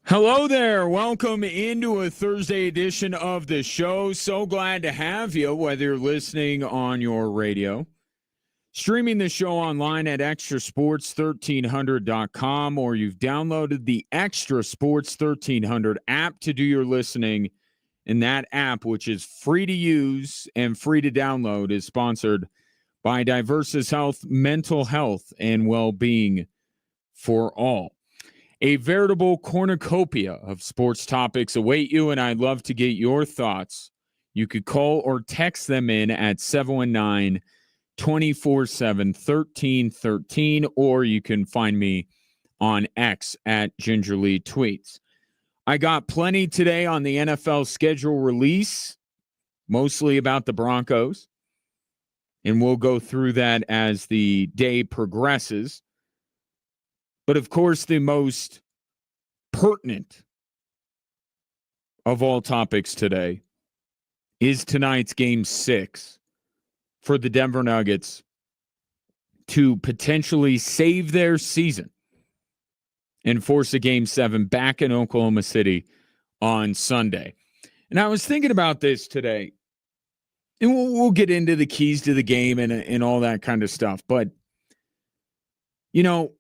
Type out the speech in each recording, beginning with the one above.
Hello there. Welcome into a Thursday edition of the show. So glad to have you, whether you're listening on your radio, streaming the show online at extrasports1300.com, or you've downloaded the Extra Sports 1300 app to do your listening. And that app, which is free to use and free to download, is sponsored by Diversus Health, mental health and well-being for all. A veritable cornucopia of sports topics await you, and I'd love to get your thoughts. You could call or text them in at 719-247-1313, or you can find me on X at Gingerly Tweets. I got plenty today on the NFL schedule release, mostly about the Broncos, and we'll go through that as the day progresses. But of course, the most pertinent of all topics today is tonight's Game 6 for the Denver Nuggets to potentially save their season and force a Game 7 back in Oklahoma City on Sunday. And I was thinking about this today, and we'll get into the keys to the game and all that kind of stuff. But, you know,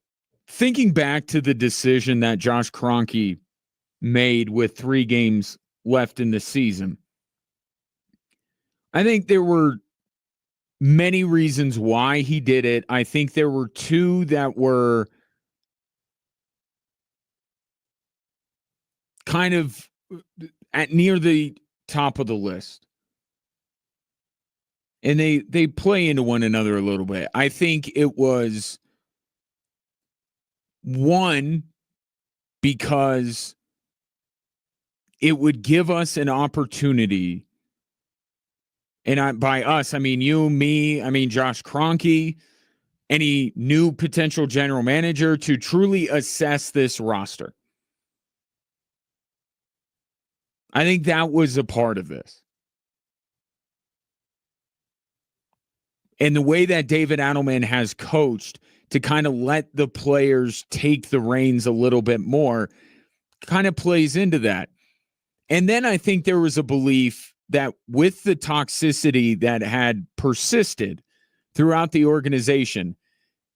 thinking back to the decision that Josh Kroenke made with 3 games left in the season, I think there were many reasons why he did it. I think there were 2 that were kind of at near the top of the list. And they play into one another a little bit. I think it was, one, because it would give us an opportunity, and by us, I mean you, me, I mean Josh Kroenke, any new potential general manager, to truly assess this roster. I think that was a part of this. And the way that David Adelman has coached to kind of let the players take the reins a little bit more kind of plays into that. And then I think there was a belief that with the toxicity that had persisted throughout the organization,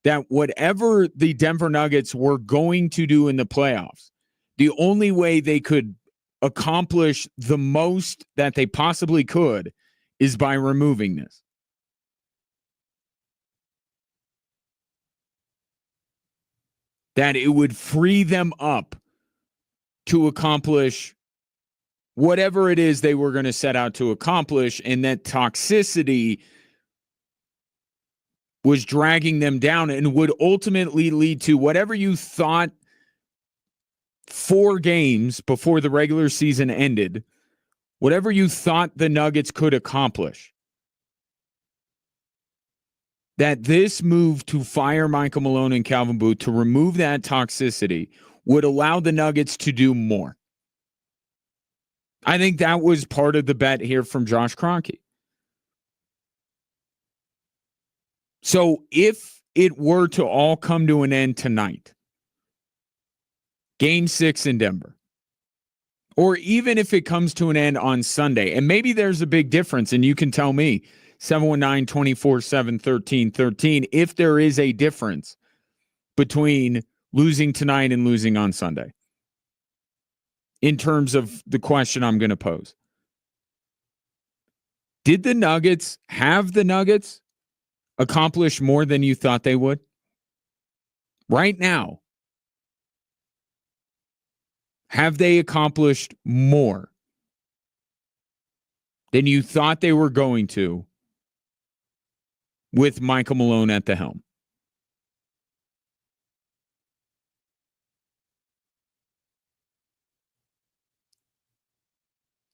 that whatever the Denver Nuggets were going to do in the playoffs, the only way they could accomplish the most that they possibly could is by removing this. That it would free them up to accomplish whatever it is they were going to set out to accomplish, and that toxicity was dragging them down and would ultimately lead to whatever you thought 4 games before the regular season ended, whatever you thought the Nuggets could accomplish. That this move to fire Michael Malone and Calvin Booth, to remove that toxicity, would allow the Nuggets to do more. I think that was part of the bet here from Josh Kroenke. So if it were to all come to an end tonight, Game 6 in Denver, or even if it comes to an end on Sunday, and maybe there's a big difference, and you can tell me, 719-247-1313, if there is a difference between losing tonight and losing on Sunday, in terms of the question I'm going to pose. Did the Nuggets accomplish more than you thought they would? Right now, have they accomplished more than you thought they were going to with Michael Malone at the helm?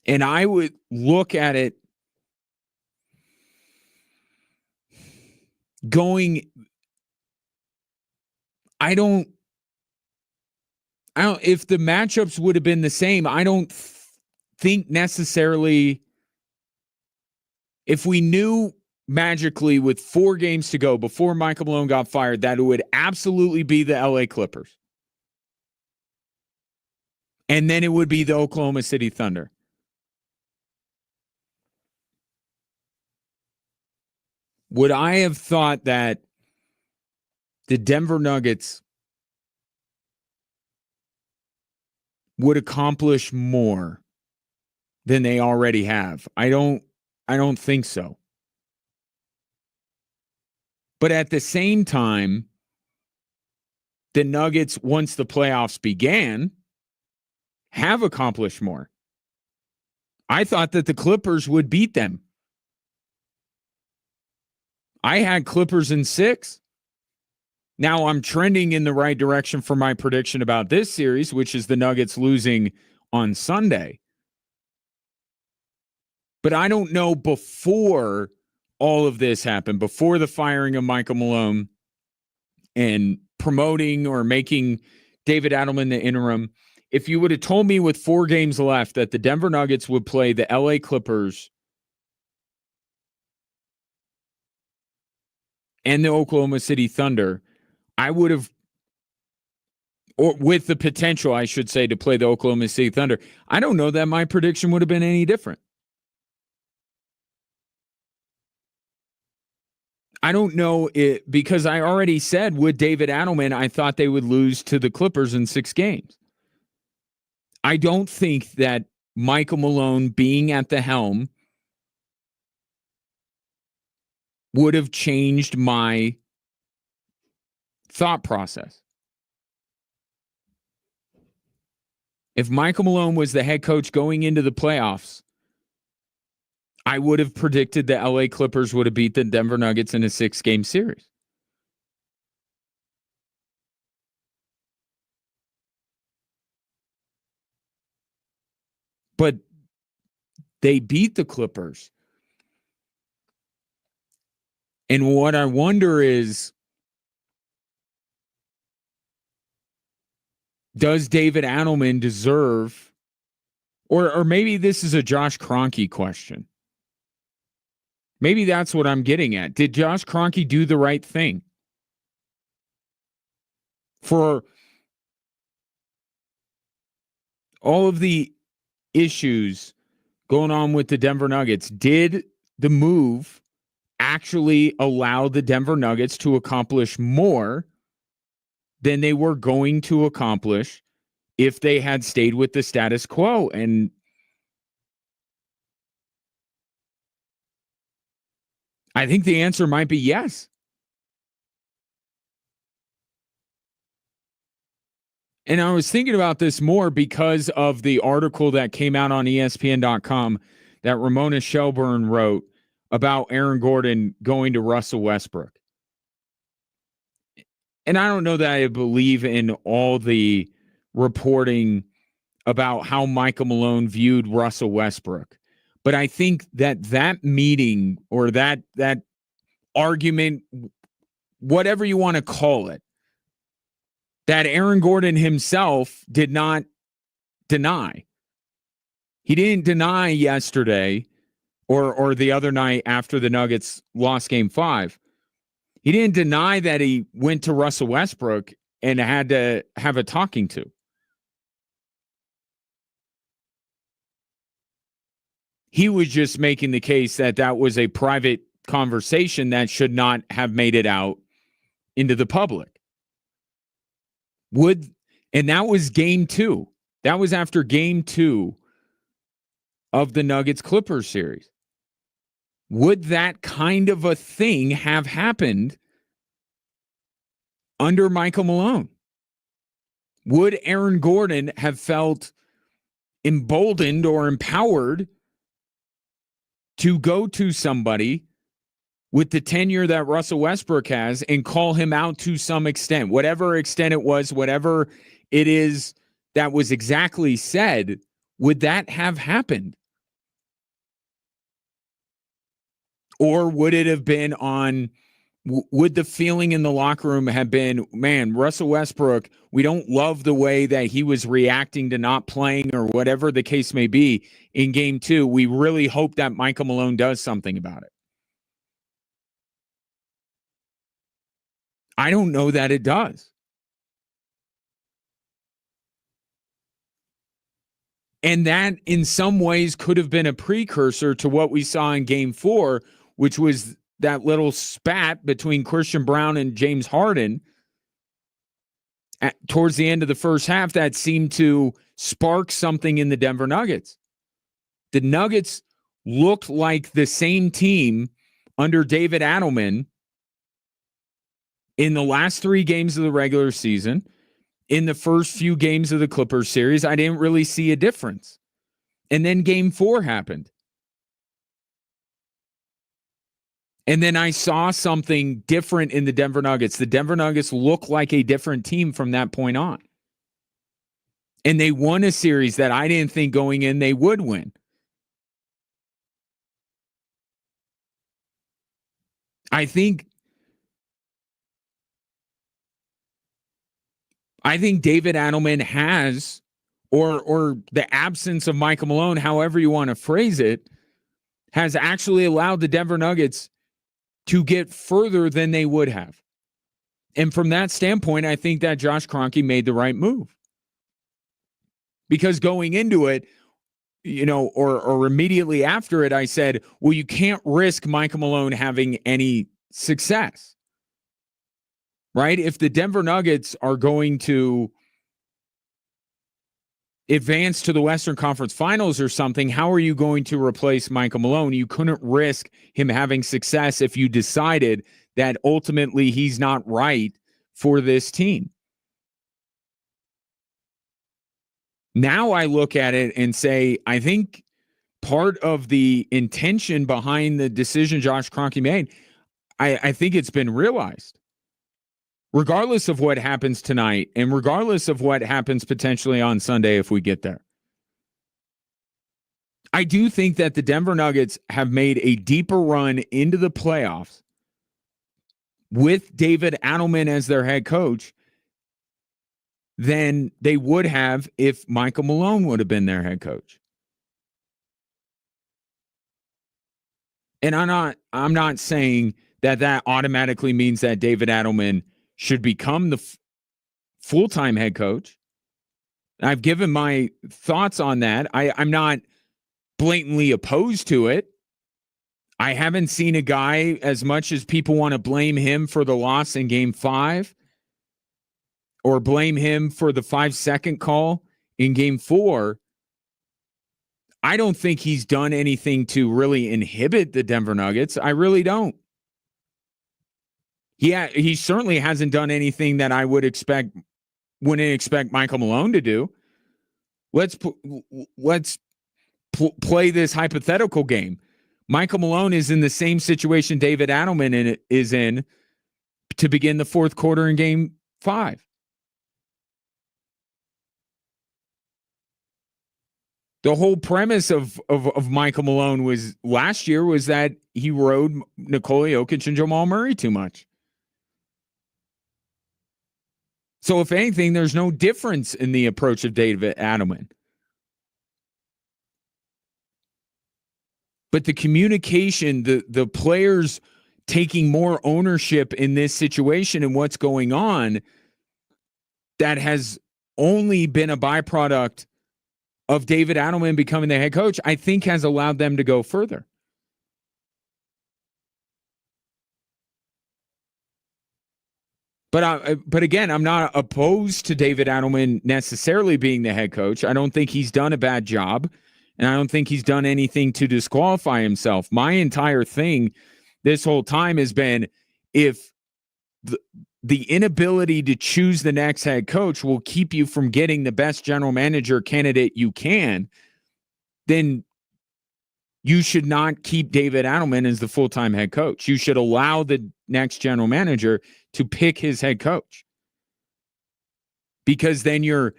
And I would look at it going, I don't, if the matchups would have been the same, I don't think necessarily, if we knew magically with 4 games to go before Michael Malone got fired, that it would absolutely be the LA Clippers. And then it would be the Oklahoma City Thunder. Would I have thought that the Denver Nuggets would accomplish more than they already have? I don't think so. But at the same time, the Nuggets, once the playoffs began, have accomplished more. I thought that the Clippers would beat them. I had Clippers in 6. Now I'm trending in the right direction for my prediction about this series, which is the Nuggets losing on Sunday. But I don't know, before all of this happened, before the firing of Michael Malone and promoting or making David Adelman the interim, if you would have told me with 4 games left that the Denver Nuggets would play the LA Clippers and the Oklahoma City Thunder, I would have, or with the potential, I should say, to play the Oklahoma City Thunder, I don't know that my prediction would have been any different. I don't know it, because I already said with David Adelman, I thought they would lose to the Clippers in 6 games. I don't think that Michael Malone being at the helm would have changed my thought process. If Michael Malone was the head coach going into the playoffs, I would have predicted the LA Clippers would have beat the Denver Nuggets in a 6-game series. But they beat the Clippers. And what I wonder is, does David Adelman deserve, or maybe this is a Josh Kroenke question. Maybe that's what I'm getting at. Did Josh Kroenke do the right thing? For all of the issues going on with the Denver Nuggets, did the move actually allow the Denver Nuggets to accomplish more than they were going to accomplish if they had stayed with the status quo? And I think the answer might be yes. And I was thinking about this more because of the article that came out on ESPN.com that Ramona Shelburne wrote about Aaron Gordon going to Russell Westbrook. And I don't know that I believe in all the reporting about how Michael Malone viewed Russell Westbrook. But I think that meeting, or that argument, whatever you want to call it, that Aaron Gordon himself did not deny. He didn't deny yesterday or the other night after the Nuggets lost Game 5. He didn't deny that he went to Russell Westbrook and had to have a talking to. He was just making the case that that was a private conversation that should not have made it out into the public. And that was Game 2. That was after Game 2 of the Nuggets Clippers series. Would that kind of a thing have happened under Michael Malone? Would Aaron Gordon have felt emboldened or empowered to go to somebody with the tenure that Russell Westbrook has and call him out to some extent, whatever extent it was, whatever it is that was exactly said? Would that have happened? Or would it have been on, would the feeling in the locker room have been, man, Russell Westbrook, we don't love the way that he was reacting to not playing, or whatever the case may be in Game 2. We really hope that Michael Malone does something about it. I don't know that it does. And that in some ways could have been a precursor to what we saw in game 4, which was that little spat between Christian Brown and James Harden towards the end of the first half that seemed to spark something in the Denver Nuggets. The Nuggets looked like the same team under David Adelman in the last 3 games of the regular season. In the first few games of the Clippers series, I didn't really see a difference. And then game 4 happened. And then I saw something different in the Denver Nuggets. The Denver Nuggets look like a different team from that point on. And they won a series that I didn't think going in they would win. I think David Adelman has, or the absence of Michael Malone, however you want to phrase it, has actually allowed the Denver Nuggets to get further than they would have. And from that standpoint, I think that Josh Kroenke made the right move. Because going into it, or immediately after it, I said, well, you can't risk Michael Malone having any success. Right? If the Denver Nuggets are going to advance to the Western Conference Finals or something, how are you going to replace Michael Malone? You couldn't risk him having success if you decided that ultimately he's not right for this team. Now I look at it and say, I think part of the intention behind the decision Josh Kroenke made, I think it's been realized. Regardless of what happens tonight and regardless of what happens potentially on Sunday if we get there. I do think that the Denver Nuggets have made a deeper run into the playoffs with David Adelman as their head coach than they would have if Michael Malone would have been their head coach. And I'm not saying that automatically means that David Adelman should become the full-time head coach. I've given my thoughts on that. I'm not blatantly opposed to it. I haven't seen a guy, as much as people want to blame him for the loss in game 5 or blame him for the 5-second call in game 4, I don't think he's done anything to really inhibit the Denver Nuggets. I really don't. He certainly hasn't done anything that I wouldn't expect Michael Malone to do. Let's play this hypothetical game. Michael Malone is in the same situation David Adelman is in to begin the fourth quarter in game 5. The whole premise of Michael Malone was last year was that he rode Nikola Jokic and Jamal Murray too much. So if anything, there's no difference in the approach of David Adelman. But the communication, the players taking more ownership in this situation and what's going on, that has only been a byproduct of David Adelman becoming the head coach, I think has allowed them to go further. But again, I'm not opposed to David Adelman necessarily being the head coach. I don't think he's done a bad job, and I don't think he's done anything to disqualify himself. My entire thing this whole time has been, if the inability to choose the next head coach will keep you from getting the best general manager candidate you can, then you should not keep David Adelman as the full-time head coach. You should allow the next general manager to pick his head coach. Because then you're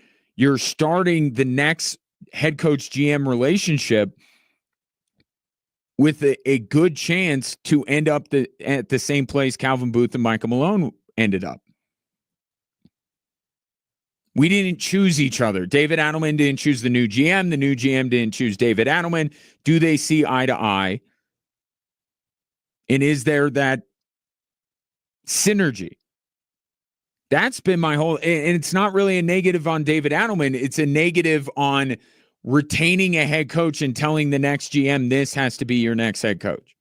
starting the next head coach GM relationship with a good chance to end up at the same place Calvin Booth and Michael Malone ended up. We didn't choose each other. David Adelman didn't choose the new GM. The new GM didn't choose David Adelman. Do they see eye to eye? And is there that synergy? That's been my whole, and it's not really a negative on David Adelman. It's a negative on retaining a head coach and telling the next GM this has to be your next head coach.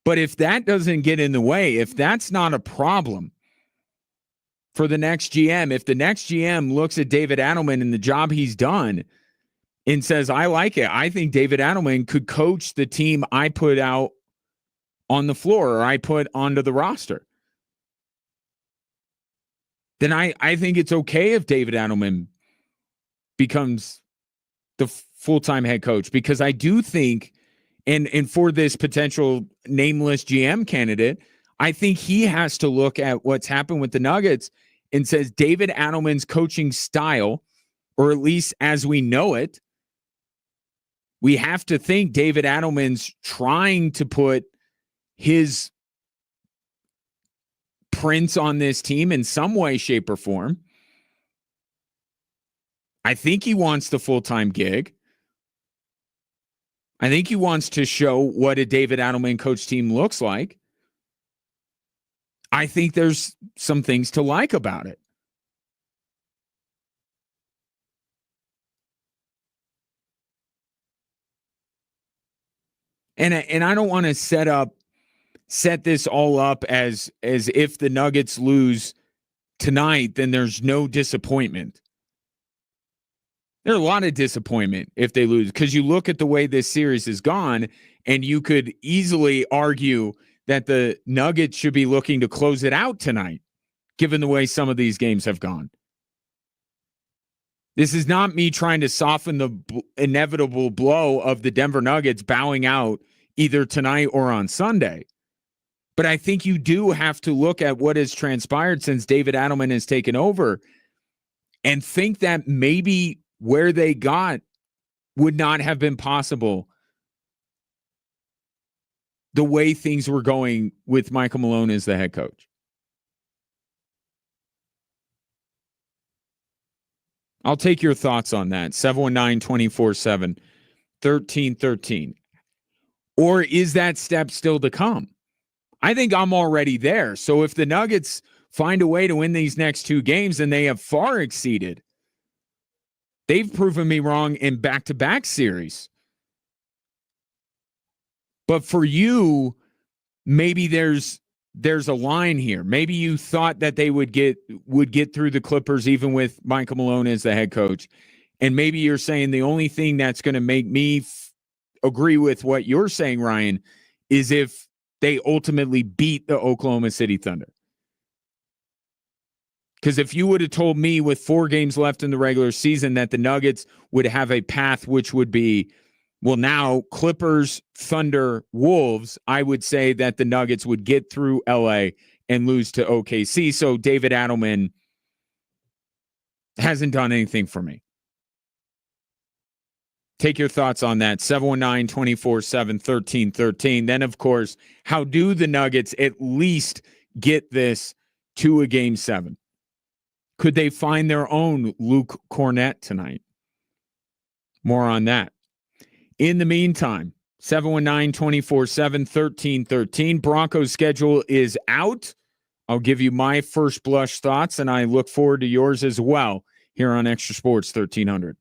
But if that doesn't get in the way, if that's not a problem for the next GM, if the next GM looks at David Adelman and the job he's done and says, I like it, I think David Adelman could coach the team I put out on the floor or I put onto the roster, then I think it's okay if David Adelman becomes the full-time head coach, because I do think, and for this potential nameless GM candidate, I think he has to look at what's happened with the Nuggets and says David Adelman's coaching style, or at least as we know it, we have to think David Adelman's trying to put his prints on this team in some way, shape, or form. I think he wants the full-time gig. I think he wants to show what a David Adelman coach team looks like. I think there's some things to like about it. And I don't want to set this all up as if the Nuggets lose tonight, then there's no disappointment. There's a lot of disappointment if they lose, because you look at the way this series has gone, and you could easily argue that the Nuggets should be looking to close it out tonight, given the way some of these games have gone. This is not me trying to soften the inevitable blow of the Denver Nuggets bowing out either tonight or on Sunday. But I think you do have to look at what has transpired since David Adelman has taken over and think that maybe where they got would not have been possible the way things were going with Michael Malone as the head coach. I'll take your thoughts on that. 719-247-1313. Or is that step still to come? I think I'm already there. So if the Nuggets find a way to win these next two games, and they have far exceeded, they've proven me wrong in back-to-back series. But for you, maybe there's a line here. Maybe you thought that they would get through the Clippers even with Michael Malone as the head coach. And maybe you're saying the only thing that's going to make me agree with what you're saying, Ryan, is if they ultimately beat the Oklahoma City Thunder. Because if you would have told me with 4 games left in the regular season that the Nuggets would have a path which would be, well, now Clippers, Thunder, Wolves, I would say that the Nuggets would get through LA and lose to OKC. So David Adelman hasn't done anything for me. Take your thoughts on that. 719-247-1313. Then, of course, how do the Nuggets at least get this to a game 7? Could they find their own Luke Cornett tonight? More on that. In the meantime, 719-247-1313. Broncos schedule is out. I'll give you my first blush thoughts, and I look forward to yours as well here on Extra Sports 1300.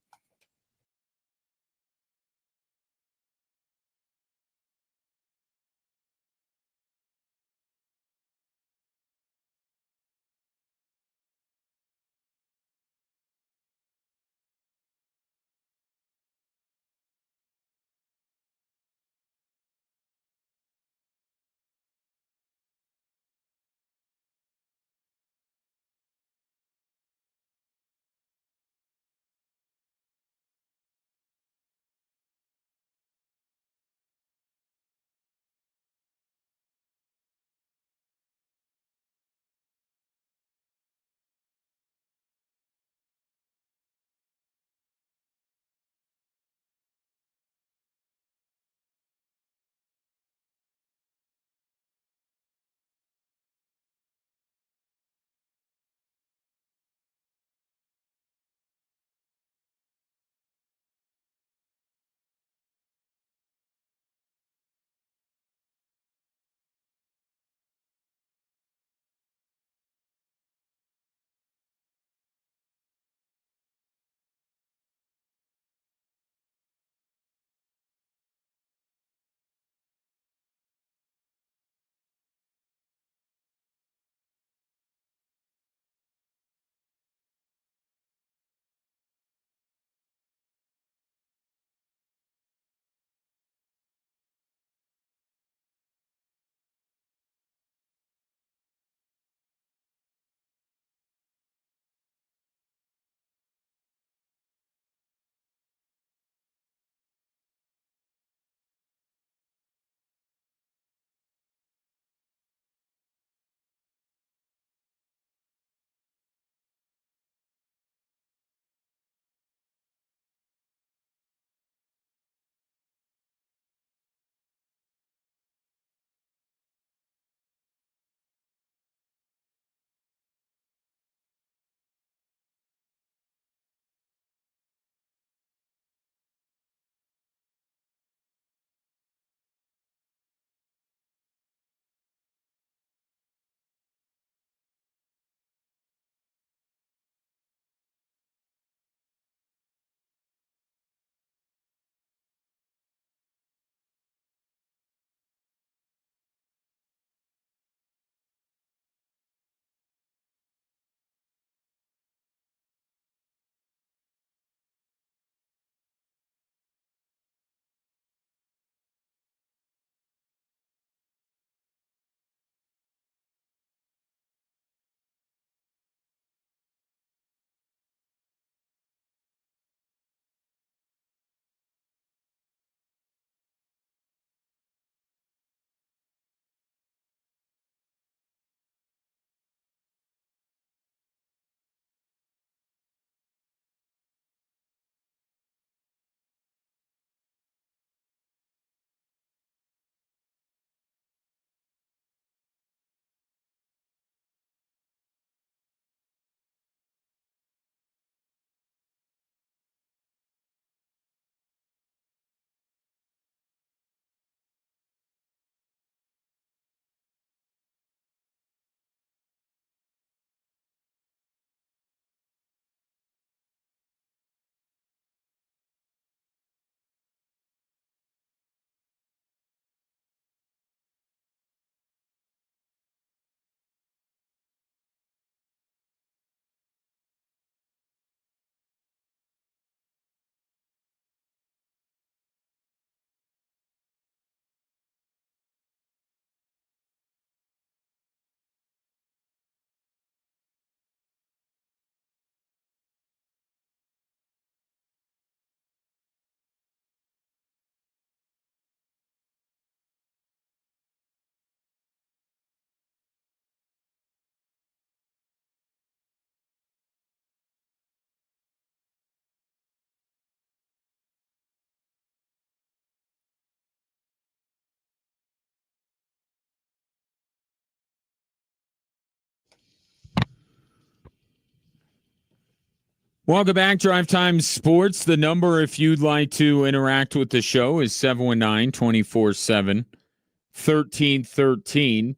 Welcome back, Drive Time Sports. The number, if you'd like to interact with the show, is 719-247-1313.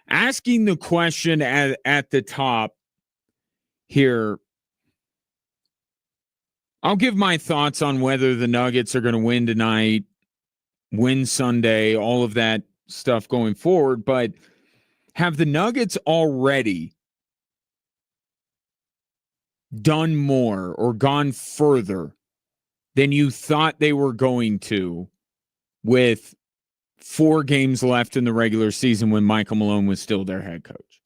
Asking the question at the top here, I'll give my thoughts on whether the Nuggets are going to win tonight, win Sunday, all of that stuff going forward. But have the Nuggets already done more or gone further than you thought they were going to with 4 games left in the regular season when Michael Malone was still their head coach?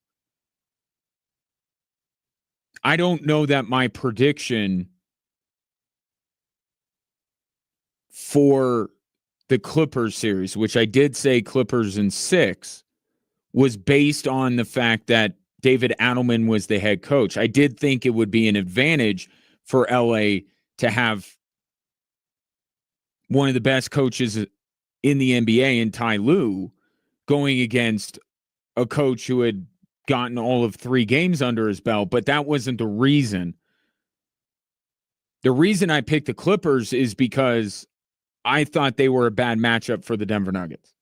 I don't know that my prediction for the Clippers series, which I did say Clippers in 6, was based on the fact that David Adelman was the head coach. I did think it would be an advantage for LA to have one of the best coaches in the NBA in Ty Lue going against a coach who had gotten all of 3 games under his belt, but that wasn't the reason. The reason I picked the Clippers is because I thought they were a bad matchup for the Denver Nuggets.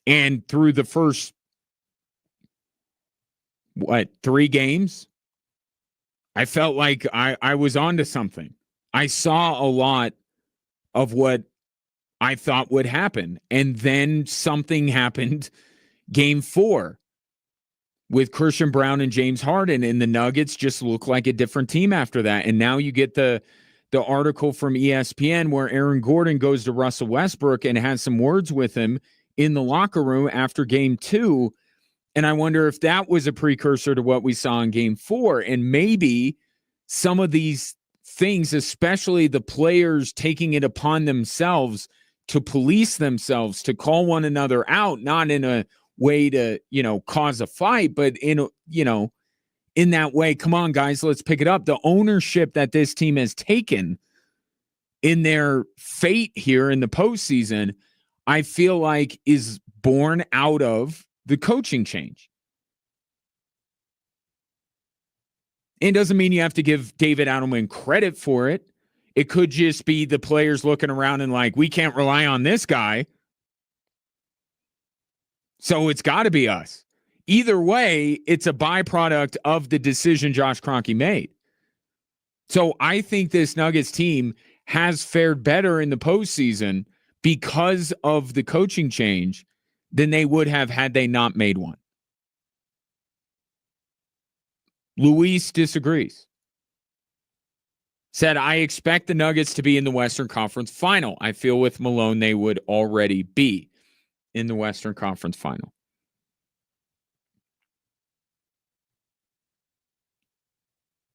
And through the first 3 games, I felt like I was onto something. I saw a lot of what I thought would happen. And then something happened game 4 with Christian Brown and James Harden, and the Nuggets just look like a different team after that. And now you get the article from ESPN where Aaron Gordon goes to Russell Westbrook and has some words with him in the locker room after game 2. And I wonder if that was a precursor to what we saw in game 4. And maybe some of these things, especially the players taking it upon themselves to police themselves, to call one another out, not in a way to, cause a fight, but in that way, come on, guys, let's pick it up. The ownership that this team has taken in their fate here in the postseason, I feel like is born out of the coaching change. It doesn't mean you have to give David Adelman credit for it. It could just be the players looking around and like, we can't rely on this guy, so it's got to be us. Either way, it's a byproduct of the decision Josh Kroenke made. So I think this Nuggets team has fared better in the postseason because of the coaching change than they would have had they not made one. Luis disagrees. Said, I expect the Nuggets to be in the Western Conference Final. I feel with Malone they would already be in the Western Conference Final.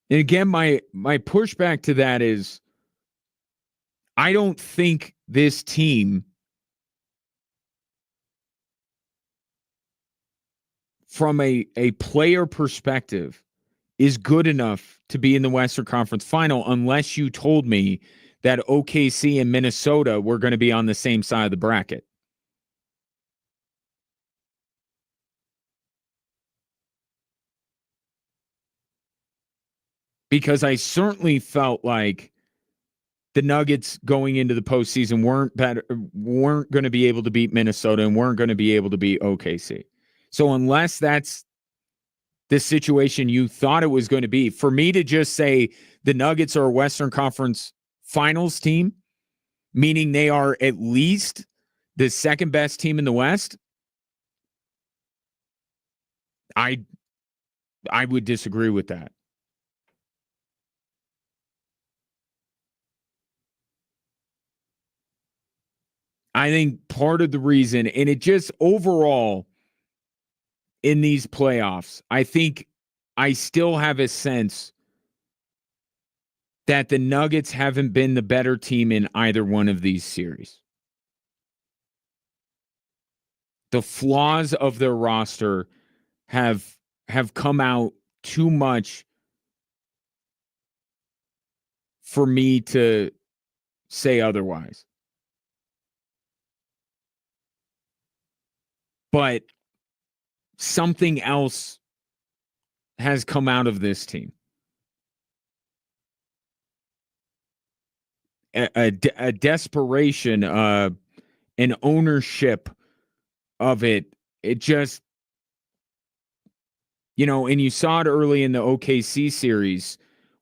And again, my pushback to that is I don't think this team, from a player perspective, is good enough to be in the Western Conference Final unless you told me that OKC and Minnesota were going to be on the same side of the bracket. Because I certainly felt like the Nuggets going into the postseason weren't going to be able to beat Minnesota and weren't going to be able to beat OKC. So unless that's the situation you thought it was going to be, for me to just say the Nuggets are a Western Conference Finals team, meaning they are at least the second best team in the West, I would disagree with that. I think part of the reason, and it just overall in these playoffs, I think I still have a sense that the Nuggets haven't been the better team in either one of these series. The flaws of their roster have come out too much for me to say otherwise. But something else has come out of this team. a desperation, an ownership of it. It just, and you saw it early in the OKC series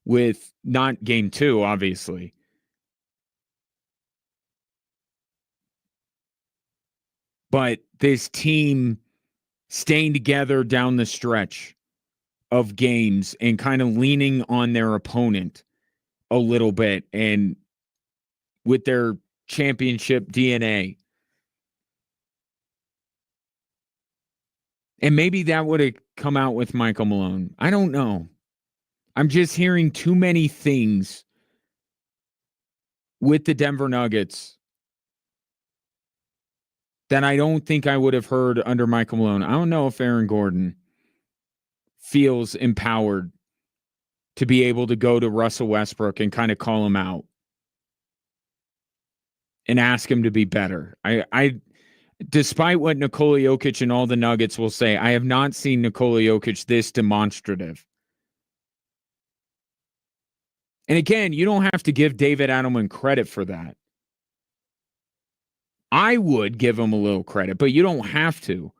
with not game 2, obviously. But this team staying together down the stretch of games and kind of leaning on their opponent a little bit and with their championship DNA. And maybe that would have come out with Michael Malone. I don't know. I'm just hearing too many things with the Denver Nuggets that I don't think I would have heard under Michael Malone. I don't know if Aaron Gordon feels empowered to be able to go to Russell Westbrook and kind of call him out and ask him to be better. I despite what Nikola Jokic and all the Nuggets will say, I have not seen Nikola Jokic this demonstrative. And again, you don't have to give David Adelman credit for that. I would give him a little credit, but you don't have to.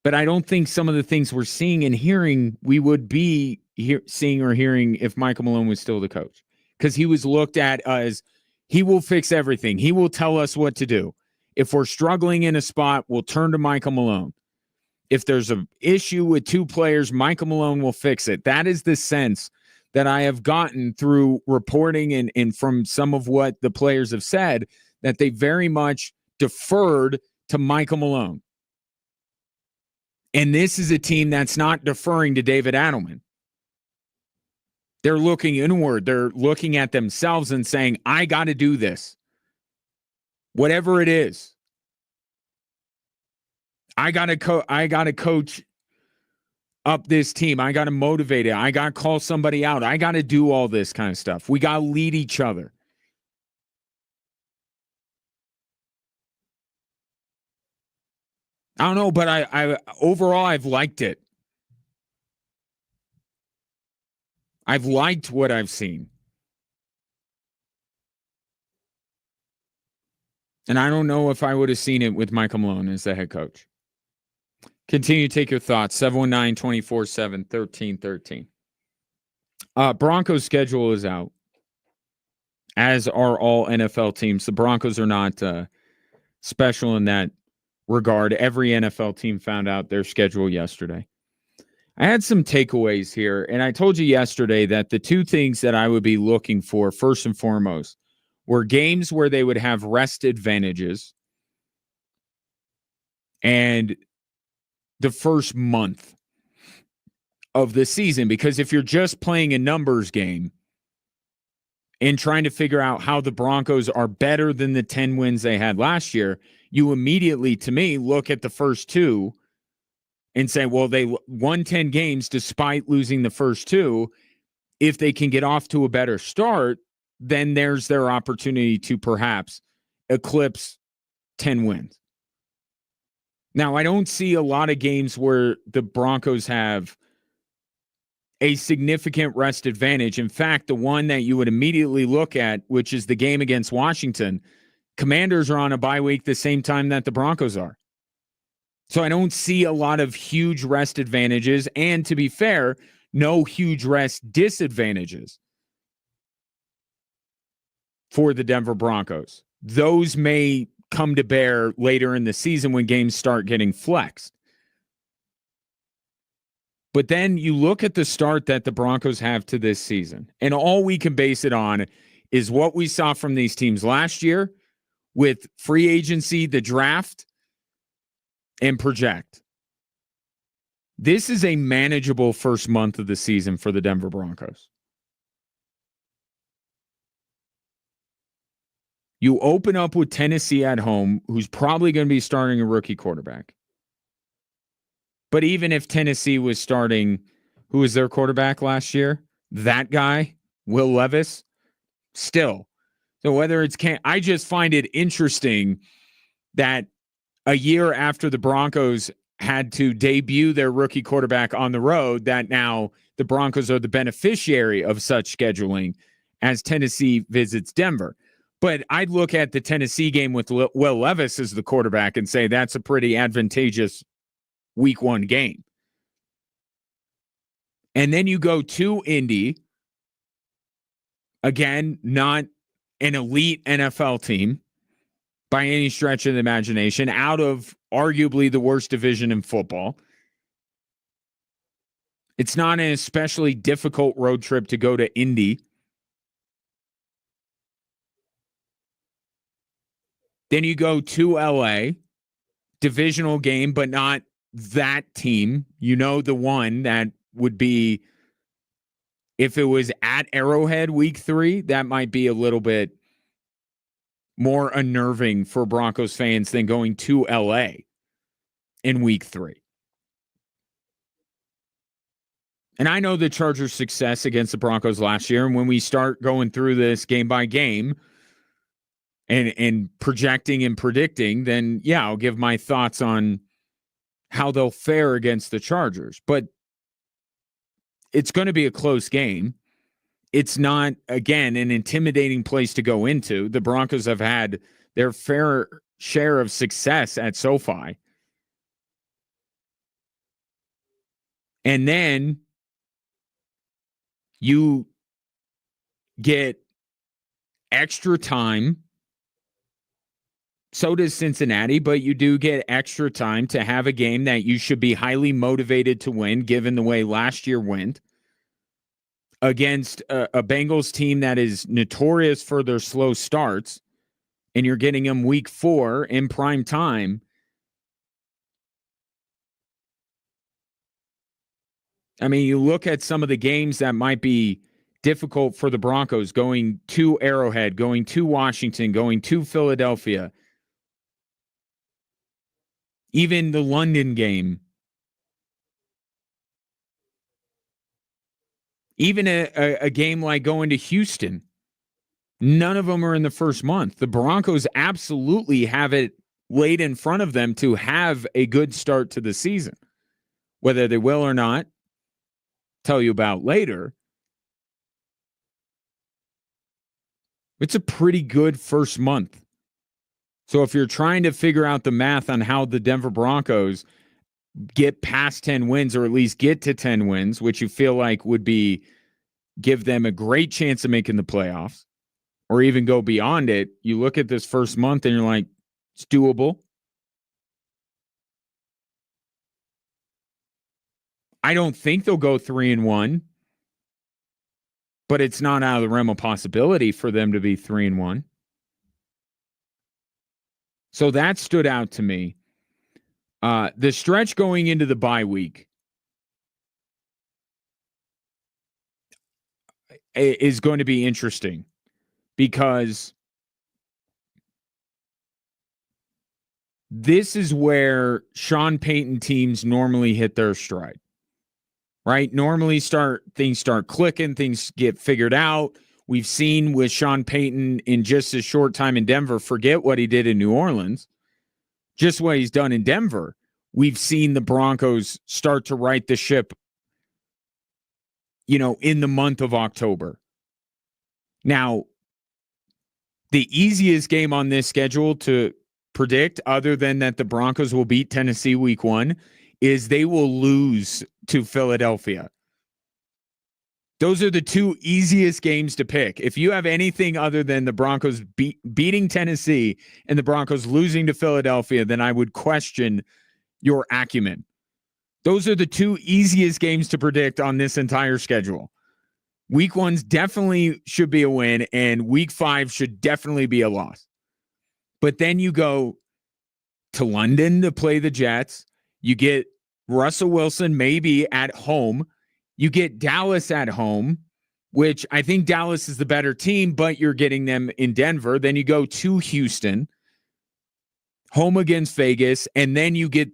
But I don't think some of the things we're seeing and hearing, we would be seeing or hearing if Michael Malone was still the coach. Because he was looked at as, he will fix everything. He will tell us what to do. If we're struggling in a spot, we'll turn to Michael Malone. If there's an issue with two players, Michael Malone will fix it. That is the sense that I have gotten through reporting and from some of what the players have said, that they very much deferred to Michael Malone. And this is a team that's not deferring to David Adelman. They're looking inward. They're looking at themselves and saying, I got to do this. Whatever it is. I got to coach up this team. I got to motivate it. I got to call somebody out. I got to do all this kind of stuff. We got to lead each other. I don't know, but I overall, I've liked it. I've liked what I've seen. And I don't know if I would have seen it with Michael Malone as the head coach. Continue to take your thoughts. 719-247-1313. Broncos schedule is out, as are all NFL teams. The Broncos are not special in that regard. Every NFL team found out their schedule yesterday. I had some takeaways here, and I told you yesterday that the two things that I would be looking for, first and foremost, were games where they would have rest advantages and the first month of the season. Because if you're just playing a numbers game and trying to figure out how the Broncos are better than the 10 wins they had last year, you immediately, to me, look at the first two and say, well, they won 10 games despite losing the first two. If they can get off to a better start, then there's their opportunity to perhaps eclipse 10 wins. Now, I don't see a lot of games where the Broncos have a significant rest advantage. In fact, the one that you would immediately look at, which is the game against Washington, Commanders are on a bye week the same time that the Broncos are. So I don't see a lot of huge rest advantages. And to be fair, no huge rest disadvantages for the Denver Broncos. Those may come to bear later in the season when games start getting flexed. But then you look at the start that the Broncos have to this season, and all we can base it on is what we saw from these teams last year with free agency, the draft, and project. This is a manageable first month of the season for the Denver Broncos. You open up with Tennessee at home, who's probably going to be starting a rookie quarterback. But even if Tennessee was starting, who was their quarterback last year? That guy, Will Levis, still. So whether it's I just find it interesting that a year after the Broncos had to debut their rookie quarterback on the road, that now the Broncos are the beneficiary of such scheduling as Tennessee visits Denver. But I'd look at the Tennessee game with Will Levis as the quarterback and say that's a pretty advantageous week 1 game. And then you go to Indy. Again, not an elite NFL team by any stretch of the imagination, out of arguably the worst division in football. It's not an especially difficult road trip to go to Indy. Then you go to LA, divisional game, but not that team. You know, the one that would be, if it was at Arrowhead week 3, that might be a little bit more unnerving for Broncos fans than going to LA in week 3. And I know the Chargers' success against the Broncos last year. And when we start going through this game by game and projecting and predicting, then yeah, I'll give my thoughts on how they'll fare against the Chargers. But it's going to be a close game. It's not, again, an intimidating place to go into. The Broncos have had their fair share of success at SoFi. And then you get extra time. So does Cincinnati, but you do get extra time to have a game that you should be highly motivated to win, given the way last year went, against a Bengals team that is notorious for their slow starts, and you're getting them week 4 in prime time. I mean, you look at some of the games that might be difficult for the Broncos, going to Arrowhead, going to Washington, going to Philadelphia. Even the London game. Even a game like going to Houston. None of them are in the first month. The Broncos absolutely have it laid in front of them to have a good start to the season. Whether they will or not, tell you about later. It's a pretty good first month. So if you're trying to figure out the math on how the Denver Broncos get past 10 wins, or at least get to 10 wins, which you feel like would be give them a great chance of making the playoffs or even go beyond it, you look at this first month and you're like, it's doable. I don't think they'll go 3-1, but it's not out of the realm of possibility for them to be 3-1. So that stood out to me. The stretch going into the bye week is going to be interesting because this is where Sean Payton teams normally hit their stride, right? Normally things start clicking, things get figured out. We've seen with Sean Payton in just a short time in Denver, forget what he did in New Orleans, just what he's done in Denver. We've seen the Broncos start to right the ship, in the month of October. Now, the easiest game on this schedule to predict, other than that the Broncos will beat Tennessee week 1, is they will lose to Philadelphia. Those are the 2 easiest games to pick. If you have anything other than the Broncos beating Tennessee and the Broncos losing to Philadelphia, then I would question your acumen. Those are the 2 easiest games to predict on this entire schedule. Week 1's definitely should be a win, and week 5 should definitely be a loss. But then you go to London to play the Jets. You get Russell Wilson maybe at home. You get Dallas at home, which I think Dallas is the better team, but you're getting them in Denver. Then you go to Houston, home against Vegas, and then you get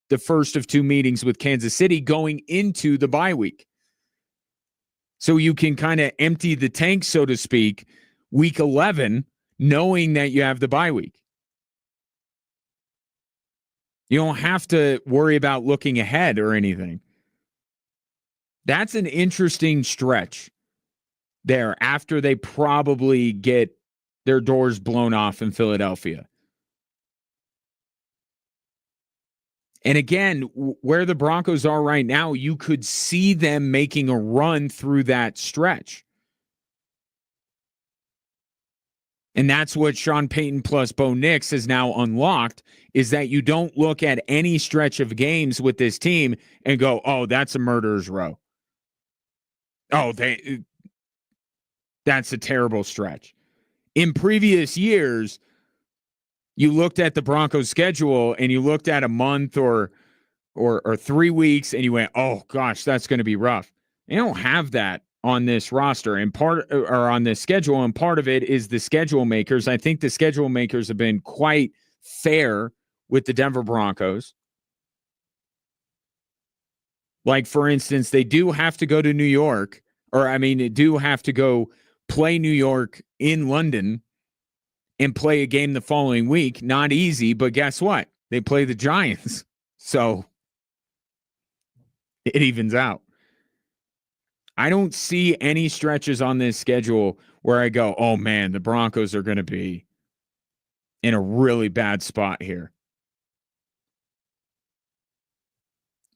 the first of 2 meetings with Kansas City going into the bye week. So you can kind of empty the tank, so to speak, week 11, knowing that you have the bye week. You don't have to worry about looking ahead or anything. That's an interesting stretch there after they probably get their doors blown off in Philadelphia. And again, where the Broncos are right now, you could see them making a run through that stretch. And that's what Sean Payton plus Bo Nix has now unlocked, is that you don't look at any stretch of games with this team and go, oh, that's a murderer's row. Oh, that's a terrible stretch. In previous years, you looked at the Broncos schedule and you looked at a month or 3 weeks and you went, oh gosh, that's going to be rough. They don't have that on this roster and on this schedule, and part of it is the schedule makers. I think the schedule makers have been quite fair with the Denver Broncos. Like, for instance, they do have to go to New York, they do have to go play New York in London and play a game the following week. Not easy, but guess what? They play the Giants. So it evens out. I don't see any stretches on this schedule where I go, oh man, the Broncos are going to be in a really bad spot here.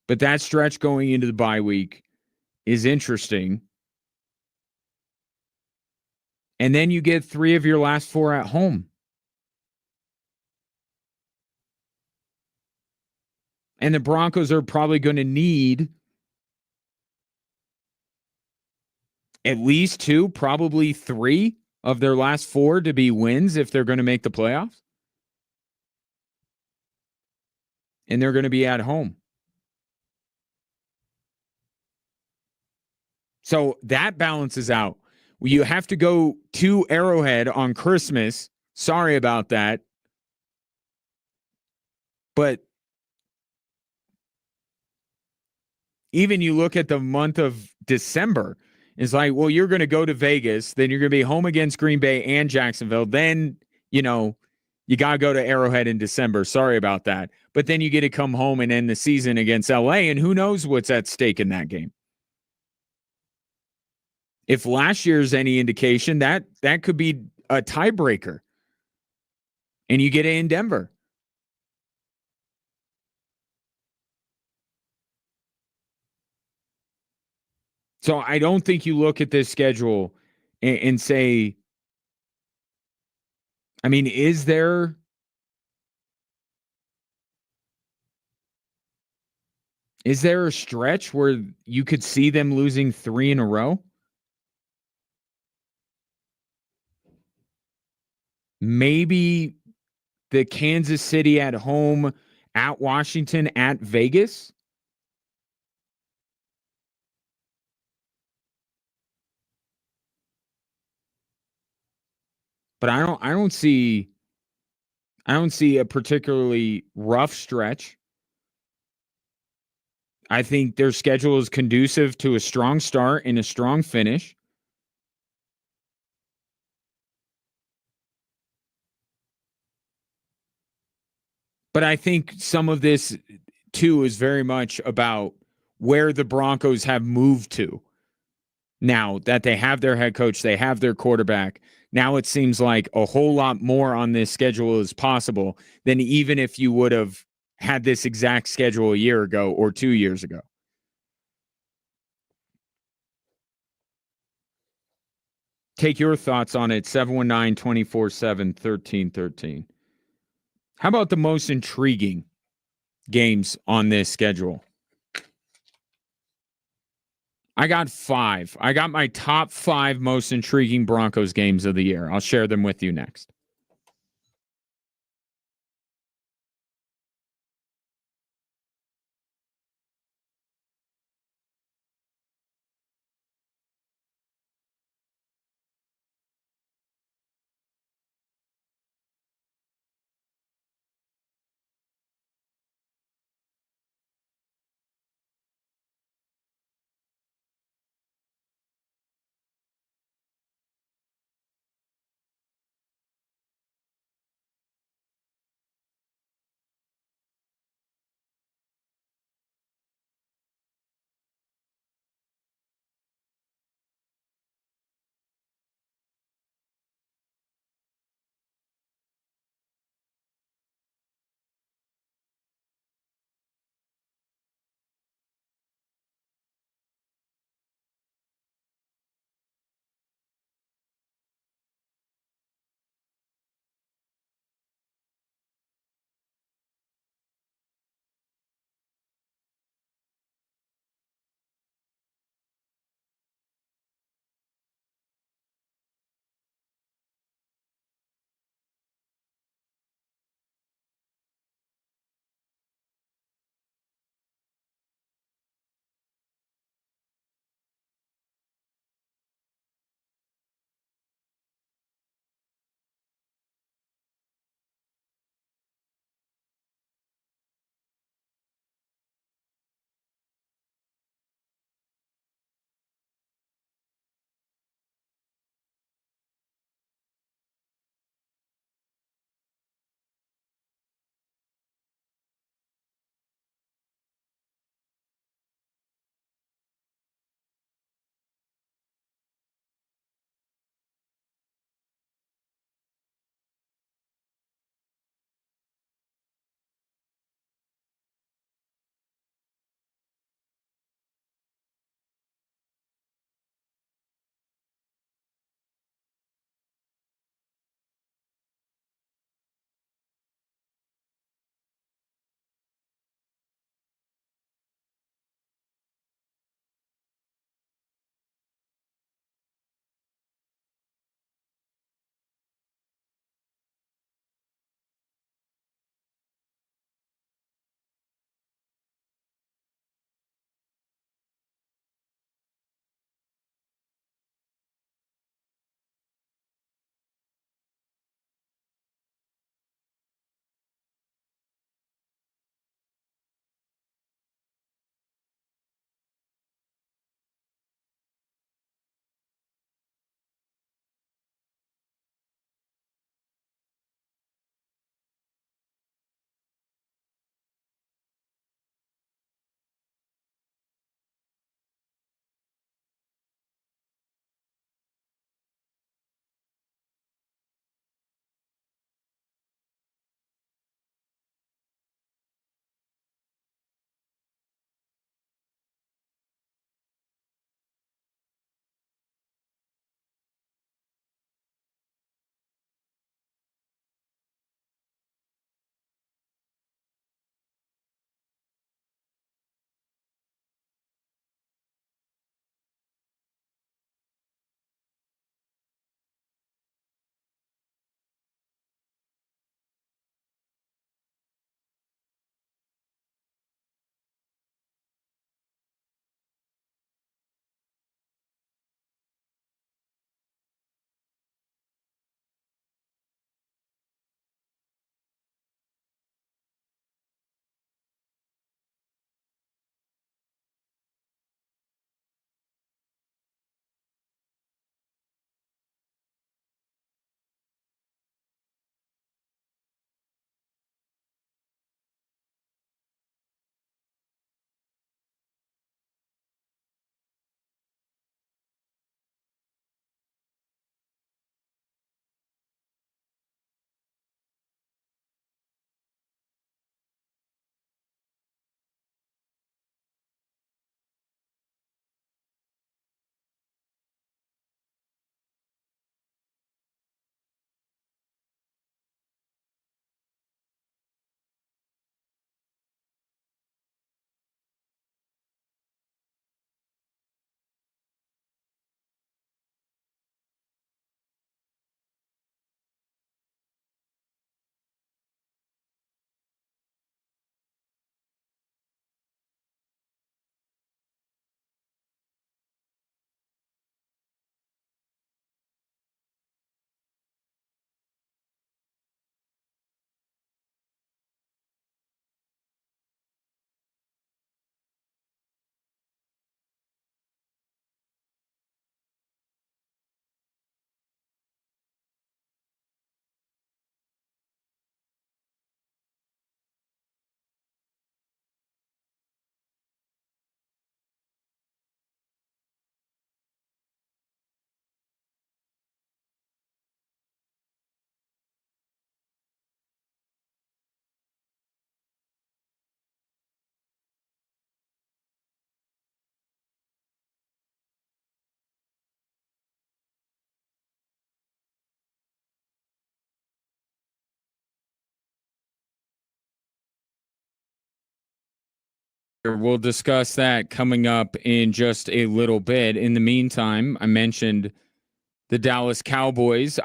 But that stretch going into the bye week is interesting. And then you get 3 of your last 4 at home. And the Broncos are probably going to need at least 2, probably 3 of their last 4 to be wins if they're going to make the playoffs. And they're going to be at home. So that balances out. You have to go to Arrowhead on Christmas. Sorry about that. But even you look at the month of December, it's like, well, you're going to go to Vegas, then you're going to be home against Green Bay and Jacksonville. Then, you got to go to Arrowhead in December. Sorry about that. But then you get to come home and end the season against LA, and who knows what's at stake in that game. If last year's any indication, that could be a tiebreaker. And you get it in Denver. So I don't think you look at this schedule and say, I mean, is there a stretch where you could see them losing 3 in a row? Maybe the Kansas City at home, at Washington, at Vegas. But I don't see a particularly rough stretch. I think their schedule is conducive to a strong start and a strong finish. But I think some of this, too, is very much about where the Broncos have moved to. Now that they have their head coach, they have their quarterback. Now it seems like a whole lot more on this schedule is possible than even if you would have had this exact schedule a year ago or 2 years ago. Take your thoughts on it, 719-247-1313. How about the most intriguing games on this schedule? I got 5. I got my top 5 most intriguing Broncos games of the year. I'll share them with you next. We'll discuss that coming up in just a little bit. In the meantime, I mentioned the Dallas Cowboys.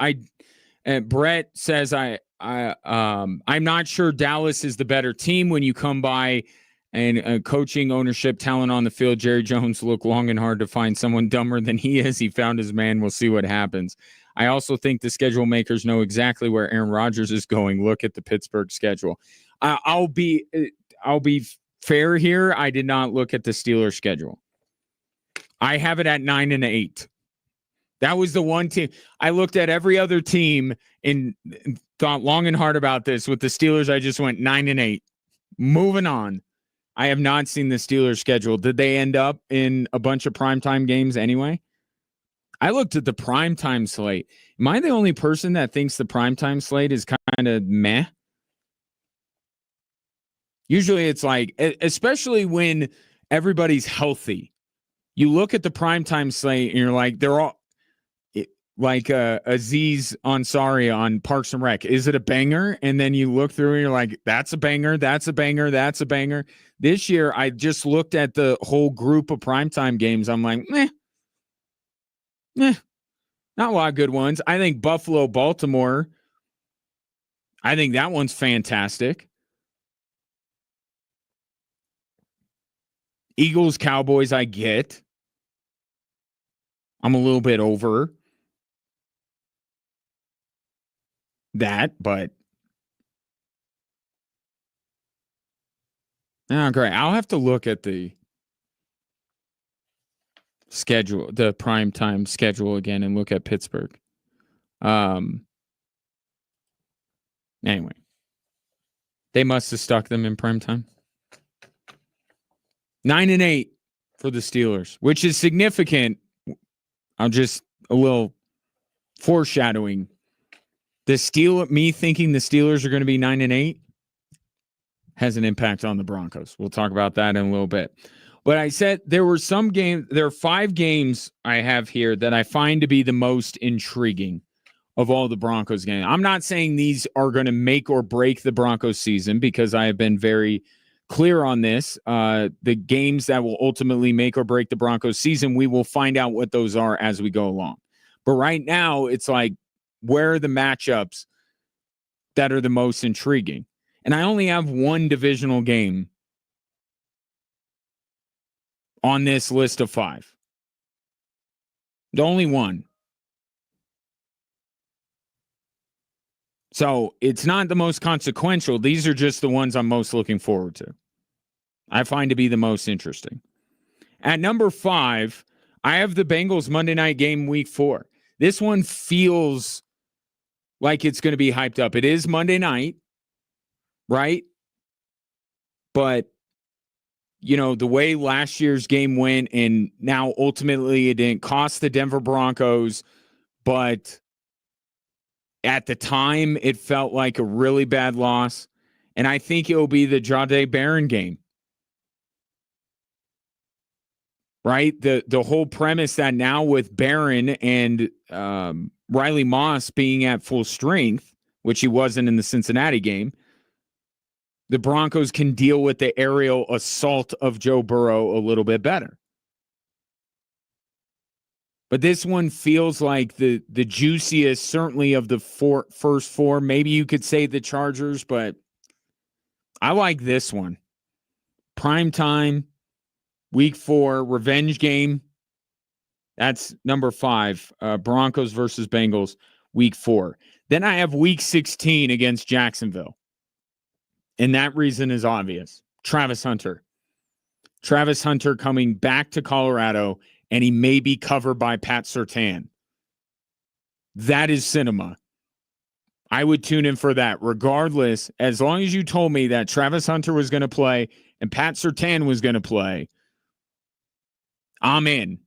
Brett says I'm not sure Dallas is the better team when you come by and coaching, ownership, talent on the field. Jerry Jones looked long and hard to find someone dumber than he is. He found his man. We'll see what happens. I also think the schedule makers know exactly where Aaron Rodgers is going. Look at the Pittsburgh schedule. I'll be fair here. I did not look at the Steelers schedule. I have it at 9-8. That was the one team. I looked at every other team and thought long and hard about this. With the Steelers, I just went 9-8. Moving on. I have not seen the Steelers schedule. Did they end up in a bunch of primetime games anyway? I looked at the primetime slate. Am I the only person that thinks the primetime slate is kind of meh? Usually it's like, especially when everybody's healthy, you look at the primetime slate and you're like, they're all like Aziz Ansari on Parks and Rec. Is it a banger? And then you look through and you're like, that's a banger, that's a banger, that's a banger. This year, I just looked at the whole group of primetime games. I'm like, not a lot of good ones. I think Buffalo, Baltimore, I think that one's fantastic. Eagles, Cowboys, I get. I'm a little bit over that, but great. I'll have to look at the schedule, the primetime schedule again, and look at Pittsburgh. Anyway, they must have stuck them in primetime. 9-8 for the Steelers, which is significant. I'm just a little foreshadowing. Me thinking the Steelers are going to be 9-8 has an impact on the Broncos. We'll talk about that in a little bit. But I said there were some games, there are 5 games I have here that I find to be the most intriguing of all the Broncos games. I'm not saying these are going to make or break the Broncos season, because I have been very clear on this. The games that will ultimately make or break the Broncos season, we will find out what those are as we go along. But right now, it's like, where are the matchups that are the most intriguing? And I only have one divisional game on this list of 5. The only one. So it's not the most consequential. These are just the ones I'm most looking forward to. I find to be the most interesting. At number 5, I have the Bengals Monday night game week 4. This one feels like it's going to be hyped up. It is Monday night, right? But, the way last year's game went, and now ultimately it didn't cost the Denver Broncos, but at the time it felt like a really bad loss. And I think it will be the Jahdae Barron game. Right? The whole premise that now with Barron and Riley Moss being at full strength, which he wasn't in the Cincinnati game, the Broncos can deal with the aerial assault of Joe Burrow a little bit better. But this one feels like the juiciest, certainly of the first 4. Maybe you could say the Chargers, but I like this one. Prime time, week 4, revenge game. That's number 5. Broncos versus Bengals, week 4. Then I have week 16 against Jacksonville. And that reason is obvious. Travis Hunter. Travis Hunter coming back to Colorado, and he may be covered by Pat Surtain. That is cinema. I would tune in for that. Regardless, as long as you told me that Travis Hunter was going to play and Pat Surtain was going to play, I'm in.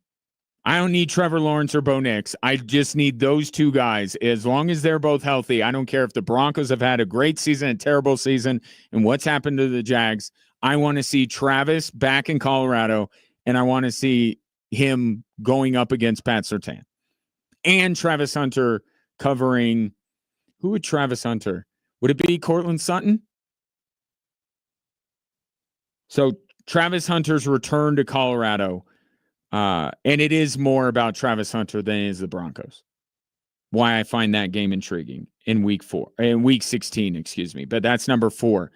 I don't need Trevor Lawrence or Bo Nix. I just need those 2 guys. As long as they're both healthy, I don't care if the Broncos have had a great season, a terrible season, and what's happened to the Jags. I want to see Travis back in Colorado, and I want to see him going up against Pat Surtain. And Travis Hunter covering – who would Travis Hunter? Would it be Cortland Sutton? So Travis Hunter's return to Colorado, and it is more about Travis Hunter than it is the Broncos. Why I find that game intriguing in week 16, excuse me. But that's number 4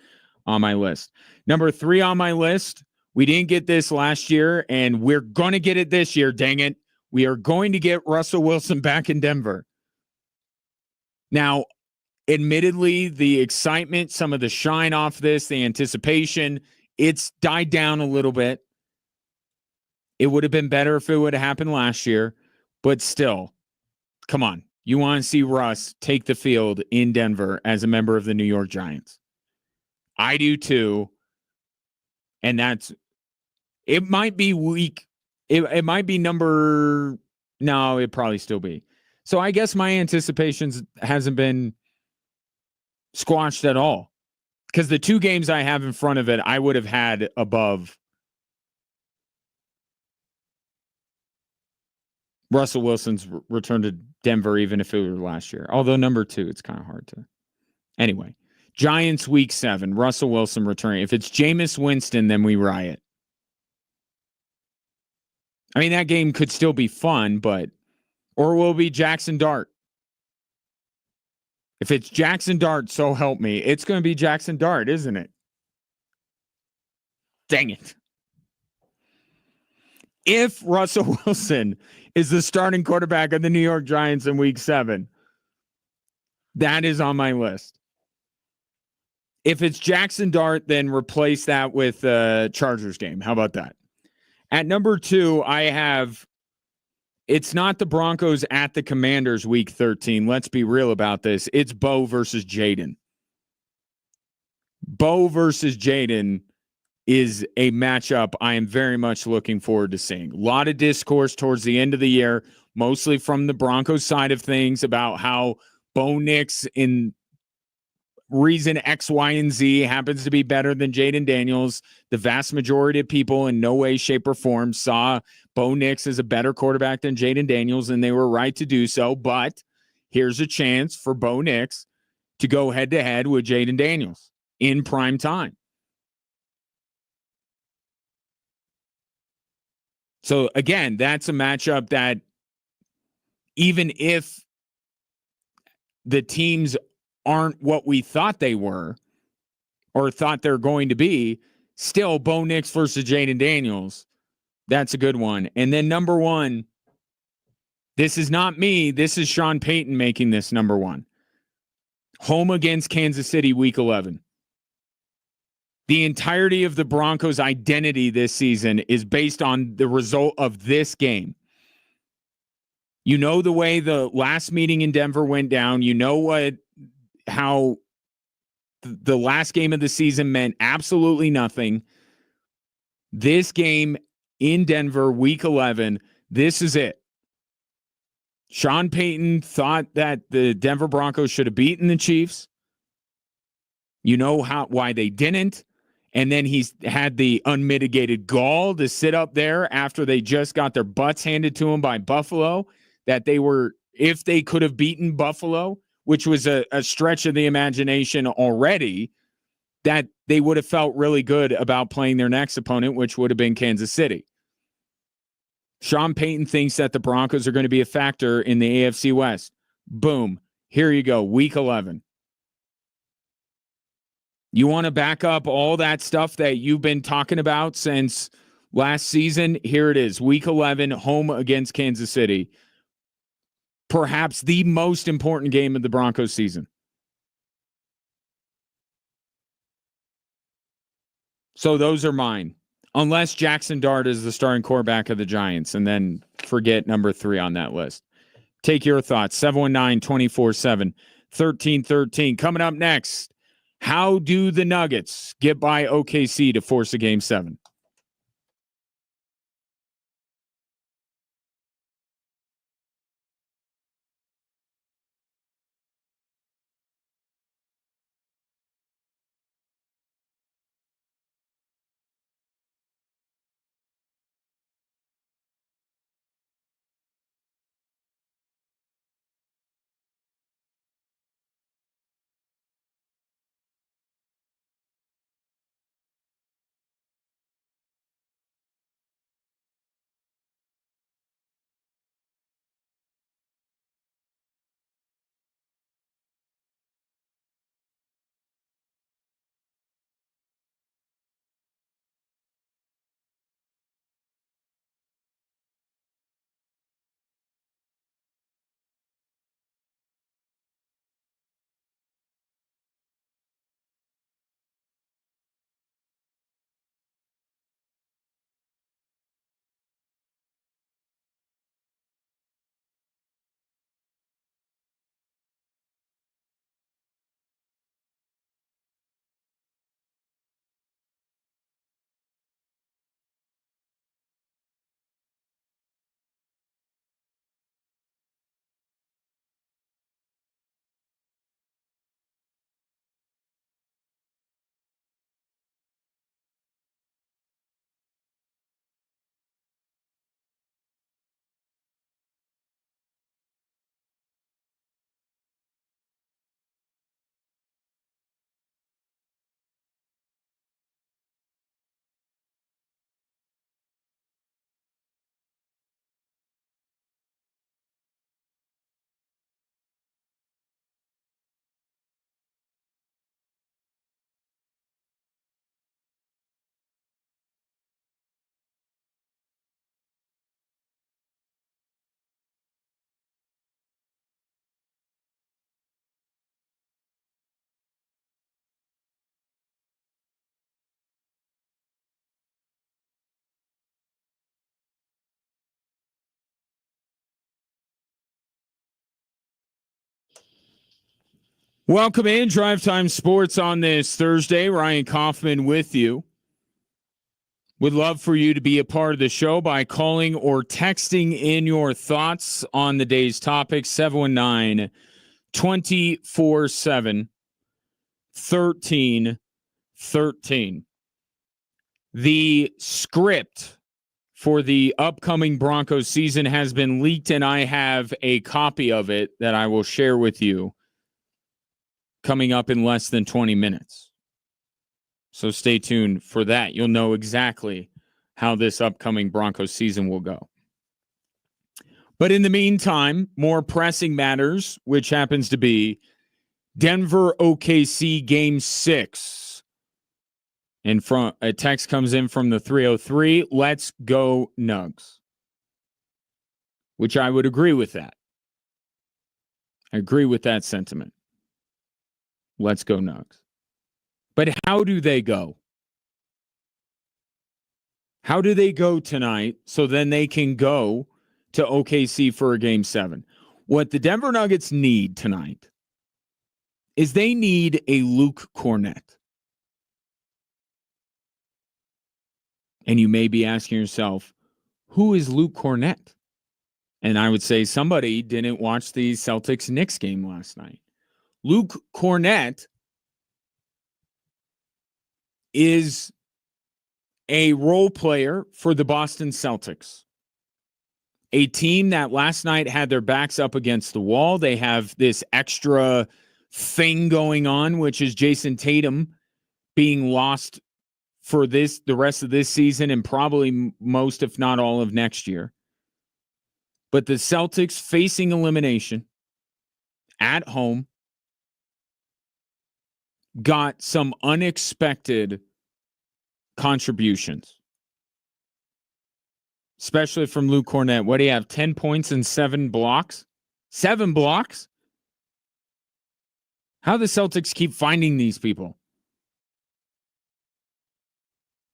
on my list. Number 3 on my list, we didn't get this last year, and we're going to get it this year, dang it. We are going to get Russell Wilson back in Denver. Now, admittedly, the excitement, some of the shine off this, the anticipation, it's died down a little bit. It would have been better if it would have happened last year, but still, come on. You want to see Russ take the field in Denver as a member of the New York Giants. I do too. And it might be weak. It might be no, it'd probably still be. So I guess my anticipations hasn't been squashed at all. Because the 2 games I have in front of it, I would have had above Russell Wilson's return to Denver, even if it were last year. Although number 2, it's kind of hard to. Anyway, Giants week 7, Russell Wilson returning. If it's Jameis Winston, then we riot. I mean, that game could still be fun, or will it be Jackson Dart? If it's Jackson Dart, so help me. It's going to be Jackson Dart, isn't it? Dang it. If Russell Wilson is the starting quarterback of the New York Giants in week 7, that is on my list. If it's Jackson Dart, then replace that with Chargers game. How about that? At number 2, I have, it's not the Broncos at the Commanders week 13. Let's be real about this. It's Bo versus Jaden. Bo versus Jaden is a matchup I am very much looking forward to seeing. A lot of discourse towards the end of the year, mostly from the Broncos side of things, about how Bo Nix in reason X, Y, and Z happens to be better than Jaden Daniels. The vast majority of people in no way, shape, or form saw Bo Nix as a better quarterback than Jaden Daniels, and they were right to do so. But here's a chance for Bo Nix to go head-to-head with Jaden Daniels in prime time. So, again, that's a matchup that even if the teams aren't what we thought they were or thought they're going to be, still Bo Nix versus Jaden Daniels, that's a good one. And then number 1, this is not me. This is Sean Payton making this number 1. Home against Kansas City week 11. The entirety of the Broncos' identity this season is based on the result of this game. You know the way the last meeting in Denver went down. You know how the last game of the season meant absolutely nothing. This game in Denver, week 11, this is it. Sean Payton thought that the Denver Broncos should have beaten the Chiefs. You know why they didn't. And then he's had the unmitigated gall to sit up there after they just got their butts handed to him by Buffalo, that they were, if they could have beaten Buffalo, which was a stretch of the imagination already, that they would have felt really good about playing their next opponent, which would have been Kansas City. Sean Payton thinks that the Broncos are going to be a factor in the AFC West. Boom. Here you go. Week 11. You want to back up all that stuff that you've been talking about since last season? Here it is. Week 11, home against Kansas City. Perhaps the most important game of the Broncos season. So those are mine. Unless Jackson Dart is the starting quarterback of the Giants, and then forget number 3 on that list. Take your thoughts. 719-247-1313. Coming up next, how do the Nuggets get by OKC to force a Game 7? Welcome in, Drive Time Sports on this Thursday. Ryan Kaufman with you. Would love for you to be a part of the show by calling or texting in your thoughts on the day's topic, 719 247 1313. The script for the upcoming Broncos season has been leaked, and I have a copy of it that I will share with you coming up in less than 20 minutes. So stay tuned for that. You'll know exactly how this upcoming Broncos season will go. But in the meantime, more pressing matters, which happens to be Denver OKC Game 6. And from a text comes in from the 303, let's go Nugs. Which I would agree with that. I agree with that sentiment. Let's go Nugs. But how do they go? How do they go tonight so then they can go to OKC for a Game 7? What the Denver Nuggets need tonight is they need a Luke Cornett. And you may be asking yourself, who is Luke Cornett? And I would say somebody didn't watch the Celtics-Knicks game last night. Luke Cornett is a role player for the Boston Celtics, a team that last night had their backs up against the wall. They have this extra thing going on, which is Jason Tatum being lost for the rest of this season and probably most, if not all, of next year. But the Celtics facing elimination at home got some unexpected contributions, especially from Luke Cornett. What do you have? 10 points and 7 blocks? 7 blocks? How the Celtics keep finding these people?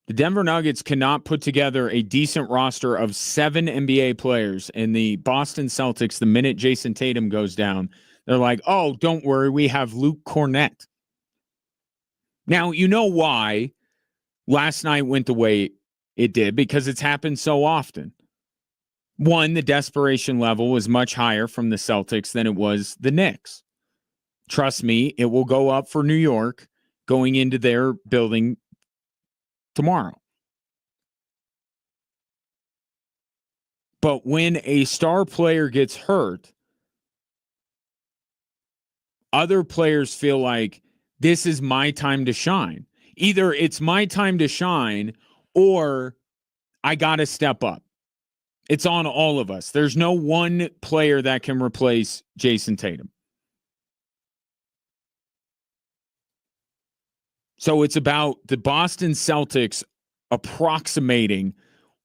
The Denver Nuggets cannot put together a decent roster of 7 NBA players, and the Boston Celtics, the minute Jason Tatum goes down, they're like, oh, don't worry, we have Luke Cornett. Now, you know why last night went the way it did, because it's happened so often. One, the desperation level was much higher from the Celtics than it was the Knicks. Trust me, it will go up for New York going into their building tomorrow. But when a star player gets hurt, other players feel like this is my time to shine. Either it's my time to shine or I got to step up. It's on all of us. There's no one player that can replace Jason Tatum. So it's about the Boston Celtics approximating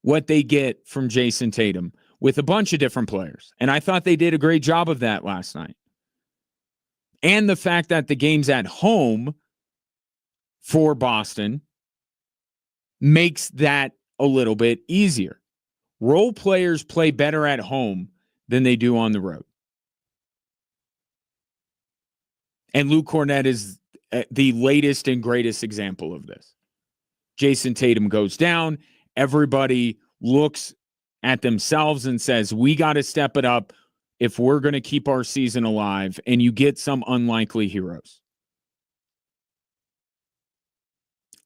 what they get from Jason Tatum with a bunch of different players. And I thought they did a great job of that last night. And the fact that the game's at home for Boston makes that a little bit easier. Role players play better at home than they do on the road. And Luke Cornett is the latest and greatest example of this. Jason Tatum goes down. Everybody looks at themselves and says, we got to step it up if we're going to keep our season alive, and you get some unlikely heroes.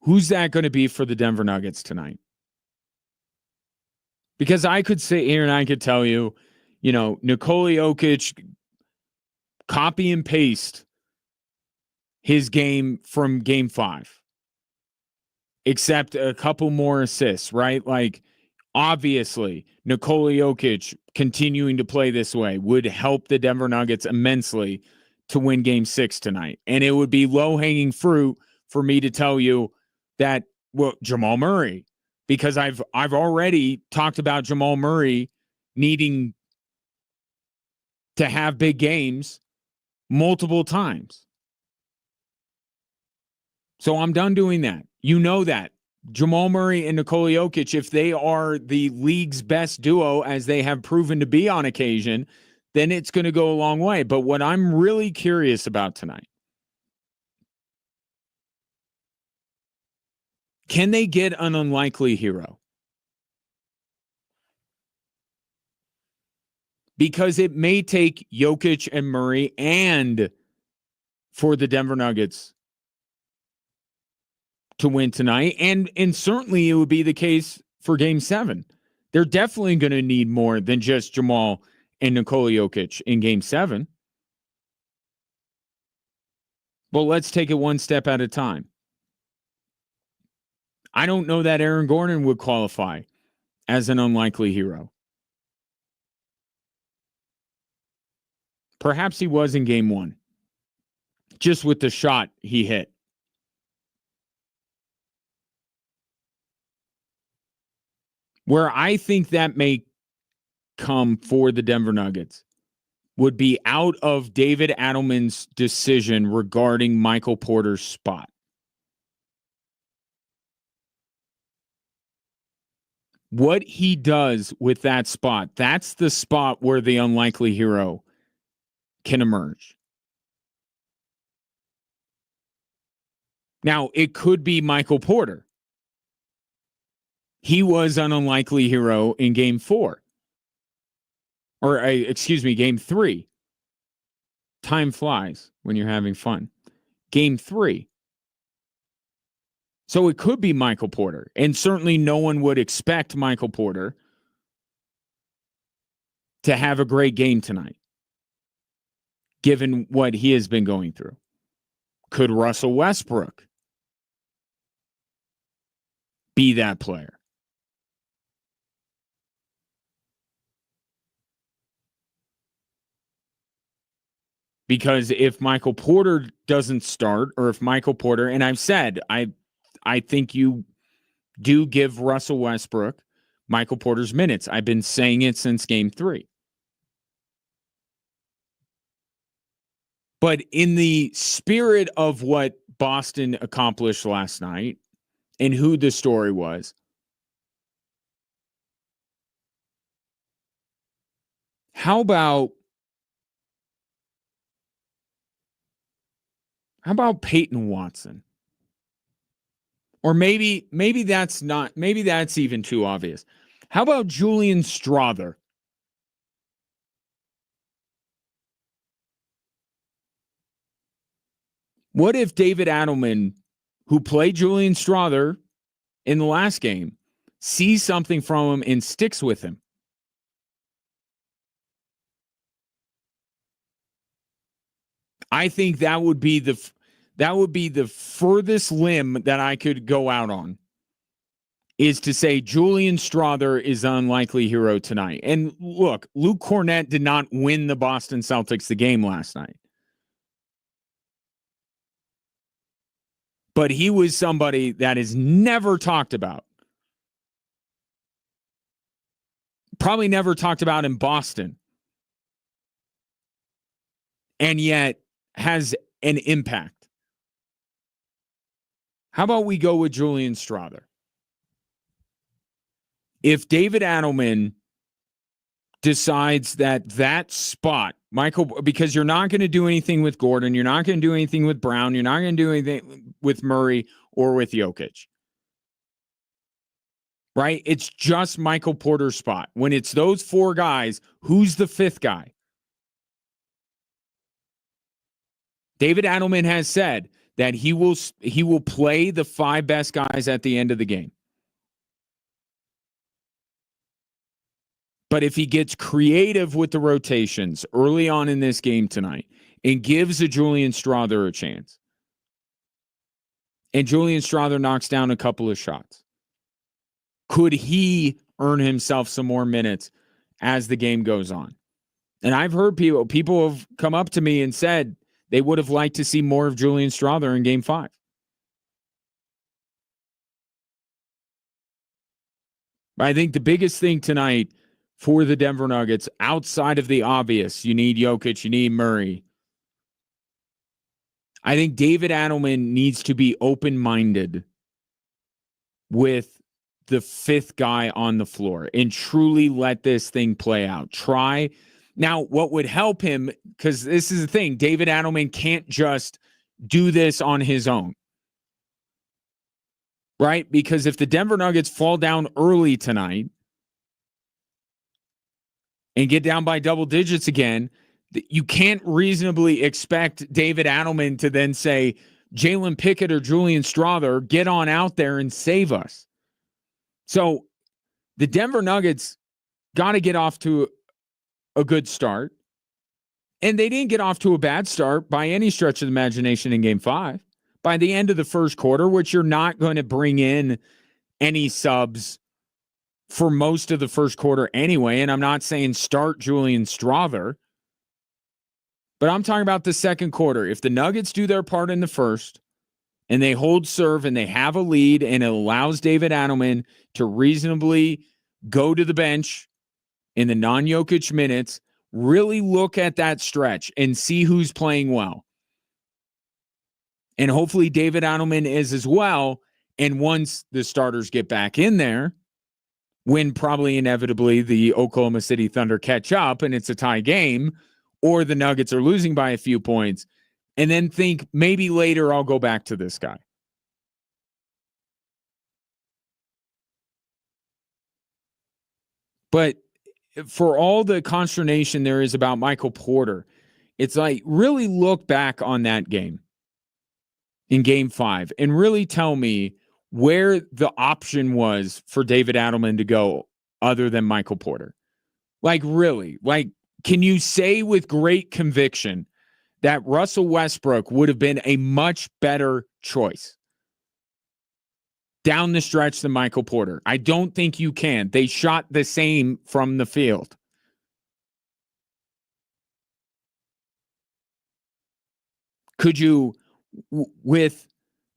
Who's that going to be for the Denver Nuggets tonight? Because I could sit here and I could tell you, Nikola Jokic, copy and paste his game from Game 5, except a couple more assists, right? Like, obviously, Nikola Jokic continuing to play this way would help the Denver Nuggets immensely to win Game 6 tonight. And it would be low-hanging fruit for me to tell you that, well, Jamal Murray, because I've already talked about Jamal Murray needing to have big games multiple times. So I'm done doing that. You know that. Jamal Murray and Nikola Jokic, if they are the league's best duo, as they have proven to be on occasion, then it's going to go a long way. But what I'm really curious about tonight Can they get an unlikely hero? Because it may take Jokic and Murray and for the Denver Nuggets to win tonight. And certainly it would be the case for Game 7. They're definitely going to need more than just Jamal and Nikola Jokic in Game 7. Well, let's take it one step at a time. I don't know that Aaron Gordon would qualify as an unlikely hero. Perhaps he was in Game 1, just with the shot he hit. Where I think that may come for the Denver Nuggets would be out of David Adelman's decision regarding Michael Porter's spot. What he does with that spot, that's the spot where the unlikely hero can emerge. Now, it could be Michael Porter. He was an unlikely hero in Game 4. Game 3. Time flies when you're having fun. Game 3. So it could be Michael Porter. And certainly no one would expect Michael Porter to have a great game tonight, given what he has been going through. Could Russell Westbrook be that player? Because if Michael Porter doesn't start, or if Michael Porter, and I've said, I think you do give Russell Westbrook Michael Porter's minutes. I've been saying it since Game 3. But in the spirit of what Boston accomplished last night and who the story was, how about Peyton Watson? Or maybe that's even too obvious. How about Julian Strawther? What if David Adelman, who played Julian Strawther in the last game, sees something from him and sticks with him? I think that would be the furthest limb that I could go out on, is to say Julian Strawther is an unlikely hero tonight. And look, Luke Cornett did not win the Boston Celtics the game last night. But he was somebody that is never talked about. Probably never talked about in Boston. And yet has an impact. How about we go with Julian Strawther? If David Adelman decides that spot, Michael, because you're not going to do anything with Gordon, you're not going to do anything with Brown, you're not going to do anything with Murray or with Jokic. Right? It's just Michael Porter's spot. When it's those four guys, who's the fifth guy? David Adelman has said that he will play the five best guys at the end of the game. But if he gets creative with the rotations early on in this game tonight and gives a Julian Strawther a chance, and Julian Strawther knocks down a couple of shots, could he earn himself some more minutes as the game goes on? And I've heard people have come up to me and said they would have liked to see more of Julian Strawther in Game 5. But I think the biggest thing tonight for the Denver Nuggets, outside of the obvious, you need Jokic, you need Murray, I think David Adelman needs to be open-minded with the fifth guy on the floor and truly let this thing play out. Now, what would help him, because this is the thing, David Adelman can't just do this on his own. right? Because if the Denver Nuggets fall down early tonight and get down by double digits again, you can't reasonably expect David Adelman to then say, Jalen Pickett or Julian Strawther, get on out there and save us. So the Denver Nuggets got to get off to a good start. And they didn't get off to a bad start by any stretch of the imagination in Game 5. By the end of the first quarter, which you're not going to bring in any subs for most of the first quarter anyway, and I'm not saying start Julian Strawther, but I'm talking about the second quarter. If the Nuggets do their part in the first and they hold serve and they have a lead and it allows David Adelman to reasonably go to the bench in the non-Jokic minutes, really look at that stretch and see who's playing well. And hopefully David Adelman is as well. And once the starters get back in there, when probably inevitably the Oklahoma City Thunder catch up and it's a tie game, or the Nuggets are losing by a few points, and then think maybe later I'll go back to this guy. But for all the consternation there is about Michael Porter, it's like really look back on that game in Game 5 and really tell me where the option was for David Adelman to go other than Michael Porter. Like really, like can you say with great conviction that Russell Westbrook would have been a much better choice down the stretch than Michael Porter? I don't think you can. They shot the same from the field. Could you, with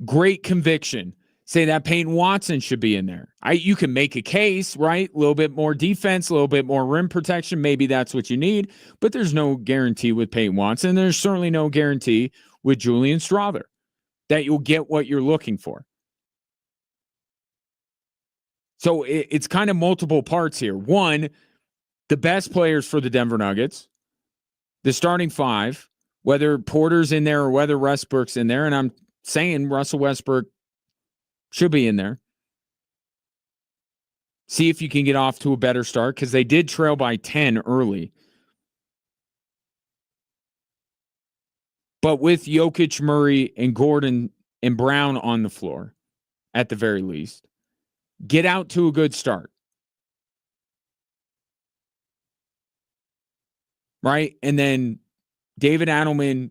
great conviction, say that Peyton Watson should be in there? You can make a case, right? A little bit more defense, a little bit more rim protection. Maybe that's what you need, but there's no guarantee with Peyton Watson. There's certainly no guarantee with Julian Strawther that you'll get what you're looking for. So it's kind of multiple parts here. One, the best players for the Denver Nuggets, the starting five, whether Porter's in there or whether Westbrook's in there, and I'm saying Russell Westbrook should be in there. See if you can get off to a better start because they did trail by 10 early. But with Jokic, Murray, and Gordon and Brown on the floor, at the very least, get out to a good start. Right? And then David Adelman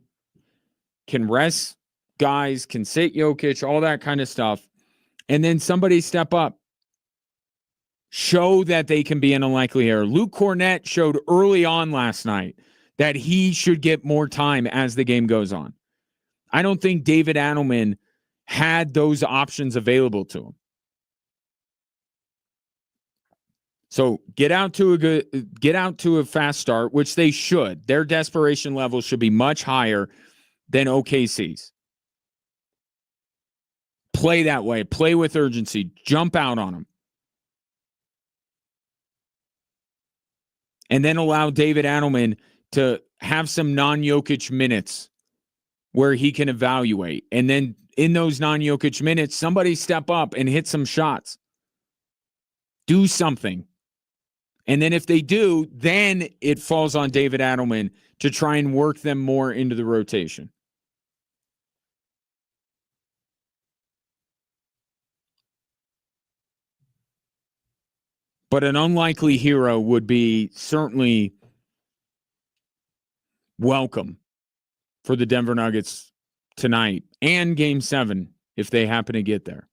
can rest guys, can sit Jokic, all that kind of stuff. And then somebody step up. Show that they can be an unlikely error. Luke Cornett showed early on last night that he should get more time as the game goes on. I don't think David Adelman had those options available to him. So get out to a fast start, which they should. Their desperation level should be much higher than OKC's. Play that way. Play with urgency. Jump out on them. And then allow David Adelman to have some non-Jokic minutes where he can evaluate. And then in those non-Jokic minutes, somebody step up and hit some shots. Do something. And then if they do, then it falls on David Adelman to try and work them more into the rotation. But an unlikely hero would be certainly welcome for the Denver Nuggets tonight and Game 7 if they happen to get there.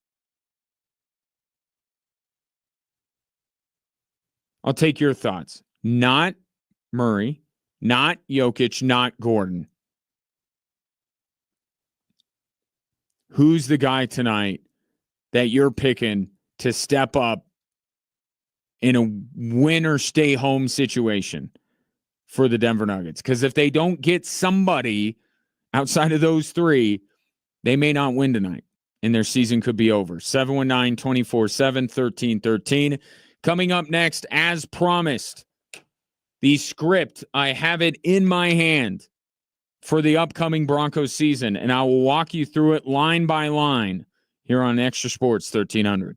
I'll take your thoughts. Not Murray, not Jokic, not Gordon. Who's the guy tonight that you're picking to step up in a win or stay home situation for the Denver Nuggets? Because if they don't get somebody outside of those three, they may not win tonight and their season could be over. 719-247-1313. Coming up next, as promised, the script, I have it in my hand for the upcoming Broncos season, and I will walk you through it line by line here on Extra Sports 1300.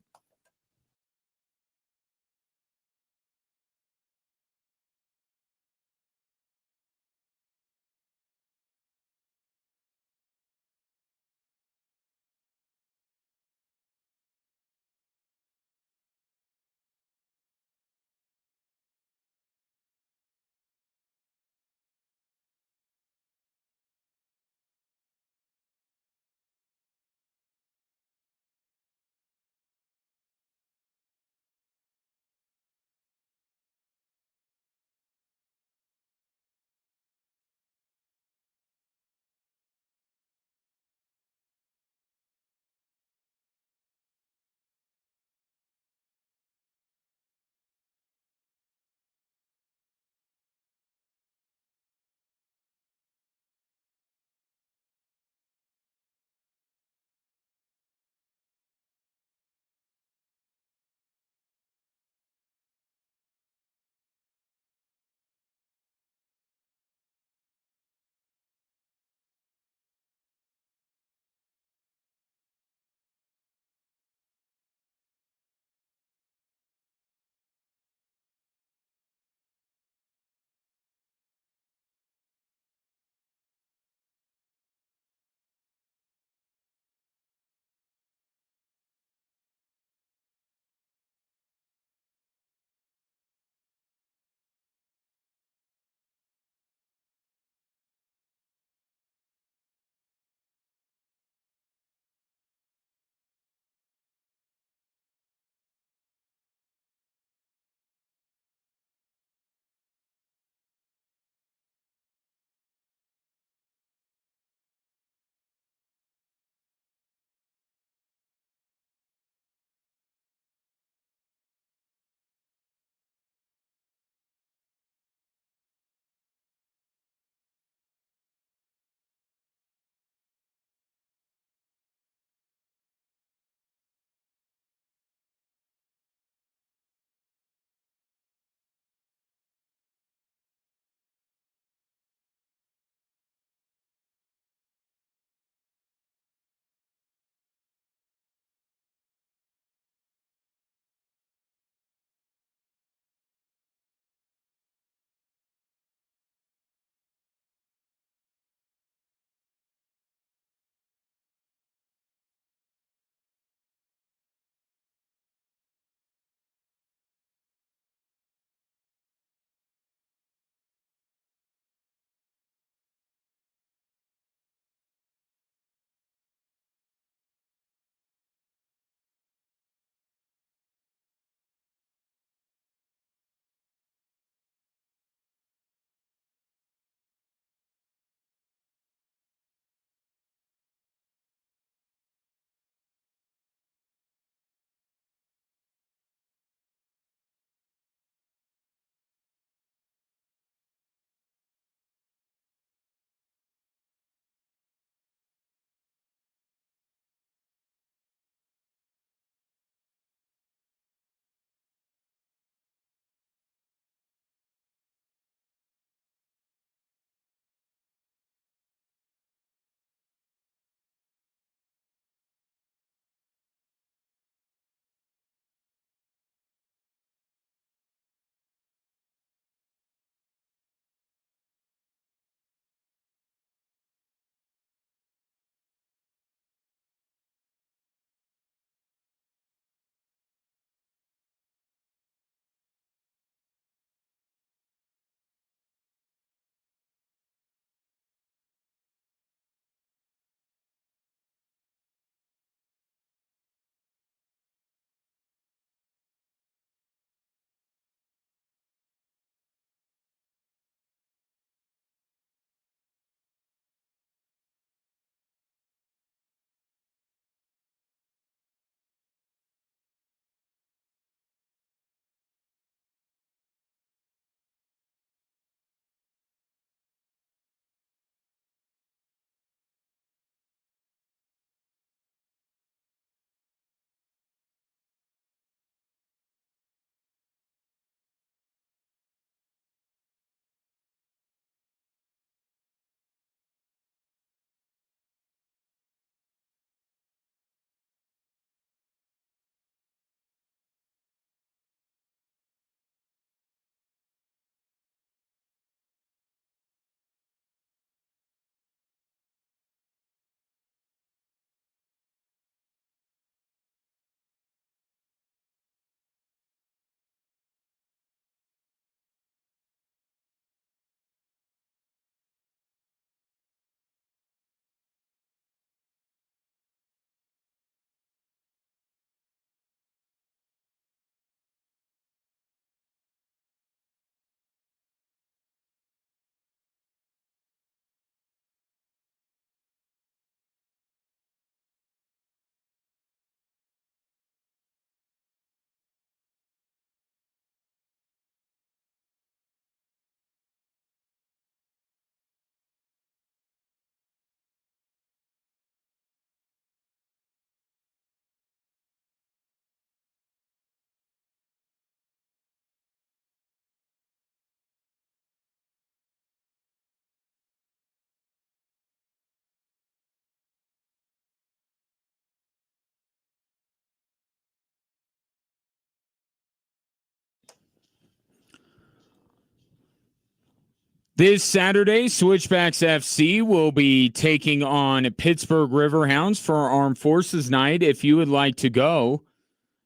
This Saturday, Switchbacks FC will be taking on Pittsburgh Riverhounds for our Armed Forces Night. If you would like to go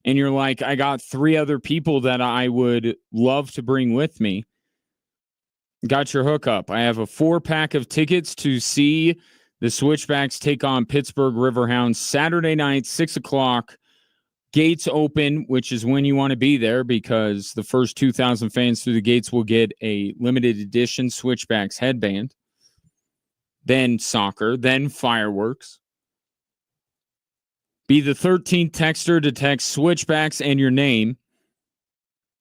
and you're like, I got 3 other people that I would love to bring with me, got your hookup. I have a 4-pack of tickets to see the Switchbacks take on Pittsburgh Riverhounds Saturday night, 6 o'clock. Gates open, which is when you want to be there because the first 2,000 fans through the gates will get a limited edition Switchbacks headband. Then soccer, then fireworks. Be the 13th texter to text Switchbacks and your name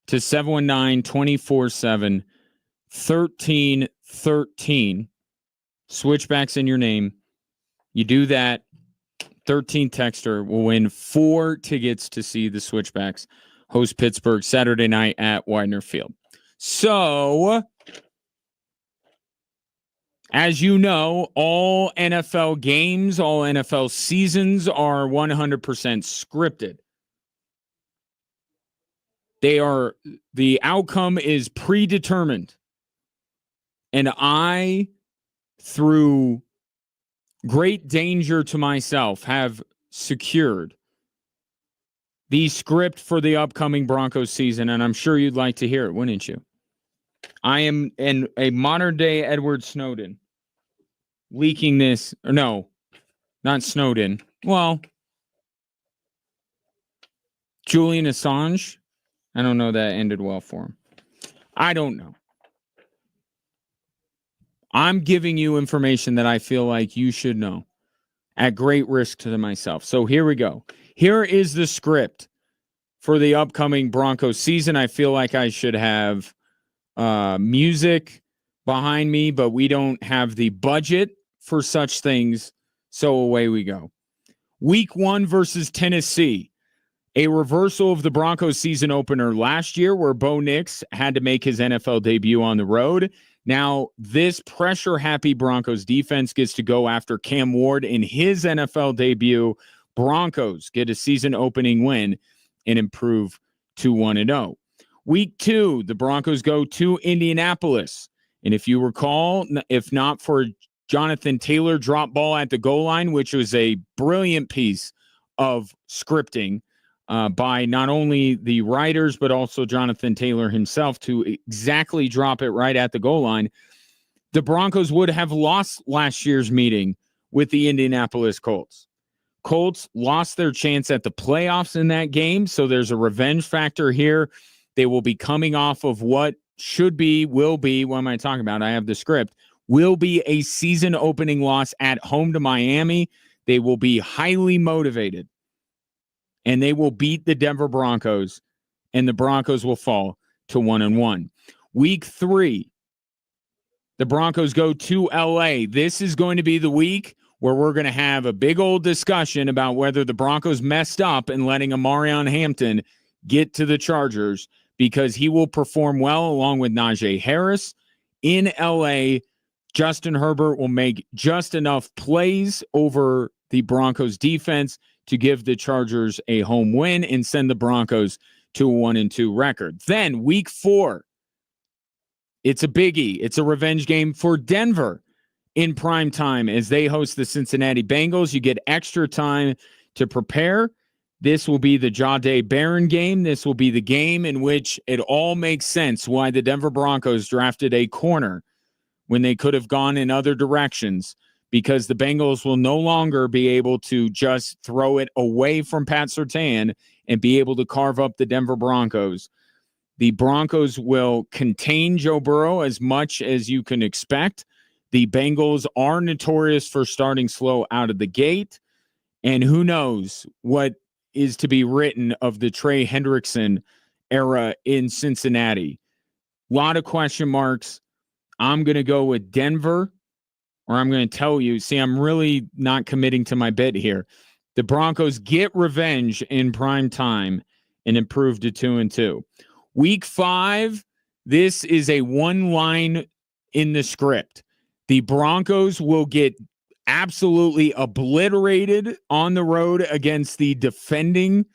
to 719-247-1313. Switchbacks and your name. You do that. 13th texter will win 4 tickets to see the Switchbacks host Pittsburgh Saturday night at Widener Field. So, as you know, all NFL games, all NFL seasons are 100% scripted. The outcome is predetermined. And I, through great danger to myself, have secured the script for the upcoming Broncos season, and I'm sure you'd like to hear it, wouldn't you? I am a modern-day Edward Snowden leaking this. Or no, not Snowden. Well, Julian Assange. I don't know that ended well for him. I don't know. I'm giving you information that I feel like you should know at great risk to myself. So here we go. Here is the script for the upcoming Broncos season. I feel like I should have music behind me, but we don't have the budget for such things. So away we go. Week 1 versus Tennessee. A reversal of the Broncos season opener last year where Bo Nix had to make his NFL debut on the road. Now, this pressure-happy Broncos defense gets to go after Cam Ward in his NFL debut. Broncos get a season-opening win and improve to 1-0. Week 2, the Broncos go to Indianapolis. And if you recall, if not for Jonathan Taylor drop ball at the goal line, which was a brilliant piece of scripting by not only the writers, but also Jonathan Taylor himself to exactly drop it right at the goal line, the Broncos would have lost last year's meeting with the Indianapolis Colts. Colts lost their chance at the playoffs in that game, so there's a revenge factor here. They will be coming off of what will be, what am I talking about? I have the script, will be a season-opening loss at home to Miami. They will be highly motivated. And they will beat the Denver Broncos, and the Broncos will fall to 1-1. Week 3, the Broncos go to LA. This is going to be the week where we're going to have a big old discussion about whether the Broncos messed up in letting Amarion Hampton get to the Chargers, because he will perform well along with Najee Harris. In LA, Justin Herbert will make just enough plays over the Broncos defense to give the Chargers a home win and send the Broncos to a 1-2 record. Then week 4, it's a biggie. It's a revenge game for Denver in prime time as they host the Cincinnati Bengals. You get extra time to prepare. This will be the Jahdae Barron game. This will be the game in which it all makes sense why the Denver Broncos drafted a corner when they could have gone in other directions, because the Bengals will no longer be able to just throw it away from Pat Surtain and be able to carve up the Denver Broncos. The Broncos will contain Joe Burrow as much as you can expect. The Bengals are notorious for starting slow out of the gate, and who knows what is to be written of the Trey Hendrickson era in Cincinnati. A lot of question marks. I'm going to go with Denver. Or I'm going to tell you, see, I'm really not committing to my bet here. The Broncos get revenge in prime time and improve to 2-2. Week 5, this is a one line in the script. The Broncos will get absolutely obliterated on the road against the defending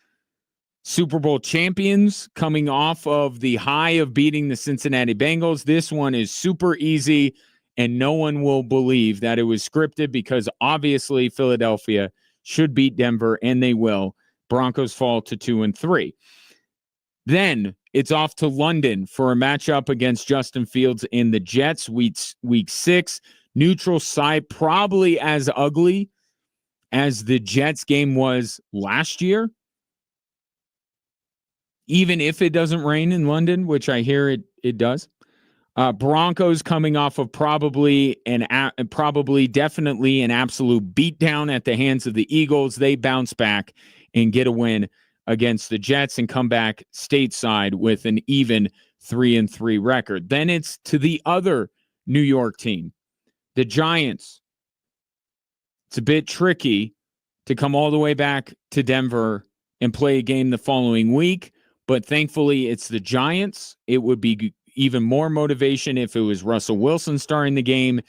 Super Bowl champions coming off of the high of beating the Cincinnati Bengals. This one is super easy, and no one will believe that it was scripted because obviously Philadelphia should beat Denver, and they will. Broncos fall to 2-3. Then it's off to London for a matchup against Justin Fields and the Jets, week 6. Neutral site, probably as ugly as the Jets game was last year. Even if it doesn't rain in London, which I hear it does. Broncos coming off of probably definitely an absolute beatdown at the hands of the Eagles. They bounce back and get a win against the Jets and come back stateside with an even 3-3 record. Then it's to the other New York team, the Giants. It's a bit tricky to come all the way back to Denver and play a game the following week, but thankfully it's the Giants. It would be even more motivation if it was Russell Wilson starting the game.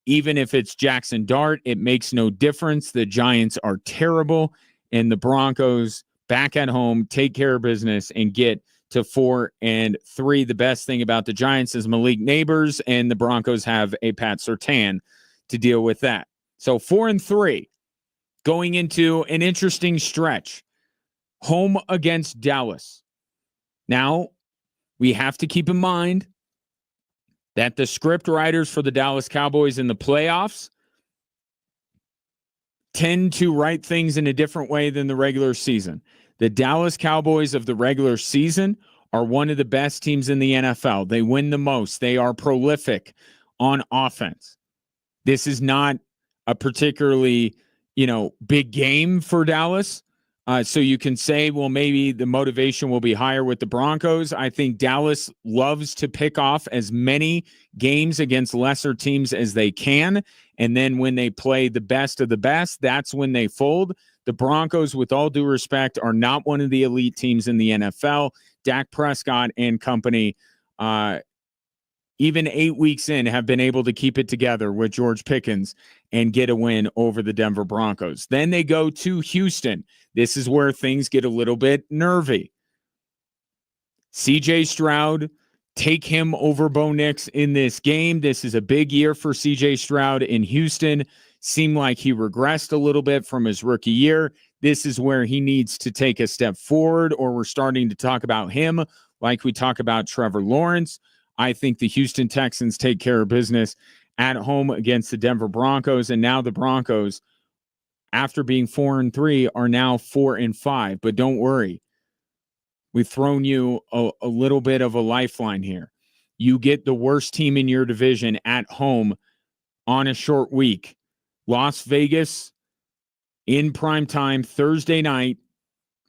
Even if it's Jackson Dart, it makes no difference. The Giants are terrible, and the Broncos back at home take care of business and get to 4-3. The best thing about the Giants is Malik Neighbors, and the Broncos have a Pat Surtain to deal with that. So 4-3 going into an interesting stretch. Home against Dallas. Now, we have to keep in mind that the script writers for the Dallas Cowboys in the playoffs tend to write things in a different way than the regular season. The Dallas Cowboys of the regular season are one of the best teams in the NFL. They win the most. They are prolific on offense. This is not a particularly, big game for Dallas. So you can say, well, maybe the motivation will be higher with the Broncos. I think Dallas loves to pick off as many games against lesser teams as they can. And then when they play the best of the best, that's when they fold. The Broncos, with all due respect, are not one of the elite teams in the NFL. Dak Prescott and company, even 8 weeks in, have been able to keep it together with George Pickens and get a win over the Denver Broncos. Then they go to Houston. This is where things get a little bit nervy. CJ Stroud, take him over Bo Nix in this game. This is a big year for CJ Stroud in Houston. Seemed like he regressed a little bit from his rookie year. This is where he needs to take a step forward, or we're starting to talk about him like we talk about Trevor Lawrence. I think the Houston Texans take care of business at home against the Denver Broncos, and now the Broncos, after being 4-3, are now 4-5. But don't worry, we've thrown you a little bit of a lifeline here. You get the worst team in your division at home on a short week. Las Vegas in primetime Thursday night.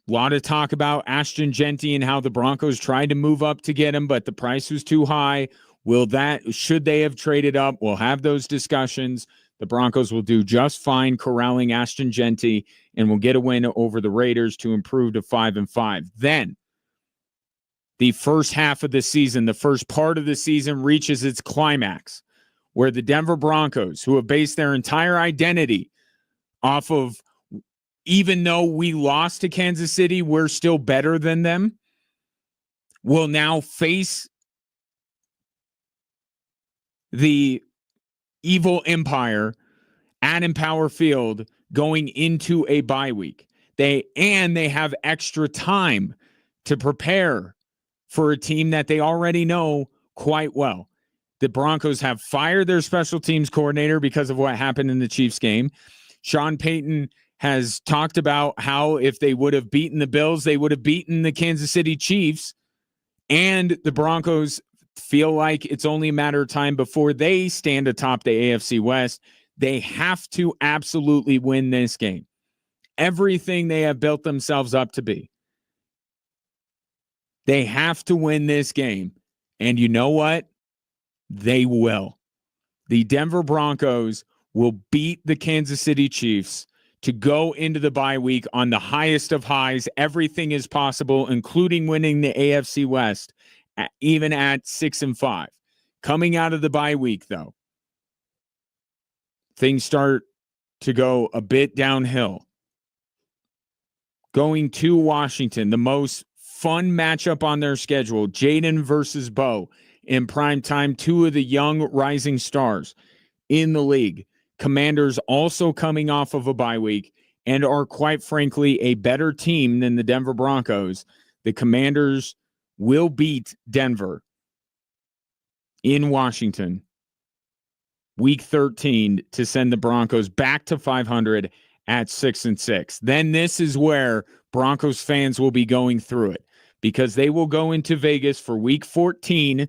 A lot of talk about Ashton Genty and how the Broncos tried to move up to get him, but the price was too high. Should they have traded up? We'll have those discussions. The Broncos will do just fine corralling Ashton Genty and will get a win over the Raiders to improve to 5-5. Then the first half of the season, the first part of the season, reaches its climax, where the Denver Broncos, who have based their entire identity off of, even though we lost to Kansas City, we're still better than them, will now face the evil empire at Empower Field going into a bye week. They have extra time to prepare for a team that they already know quite well. The Broncos have fired their special teams coordinator because of what happened in the Chiefs game. Sean Payton has talked about how if they would have beaten the Bills, they would have beaten the Kansas City Chiefs. And the Broncos feel like it's only a matter of time before they stand atop the AFC West. They have to absolutely win this game. Everything they have built themselves up to be. They have to win this game. And you know what? They will. The Denver Broncos will beat the Kansas City Chiefs to go into the bye week on the highest of highs. Everything is possible, including winning the AFC West, even at 6-5. Coming out of the bye week, though, things start to go a bit downhill. going to Washington, the most fun matchup on their schedule, Jaden versus Bo in prime time, two of the young rising stars in the league. Commanders also coming off of a bye week and are quite frankly a better team than the Denver Broncos. The Commanders will beat Denver in Washington week 13 to send the Broncos back to 500 at 6-6. Then this is where Broncos fans will be going through it because they will go into Vegas for week 14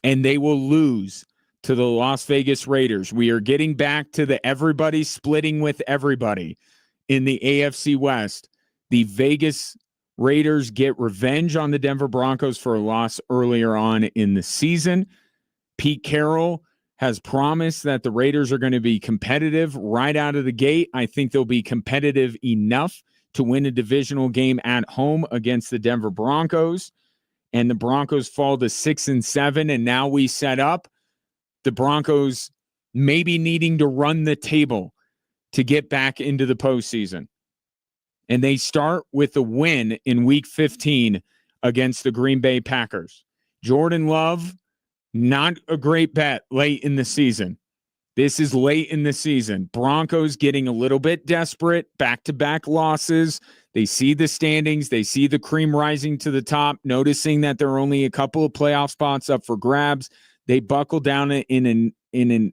and they will lose to the Las Vegas Raiders. We are getting back to the everybody splitting with everybody in the AFC West. The Vegas Raiders get revenge on the Denver Broncos for a loss earlier on in the season. Pete Carroll has promised that the Raiders are going to be competitive right out of the gate. I think they'll be competitive enough to win a divisional game at home against the Denver Broncos. And the Broncos fall to 6-7. And now we set up the Broncos maybe needing to run the table to get back into the postseason. And they start with a win in week 15 against the Green Bay Packers. Jordan Love, not a great bet late in the season. This is late in the season. Broncos getting a little bit desperate, back-to-back losses. They see the standings. They see the cream rising to the top, noticing that there are only a couple of playoff spots up for grabs. They buckle down in an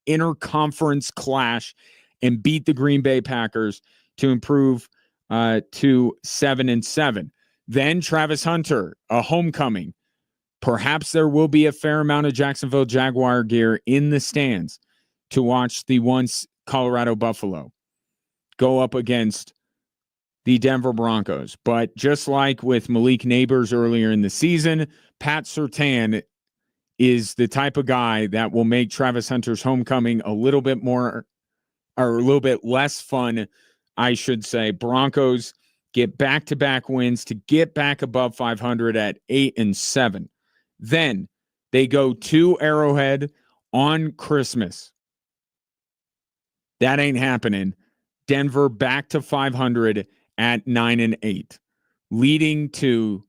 interconference clash and beat the Green Bay Packers to improve to 7-7. Then Travis Hunter, a homecoming. Perhaps there will be a fair amount of Jacksonville Jaguar gear in the stands to watch the once Colorado Buffalo go up against the Denver Broncos. But just like with Malik Neighbors earlier in the season, Pat Surtain is the type of guy that will make Travis Hunter's homecoming a little bit more or a little bit less fun, I should say. Broncos get back-to-back wins to get back above 500 at 8-7. Then they go to Arrowhead on Christmas. That ain't happening. Denver back to 500 at 9-8, leading to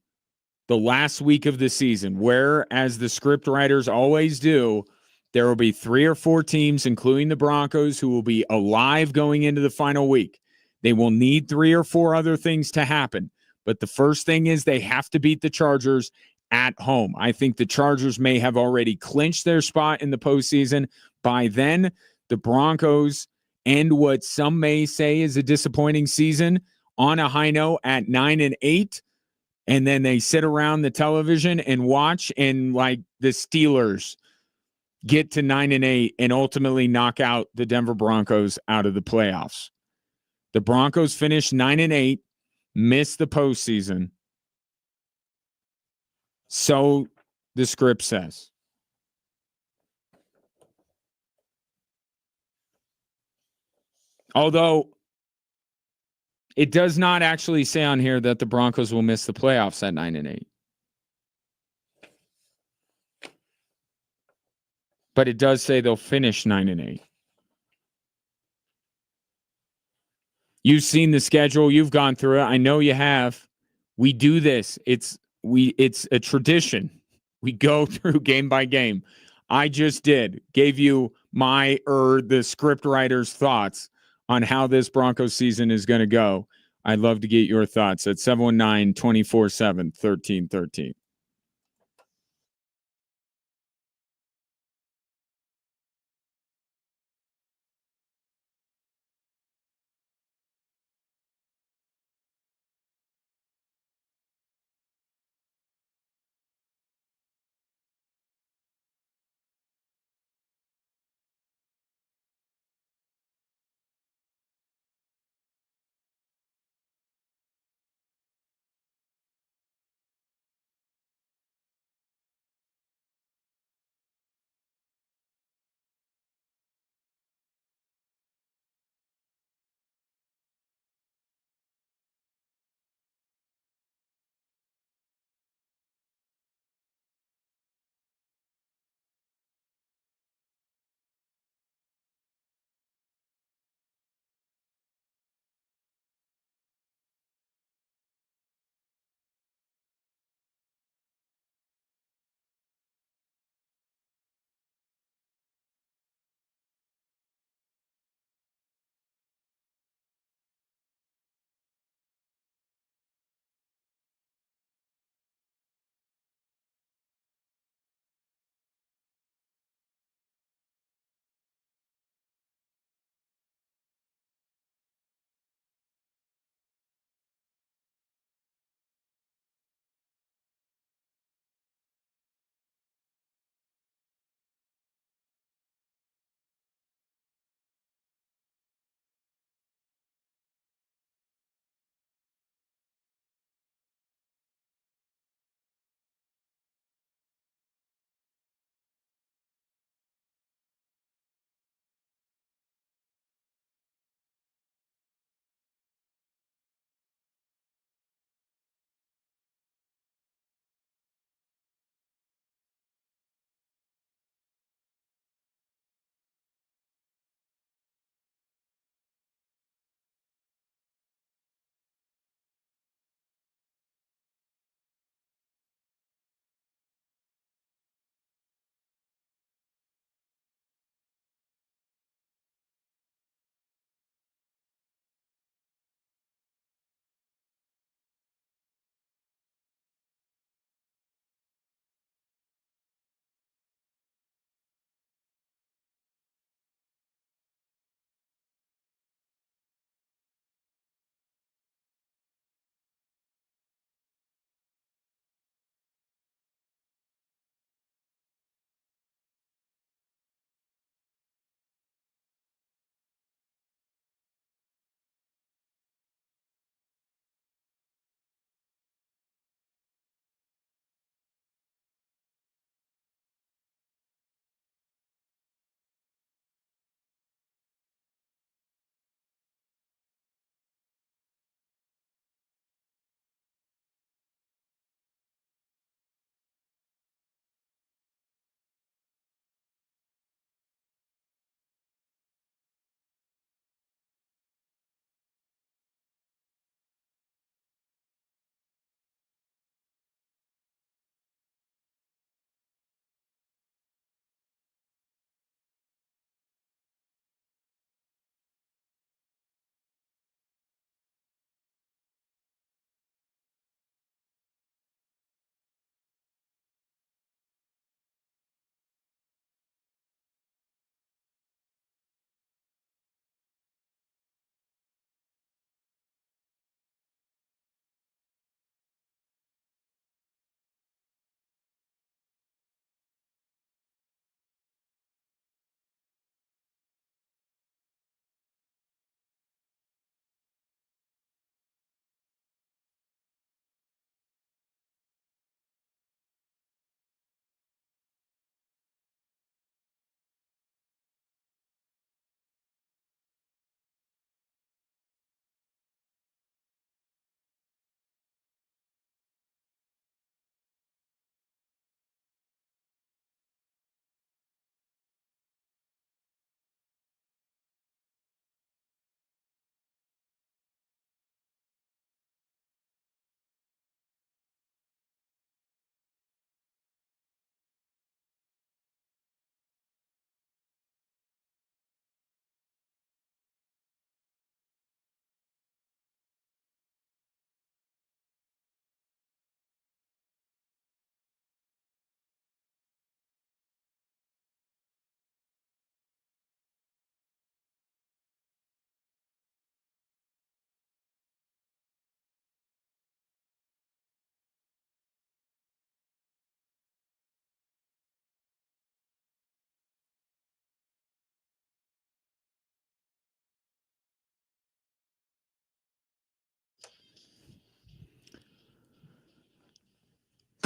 the last week of the season, where, as the script writers always do, there will be 3 or 4 teams, including the Broncos, who will be alive going into the final week. They will need 3 or 4 other things to happen. But the first thing is they have to beat the Chargers at home. I think the Chargers may have already clinched their spot in the postseason. By then, the Broncos end what some may say is a disappointing season on a high note at 9-8. And then they sit around the television and watch, and like the Steelers get to 9-8 and ultimately knock out the Denver Broncos out of the playoffs. The Broncos finish 9-8, miss the postseason. So the script says. Although it does not actually say on here that the Broncos will miss the playoffs at 9-8. But it does say they'll finish 9-8. You've seen the schedule. You've gone through it. I know you have. We do this. It's a tradition. We go through game by game. I just did. Gave you the script writer's thoughts on how this Broncos season is going to go. I'd love to get your thoughts at 719-247-1313.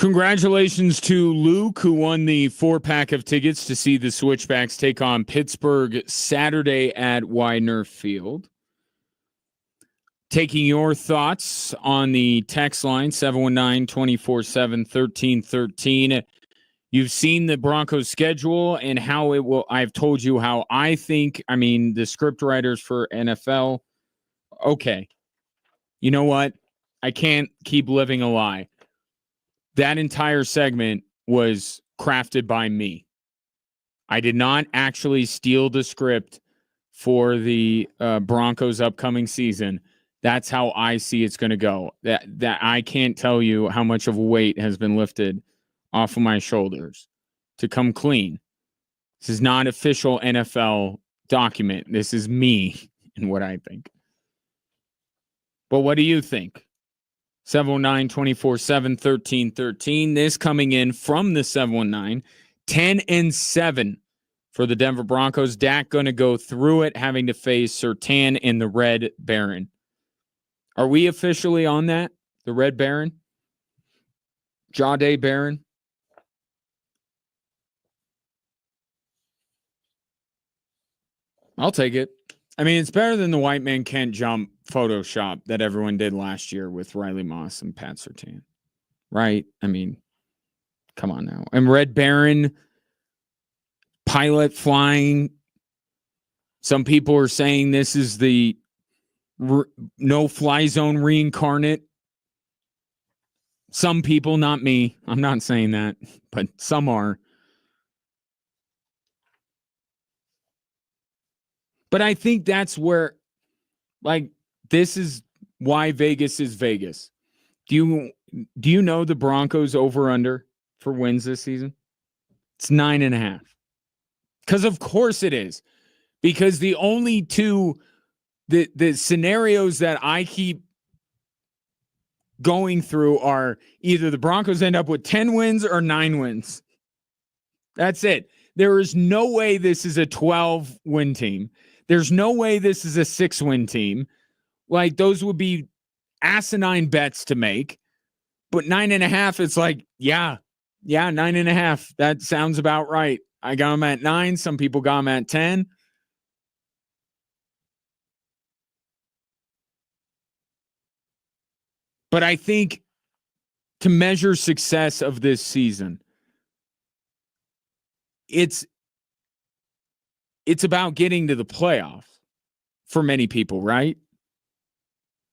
Congratulations to Luke, who won the 4-pack of tickets to see the Switchbacks take on Pittsburgh Saturday at Widener Field. Taking your thoughts on the text line, 719-247-1313. You've seen the Broncos schedule and how it will. I've told you how I think, the script writers for NFL. Okay. You know what? I can't keep living a lie. That entire segment was crafted by me. I did not actually steal the script for the Broncos upcoming season. That's how I see it's going to go. That I can't tell you how much of a weight has been lifted off of my shoulders to come clean. This is not official NFL document. This is me and what I think. But what do you think? 719-247-1313. This coming in from the 719. 10-7 for the Denver Broncos. Dak going to go through it, having to face Surtain and the Red Baron. Are we officially on that? The Red Baron? Jade Baron? I'll take it. It's better than the white man can't jump Photoshop that everyone did last year with Riley Moss and Pat Surtain. Right? Come on now. And Red Baron, pilot flying. Some people are saying this is the no-fly zone reincarnate. Some people, not me. I'm not saying that, but some are. But I think that's where, this is why Vegas is Vegas. Do you know the Broncos over-under for wins this season? It's 9.5. Because of course it is. Because the only two, the scenarios that I keep going through are either the Broncos end up with 10 wins or 9 wins. That's it. There is no way this is a 12-win team. There's no way this is a 6-win team. Those would be asinine bets to make. But 9.5, it's 9.5. That sounds about right. I got them at 9. Some people got them at 10. But I think to measure success of this season, it's about getting to the playoffs for many people, right?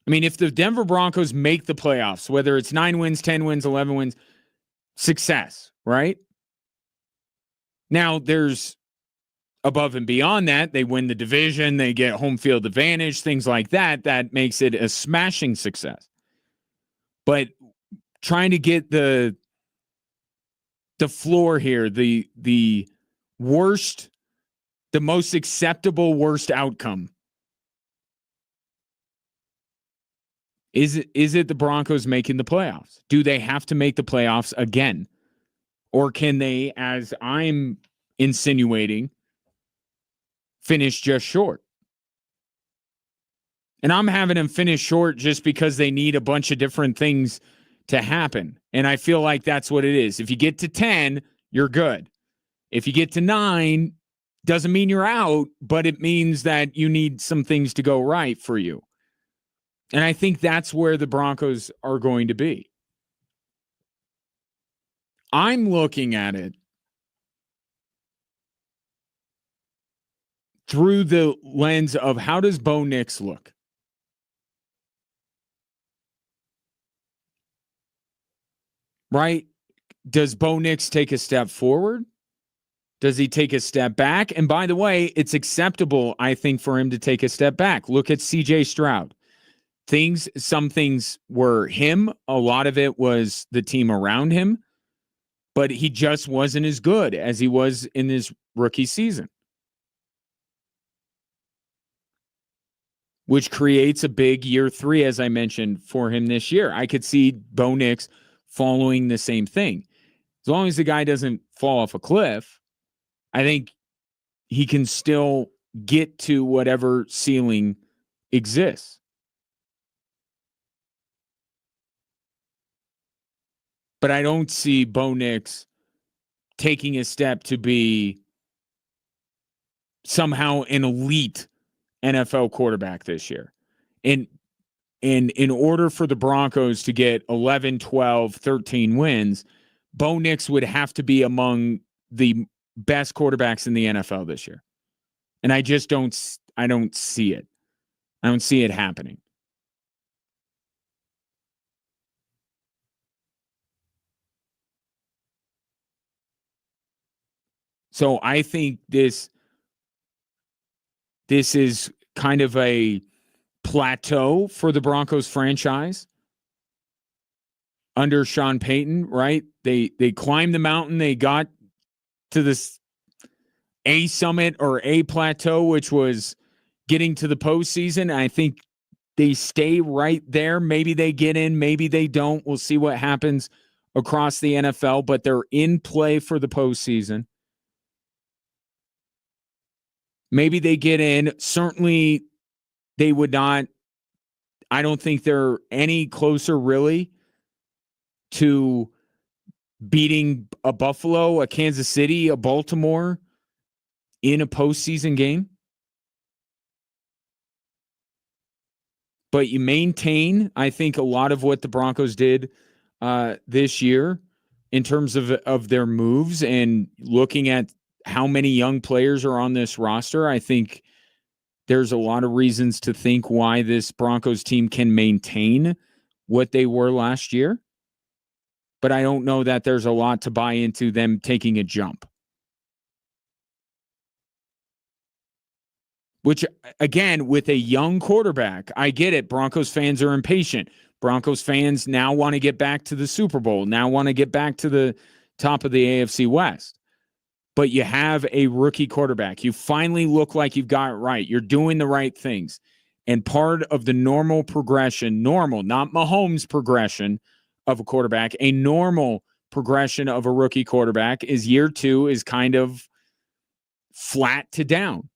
If the Denver Broncos make the playoffs, whether it's 9 wins, 10 wins, 11 wins, success, right? Now, there's above and beyond that. They win the division, they get home field advantage, things like that. That makes it a smashing success. But trying to get the floor here, the worst, the most acceptable worst outcome. Is it the Broncos making the playoffs? Do they have to make the playoffs again? Or can they, as I'm insinuating, finish just short? And I'm having them finish short just because they need a bunch of different things to happen. And I feel like that's what it is. If you get to 10, you're good. If you get to 9, doesn't mean you're out, but it means that you need some things to go right for you. And I think that's where the Broncos are going to be. I'm looking at it through the lens of how does Bo Nix look? Right? Does Bo Nix take a step forward? Does he take a step back? And by the way, it's acceptable, I think, for him to take a step back. Look at C.J. Stroud. Some things were him. A lot of it was the team around him. But he just wasn't as good as he was in his rookie season. Which creates a big year 3, as I mentioned, for him this year. I could see Bo Nix following the same thing. As long as the guy doesn't fall off a cliff, I think he can still get to whatever ceiling exists. But I don't see Bo Nix taking a step to be somehow an elite NFL quarterback this year. And in order for the Broncos to get 11, 12, 13 wins, Bo Nix would have to be among the best quarterbacks in the NFL this year. And I just don't see it. I don't see it happening. So I think this is kind of a plateau for the Broncos franchise under Sean Payton, right? They climbed the mountain, they got to this A summit or A plateau, which was getting to the postseason. I think they stay right there. Maybe they get in, maybe they don't. We'll see what happens across the NFL, but they're in play for the postseason. Maybe they get in. Certainly, they would not. I don't think they're any closer, really, to beating a Buffalo, a Kansas City, a Baltimore in a postseason game. But you maintain, I think, a lot of what the Broncos did this year in terms of their moves and looking at how many young players are on this roster. I think there's a lot of reasons to think why this Broncos team can maintain what they were last year. But I don't know that there's a lot to buy into them taking a jump. Which, again, with a young quarterback, I get it. Broncos fans are impatient. Broncos fans now want to get back to the Super Bowl, now want to get back to the top of the AFC West. But you have a rookie quarterback. You finally look like you've got it right. You're doing the right things. And part of the normal progression, not Mahomes' progression of a quarterback, a normal progression of a rookie quarterback is year 2 is kind of flat to down.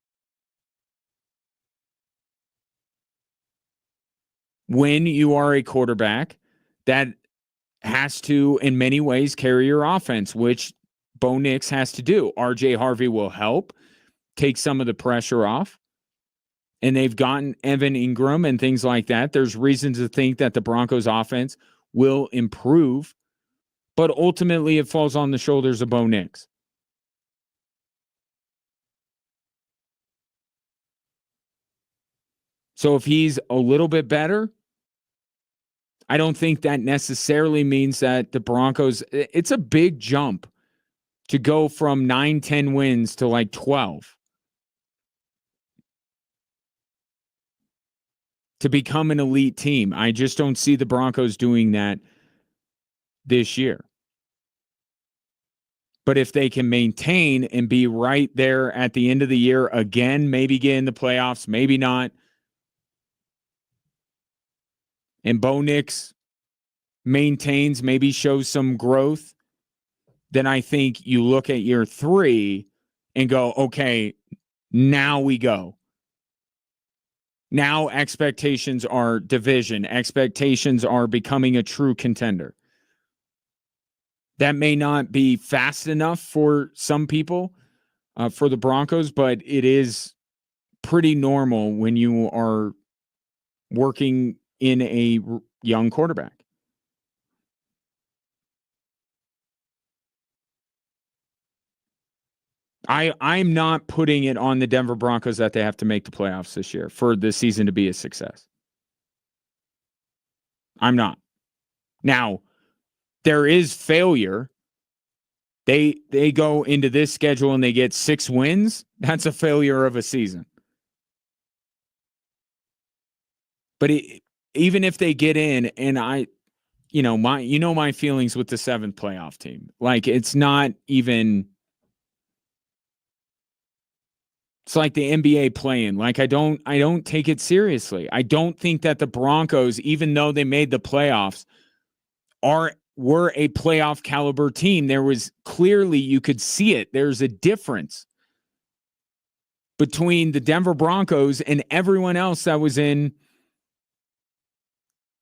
When you are a quarterback that has to, in many ways, carry your offense, which Bo Nix has to do. RJ Harvey will help take some of the pressure off. And they've gotten Evan Ingram and things like that. There's reasons to think that the Broncos offense will improve. But ultimately, it falls on the shoulders of Bo Nix. So if he's a little bit better, I don't think that necessarily means that the Broncos, it's a big jump to go from 9, 10 wins to like 12. To become an elite team. I just don't see the Broncos doing that this year. But if they can maintain and be right there at the end of the year again, maybe get in the playoffs, maybe not, and Bo Nix maintains, maybe shows some growth, then I think you look at year 3 and go, okay, now we go. Now expectations are division. Expectations are becoming a true contender. That may not be fast enough for some people, for the Broncos, but it is pretty normal when you are working in a young quarterback. I'm not putting it on the Denver Broncos that they have to make the playoffs this year for the season to be a success. I'm not. Now, there is failure. They go into this schedule and they get 6 wins. That's a failure of a season. But even if they get in, and my feelings with the 7th playoff team. Like, it's not even. It's like the NBA playing. Like, I don't take it seriously. I don't think that the Broncos, even though they made the playoffs, were a playoff caliber team. There was clearly, you could see it. There's a difference between the Denver Broncos and everyone else that was in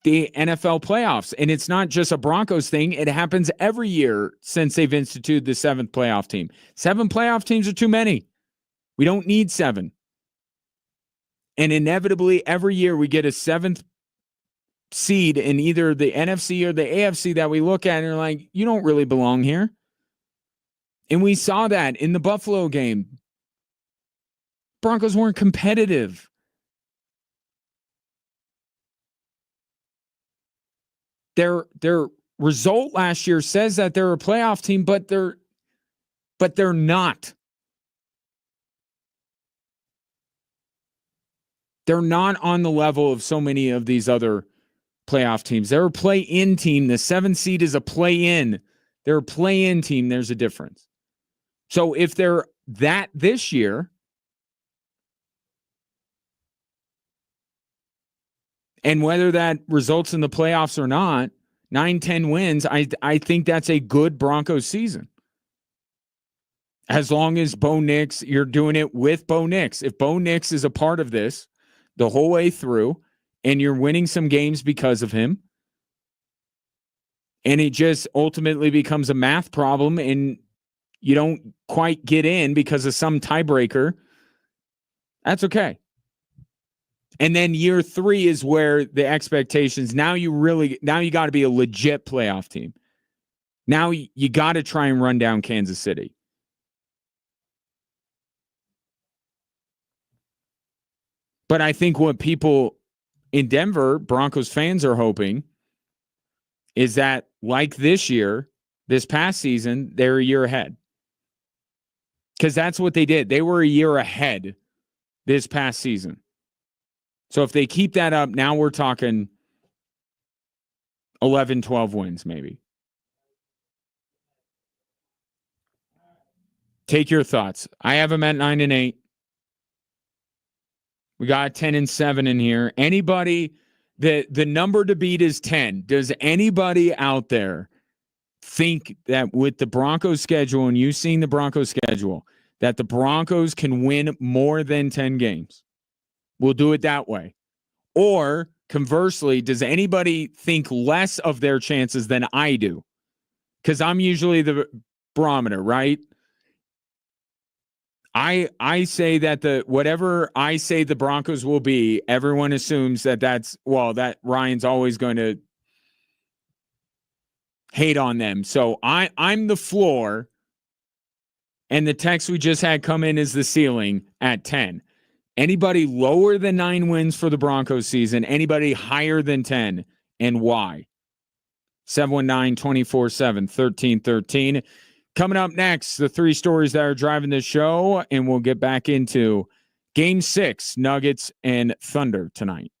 the NFL playoffs. And it's not just a Broncos thing. It happens every year since they've instituted the 7th playoff team. 7 playoff teams are too many. We don't need 7. And inevitably, every year we get a 7th seed in either the NFC or the AFC that we look at and are like, you don't really belong here. And we saw that in the Buffalo game. Broncos weren't competitive. Their result last year says that they're a playoff team, but they're not. They're not on the level of so many of these other playoff teams. They're a play-in team. The 7th seed is a play-in. They're a play-in team. There's a difference. So if they're that this year, and whether that results in the playoffs or not, 9-10 wins, I think that's a good Broncos season. As long as Bo Nix, you're doing it with Bo Nix. If Bo Nix is a part of this the whole way through, and you're winning some games because of him, and it just ultimately becomes a math problem, and you don't quite get in because of some tiebreaker, that's okay. And then year 3 is where the expectations, now you got to be a legit playoff team. Now you got to try and run down Kansas City. But I think what people in Denver, Broncos fans, are hoping is that, like this year, this past season, they're a year ahead. Because that's what they did. They were a year ahead this past season. So if they keep that up, now we're talking 11, 12 wins maybe. Take your thoughts. I have them at 9-8. We got 10-7 in here. Anybody, the number to beat is 10. Does anybody out there think that with the Broncos schedule, and you've seen the Broncos schedule, that the Broncos can win more than 10 games? We'll do it that way. Or conversely, does anybody think less of their chances than I do? Because I'm usually the barometer, right? I say that whatever I say the Broncos will be, everyone assumes that Ryan's always going to hate on them. So I'm the floor, and the text we just had come in is the ceiling at 10. Anybody lower than 9 wins for the Broncos season? Anybody higher than 10, and why? 719-247-1313. Coming up next, the 3 stories that are driving this show, and we'll get back into Game 6, Nuggets and Thunder tonight.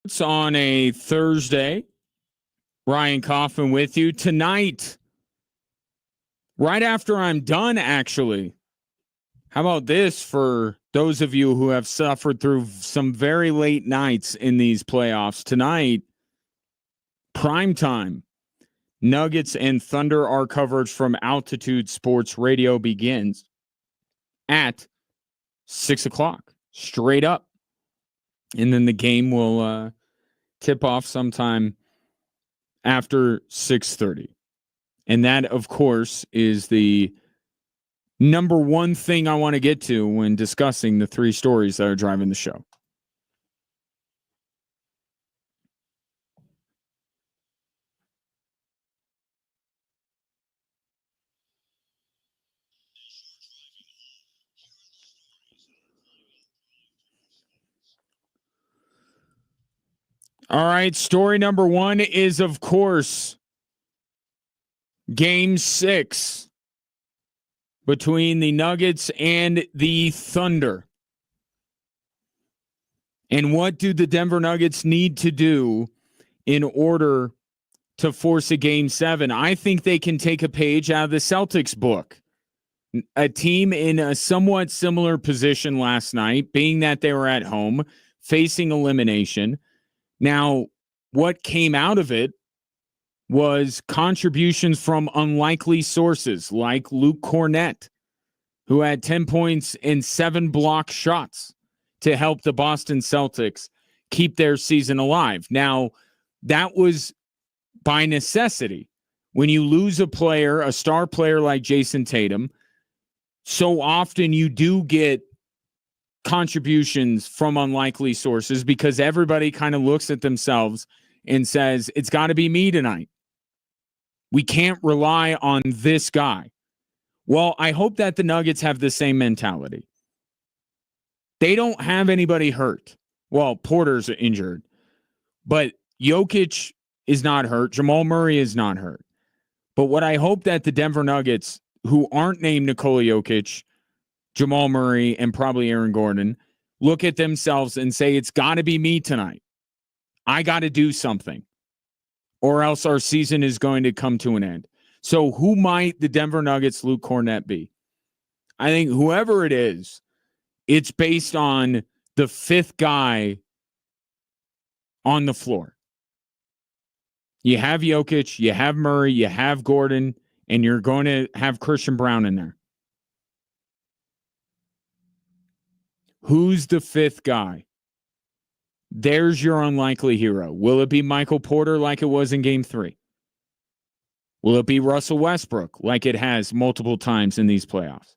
It's on a Thursday. Ryan Kaufman with you tonight. Right after I'm done, actually. How about this for those of you who have suffered through some very late nights in these playoffs? Tonight, prime time. Nuggets and Thunder, our coverage from Altitude Sports Radio begins at 6 o'clock, straight up. And then the game will tip off sometime after 6:30. And that, of course, is the number one thing I want to get to when discussing the three stories that are driving the show. All right, story number one is, of course, Game 6 between the Nuggets and the Thunder. And what do the Denver Nuggets need to do in order to force a Game 7? I think they can take a page out of the Celtics book. A team in a somewhat similar position last night, being that they were at home, facing elimination. Now, what came out of it was contributions from unlikely sources like Luke Cornett, who had 10 points and 7 block shots to help the Boston Celtics keep their season alive. Now, that was by necessity. When you lose a player, a star player like Jason Tatum, so often you do get contributions from unlikely sources because everybody kind of looks at themselves and says, it's got to be me tonight. We can't rely on this guy. Well, I hope that the Nuggets have the same mentality. They don't have anybody hurt. Well, Porter's injured, but Jokic is not hurt. Jamal Murray is not hurt. But what I hope that the Denver Nuggets, who aren't named Nikola Jokic, Jamal Murray, and probably Aaron Gordon, look at themselves and say, it's got to be me tonight. I got to do something, or else our season is going to come to an end. So who might the Denver Nuggets Luke Cornett be? I think whoever it is, it's based on the fifth guy on the floor. You have Jokic, you have Murray, you have Gordon, and you're going to have Christian Brown in there. Who's the fifth guy? There's your unlikely hero. Will it be Michael Porter like it was in Game 3? Will it be Russell Westbrook like it has multiple times in these playoffs?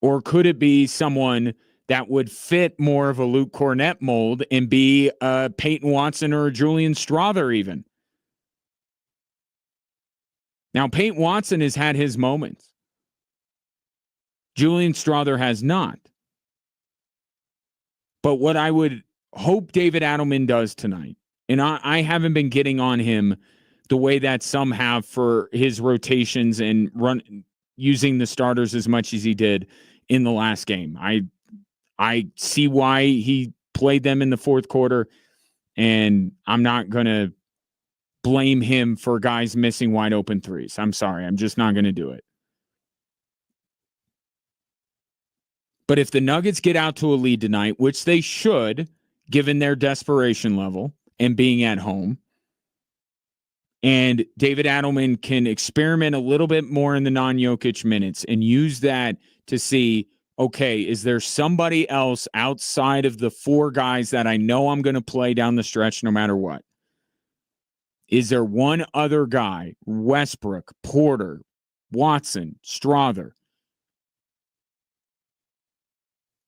Or could it be someone that would fit more of a Luke Cornett mold and be a Peyton Watson or a Julian Strawther even? Now, Peyton Watson has had his moments. Julian Strawther has not. But what I would hope David Adelman does tonight, and I haven't been getting on him the way that some have for his rotations and using the starters as much as he did in the last game. I see why he played them in the fourth quarter, and I'm not going to blame him for guys missing wide open threes. I'm sorry. I'm just not going to do it. But if the Nuggets get out to a lead tonight, which they should, given their desperation level and being at home, and David Adelman can experiment a little bit more in the non-Jokic minutes and use that to see, okay, is there somebody else outside of the four guys that I know I'm going to play down the stretch no matter what? Is there one other guy, Westbrook, Porter, Watson, Strawther,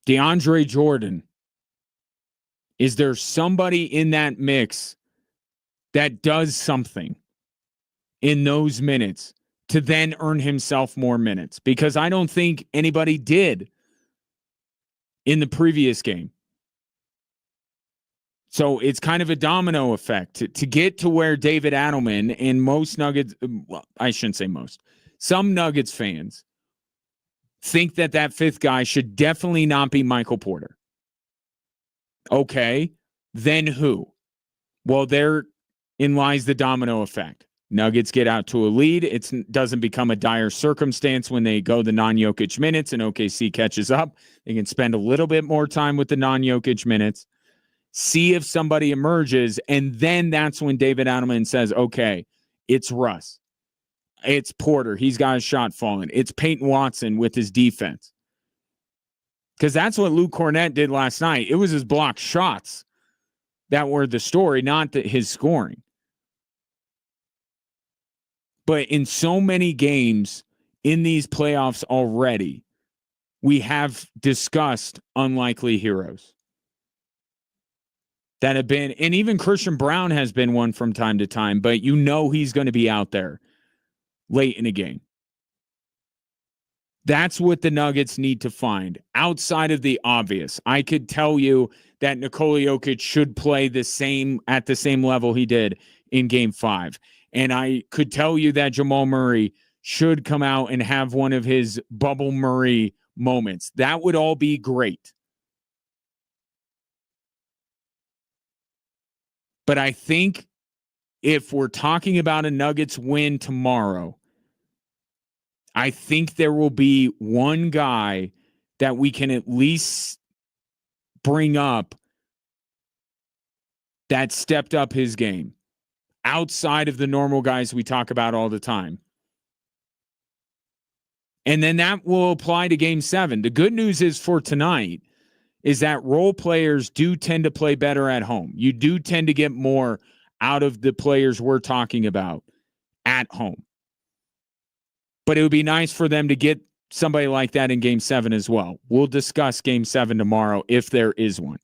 DeAndre Jordan? Is there somebody in that mix that does something in those minutes to then earn himself more minutes? Because I don't think anybody did in the previous game. So it's kind of a domino effect to get to where David Adelman and most Nuggets, well, I shouldn't say most, some Nuggets fans think that fifth guy should definitely not be Michael Porter. Okay, then who? Well, therein lies the domino effect. Nuggets get out to a lead. It doesn't become a dire circumstance when they go the non-Jokic minutes and OKC catches up. They can spend a little bit more time with the non-Jokic minutes, see if somebody emerges, and then that's when David Adelman says, okay, it's Russ. It's Porter. He's got his shot falling. It's Peyton Watson with his defense. Because that's what Luke Cornett did last night. It was his blocked shots that were the story, not his scoring. But in so many games in these playoffs already, we have discussed unlikely heroes that have been, and even Christian Brown has been one from time to time, but you know he's going to be out there late in a game. That's what the Nuggets need to find outside of the obvious. I could tell you that Nikola Jokic should play at the same level he did in Game 5. And I could tell you that Jamal Murray should come out and have one of his bubble Murray moments. That would all be great. But I think if we're talking about a Nuggets win tomorrow, I think there will be one guy that we can at least bring up that stepped up his game outside of the normal guys we talk about all the time. And then that will apply to Game 7. The good news is for tonight is that role players do tend to play better at home. You do tend to get more out of the players we're talking about at home. But it would be nice for them to get somebody like that in Game 7 as well. We'll discuss Game 7 tomorrow if there is one.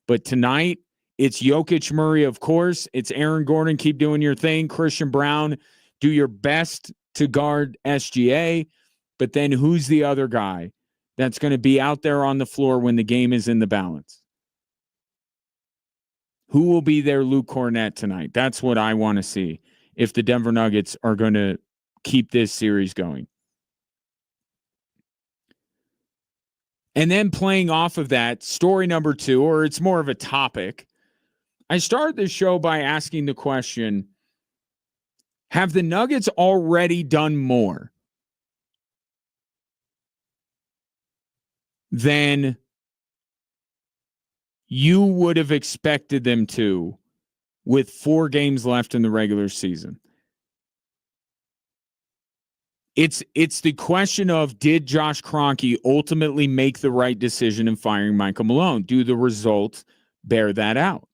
But tonight, it's Jokic, Murray, of course. It's Aaron Gordon, keep doing your thing. Christian Brown, do your best to guard SGA. But then who's the other guy that's going to be out there on the floor when the game is in the balance? Who will be their Luke Cornett tonight? That's what I want to see if the Denver Nuggets are going to keep this series going. And then playing off of that, story number 2, or it's more of a topic. I started this show by asking the question, have the Nuggets already done more than you would have expected them to with 4 games left in the regular season? It's the question of, did Josh Kroenke ultimately make the right decision in firing Michael Malone? Do the results bear that out?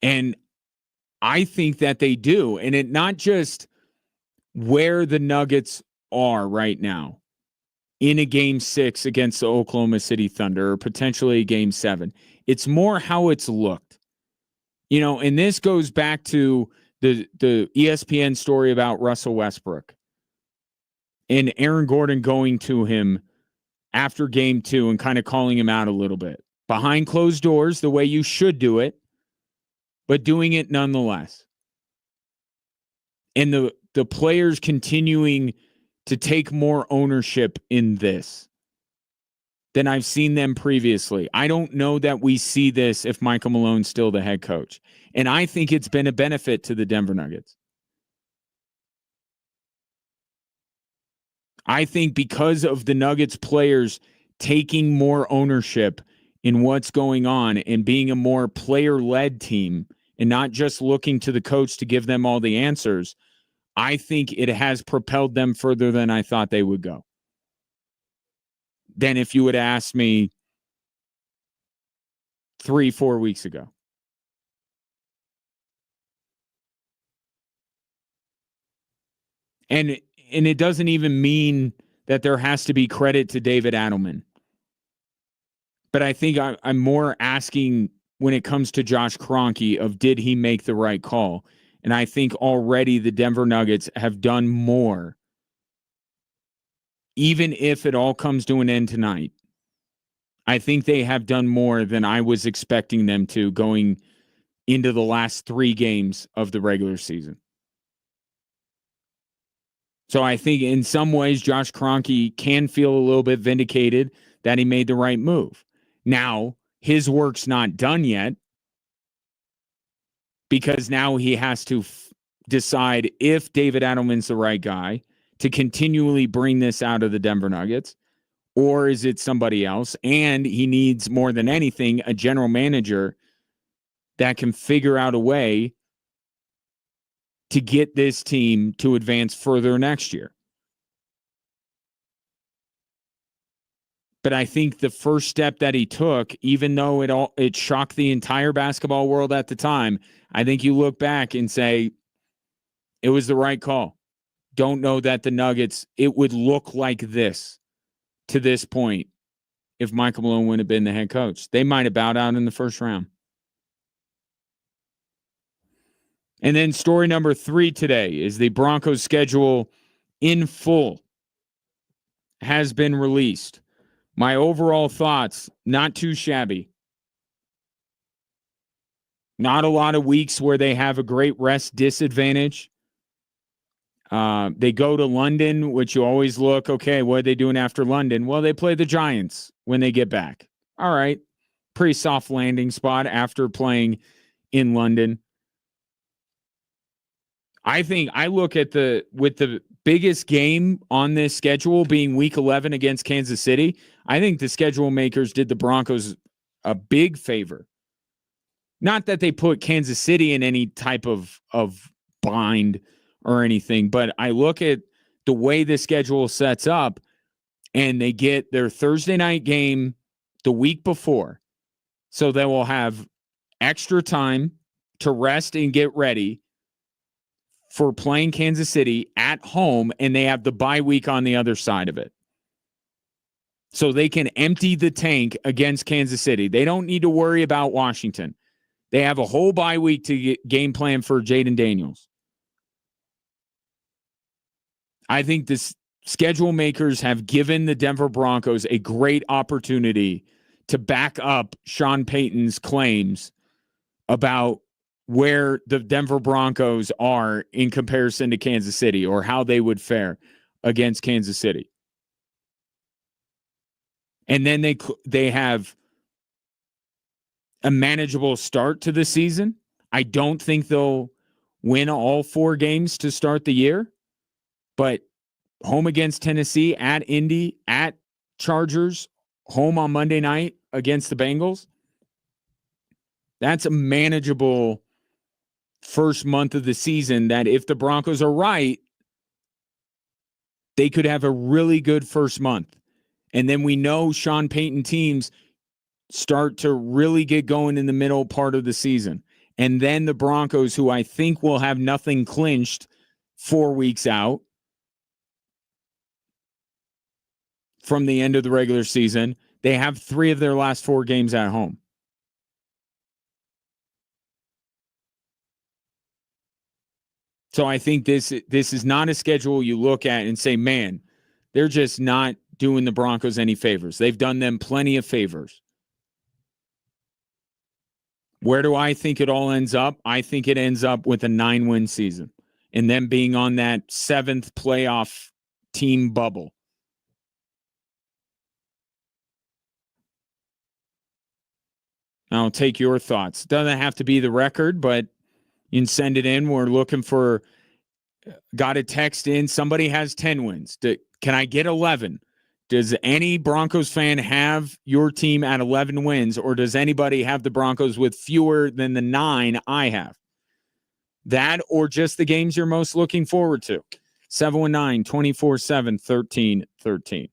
And I think that they do. And it not just where the Nuggets are right now in a Game 6 against the Oklahoma City Thunder or potentially a Game 7. It's more how it's looked. You know, and this goes back to the ESPN story about Russell Westbrook and Aaron Gordon going to him after Game 2 and kind of calling him out a little bit. Behind closed doors, the way you should do it, but doing it nonetheless. And the players continuing to take more ownership in this than I've seen them previously. I don't know that we see this if Michael Malone's still the head coach. And I think it's been a benefit to the Denver Nuggets. I think because of the Nuggets players taking more ownership in what's going on and being a more player-led team and not just looking to the coach to give them all the answers, I think it has propelled them further than I thought they would go. Than if you would ask me 3-4 weeks ago. And it doesn't even mean that there has to be credit to David Adelman. But I think I'm more asking when it comes to Josh Kroenke of, did he make the right call? And I think already the Denver Nuggets have done more, even if it all comes to an end tonight. I think they have done more than I was expecting them to going into the last 3 games of the regular season. So I think in some ways, Josh Kroenke can feel a little bit vindicated that he made the right move. Now, his work's not done yet because now he has to decide if David Edelman's the right guy to continually bring this out of the Denver Nuggets, or is it somebody else? And he needs, more than anything, a general manager that can figure out a way to get this team to advance further next year. But I think the first step that he took, even though it shocked the entire basketball world at the time, I think you look back and say it was the right call. Don't know that the Nuggets, it would look like this to this point if Michael Malone wouldn't have been the head coach. They might have bowed out in the first round. And then story number 3 today is the Broncos schedule in full has been released. My overall thoughts, not too shabby. Not a lot of weeks where they have a great rest disadvantage. They go to London, which you always look, okay, what are they doing after London? Well, they play the Giants when they get back. All right. Pretty soft landing spot after playing in London. I think I look at with the biggest game on this schedule being week 11 against Kansas City. I think the schedule makers did the Broncos a big favor. Not that they put Kansas City in any type of bind or anything, but I look at the way the schedule sets up and they get their Thursday night game the week before. So they will have extra time to rest and get ready for playing Kansas City at home, and they have the bye week on the other side of it. So they can empty the tank against Kansas City. They don't need to worry about Washington. They have a whole bye week to game plan for Jaden Daniels. I think this schedule makers have given the Denver Broncos a great opportunity to back up Sean Payton's claims about where the Denver Broncos are in comparison to Kansas City or how they would fare against Kansas City. And then they have a manageable start to the season. I don't think they'll win all 4 games to start the year, but home against Tennessee, at Indy, at Chargers, home on Monday night against the Bengals. That's a manageable first month of the season that if the Broncos are right, they could have a really good first month. And then we know Sean Payton teams start to really get going in the middle part of the season. And then the Broncos, who I think will have nothing clinched 4 weeks out from the end of the regular season, they have 3 of their last 4 games at home. So I think this is not a schedule you look at and say, man, they're just not doing the Broncos any favors. They've done them plenty of favors. Where do I think it all ends up? I think it ends up with a 9-win season and them being on that 7th playoff team bubble. I'll take your thoughts. Doesn't have to be the record, but you can send it in. We're looking for, got a text in. Somebody has 10 wins. Can I get 11? Does any Broncos fan have your team at 11 wins, or does anybody have the Broncos with fewer than the 9 I have? That or just the games you're most looking forward to. 719-247-1313.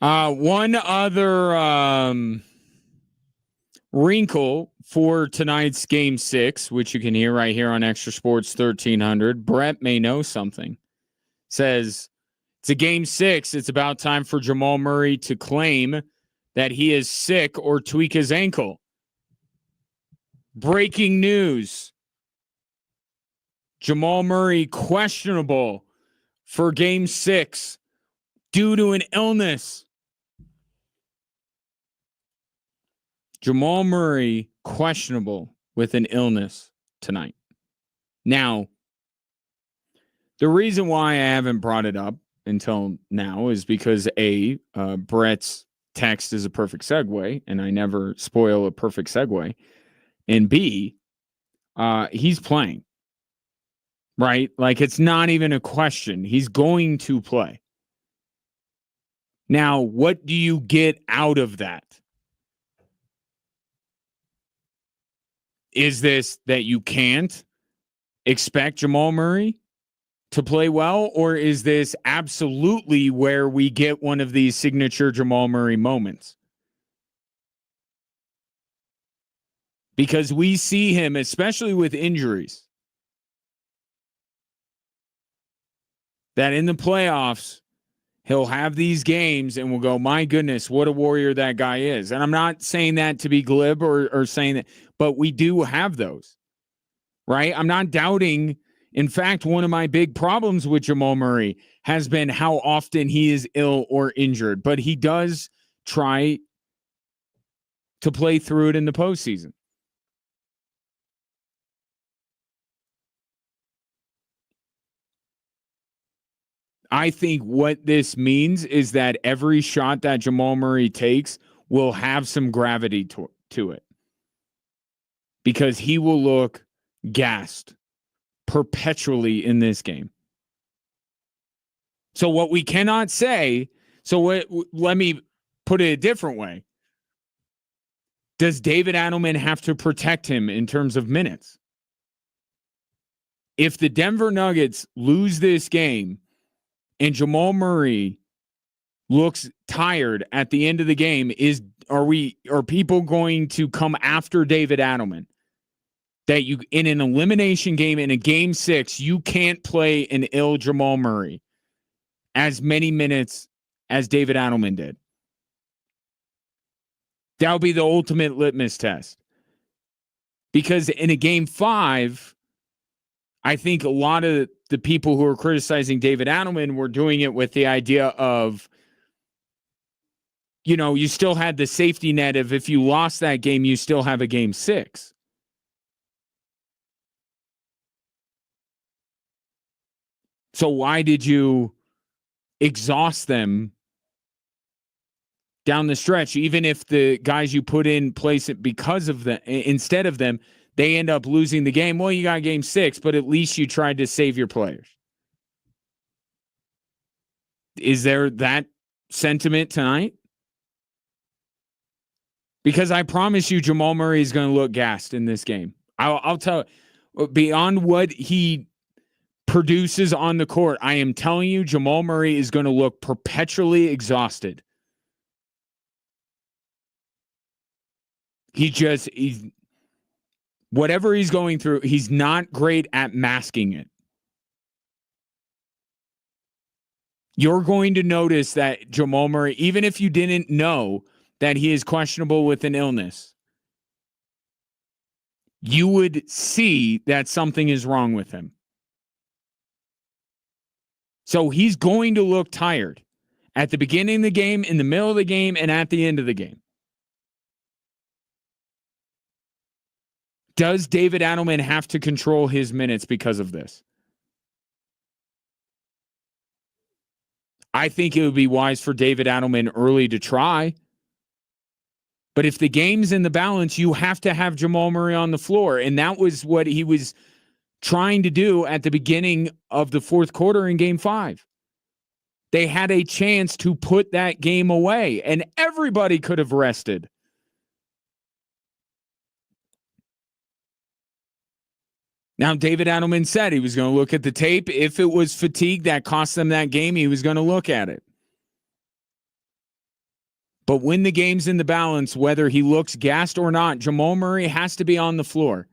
One other wrinkle for tonight's Game 6, which you can hear right here on Extra Sports 1300. Brett may know something. Says, it's a Game 6. It's about time for Jamal Murray to claim that he is sick or tweak his ankle. Breaking news. Jamal Murray questionable for Game 6 due to an illness. Jamal Murray questionable with an illness tonight. Now, the reason why I haven't brought it up until now is because Brett's text is a perfect segue, and I never spoil a perfect segue. And B, he's playing, right? Like, it's not even a question. He's going to play. Now, what do you get out of that? Is this that you can't expect Jamal Murray to play well, or is this absolutely where we get one of these signature Jamal Murray moments? Because we see him, especially with injuries, that in the playoffs, he'll have these games and we'll go, my goodness, what a warrior that guy is. And I'm not saying that to be glib or saying that, but we do have those, right? I'm not doubting. In fact, one of my big problems with Jamal Murray has been how often he is ill or injured, but he does try to play through it in the postseason. I think what this means is that every shot that Jamal Murray takes will have some gravity to it, because he will look gassed perpetually in this game. So what we cannot say, let me put it a different way. Does David Adelman have to protect him in terms of minutes? If the Denver Nuggets lose this game and Jamal Murray looks tired at the end of the game, are people going to come after David Adelman? That you, in an elimination game, in a Game 6, you can't play an ill Jamal Murray as many minutes as David Adelman did. That'll be the ultimate litmus test. Because in a Game 5, I think a lot of the people who are criticizing David Adelman were doing it with the idea of, you still had the safety net of, if you lost that game, you still have a Game 6. So why did you exhaust them down the stretch? Even if the guys you put in place it because of instead of them, they end up losing the game. Well, you got Game 6, but at least you tried to save your players. Is there that sentiment tonight? Because I promise you, Jamal Murray is going to look gassed in this game. I'll tell you, beyond what he produces on the court, I am telling you, Jamal Murray is going to look perpetually exhausted. He's whatever he's going through, he's not great at masking it. You're going to notice that Jamal Murray, even if you didn't know that he is questionable with an illness, you would see that something is wrong with him. So he's going to look tired at the beginning of the game, in the middle of the game, and at the end of the game. Does David Adelman have to control his minutes because of this? I think it would be wise for David Adelman early to try. But if the game's in the balance, you have to have Jamal Murray on the floor. And that was what he was trying to do at the beginning of the fourth quarter in Game 5. They had a chance to put that game away, and everybody could have rested. Now, David Adelman said he was going to look at the tape. If it was fatigue that cost them that game, he was going to look at it. But when the game's in the balance, whether he looks gassed or not, Jamal Murray has to be on the floor.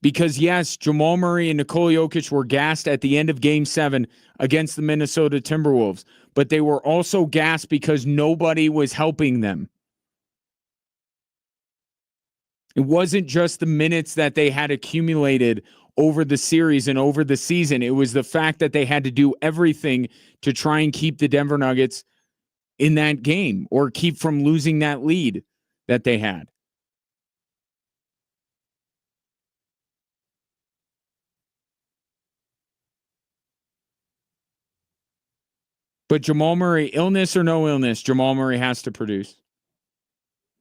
Because, yes, Jamal Murray and Nikola Jokic were gassed at the end of Game 7 against the Minnesota Timberwolves, but they were also gassed because nobody was helping them. It wasn't just the minutes that they had accumulated over the series and over the season. It was the fact that they had to do everything to try and keep the Denver Nuggets in that game or keep from losing that lead that they had. But Jamal Murray, illness or no illness, Jamal Murray has to produce.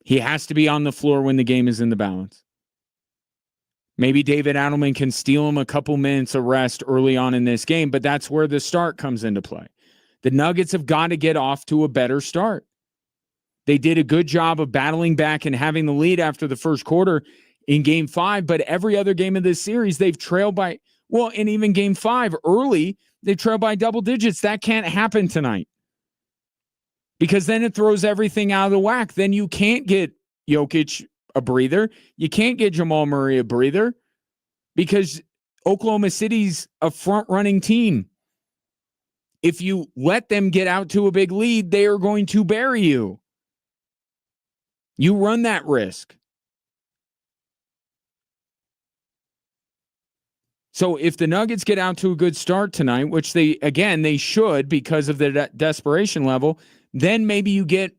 He has to be on the floor when the game is in the balance. Maybe David Adelman can steal him a couple minutes of rest early on in this game, but that's where the start comes into play. The Nuggets have got to get off to a better start. They did a good job of battling back and having the lead after the first quarter in Game 5, but every other game of this series, they've trailed by, and even Game 5 early, they trailed by double digits. That can't happen tonight because then it throws everything out of the whack. Then you can't get Jokic a breather. You can't get Jamal Murray a breather because Oklahoma City's a front-running team. If you let them get out to a big lead, they are going to bury you. You run that risk. So if the Nuggets get out to a good start tonight, which they should because of the desperation level, then maybe you get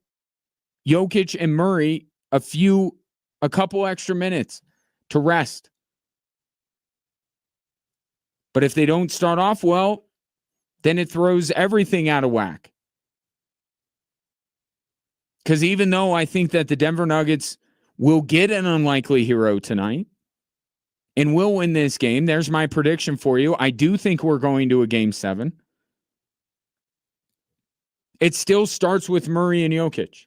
Jokic and Murray a couple extra minutes to rest. But if they don't start off well, then it throws everything out of whack. Because even though I think that the Denver Nuggets will get an unlikely hero tonight and will win this game, there's my prediction for you. I do think we're going to a Game 7. It still starts with Murray and Jokic.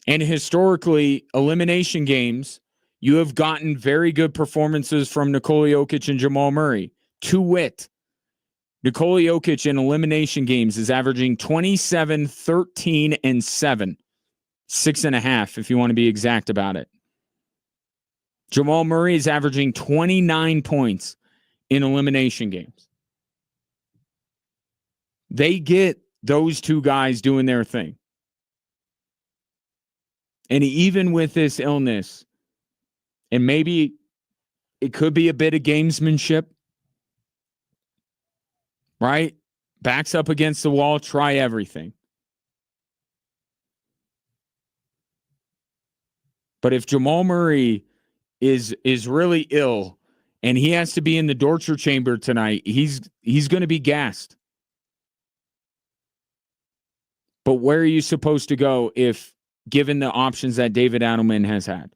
And historically, elimination games, you have gotten very good performances from Nikola Jokic and Jamal Murray. To wit, Nikola Jokic in elimination games is averaging 27, 13, and 7. 6.5 if you want to be exact about it. Jamal Murray is averaging 29 points in elimination games. They get those two guys doing their thing. And even with this illness, and maybe it could be a bit of gamesmanship, right? Backs up against the wall, try everything. But if Jamal Murray is really ill and he has to be in the torture chamber tonight, he's going to be gassed. But where are you supposed to go if given the options that David Adelman has had?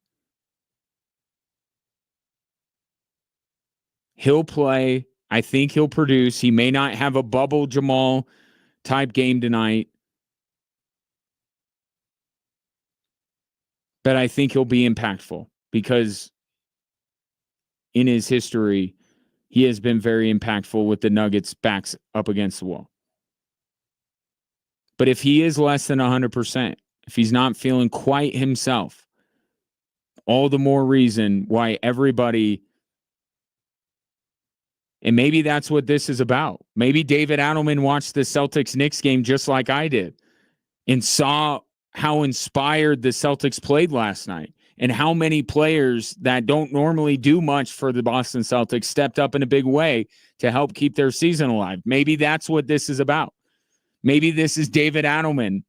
He'll play. I think he'll produce. He may not have a bubble Jamal type game tonight, but I think he'll be impactful because in his history, he has been very impactful with the Nuggets backs up against the wall. But if he is less than 100%, if he's not feeling quite himself, all the more reason why everybody, and maybe that's what this is about. Maybe David Adelman watched the Celtics-Knicks game just like I did and saw how inspired the Celtics played last night and how many players that don't normally do much for the Boston Celtics stepped up in a big way to help keep their season alive. Maybe that's what this is about. Maybe this is David Adelman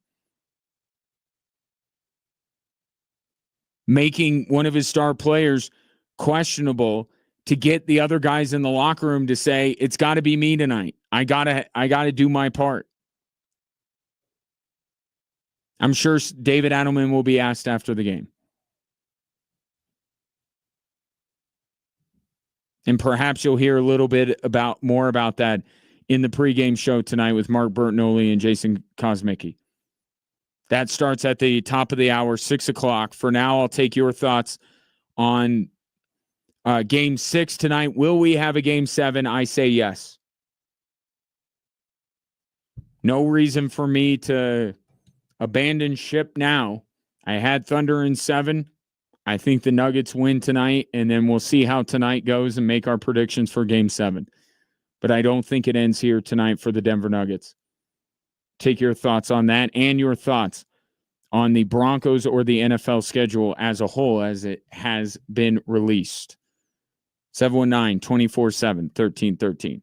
making one of his star players questionable to get the other guys in the locker room to say, it's got to be me tonight. I gotta do my part. I'm sure David Adelman will be asked after the game. And perhaps you'll hear a little bit more about that in the pregame show tonight with Mark Bertinoli and Jason Kosmicki. That starts at the top of the hour, 6 o'clock. For now, I'll take your thoughts on Game 6 tonight. Will we have a game 7? I say yes. No reason for me to abandon ship now. I had Thunder in 7. I think the Nuggets win tonight, and then we'll see how tonight goes and make our predictions for game 7. But I don't think it ends here tonight for the Denver Nuggets. Take your thoughts on that and your thoughts on the Broncos or the NFL schedule as a whole as it has been released. 719-247-1313.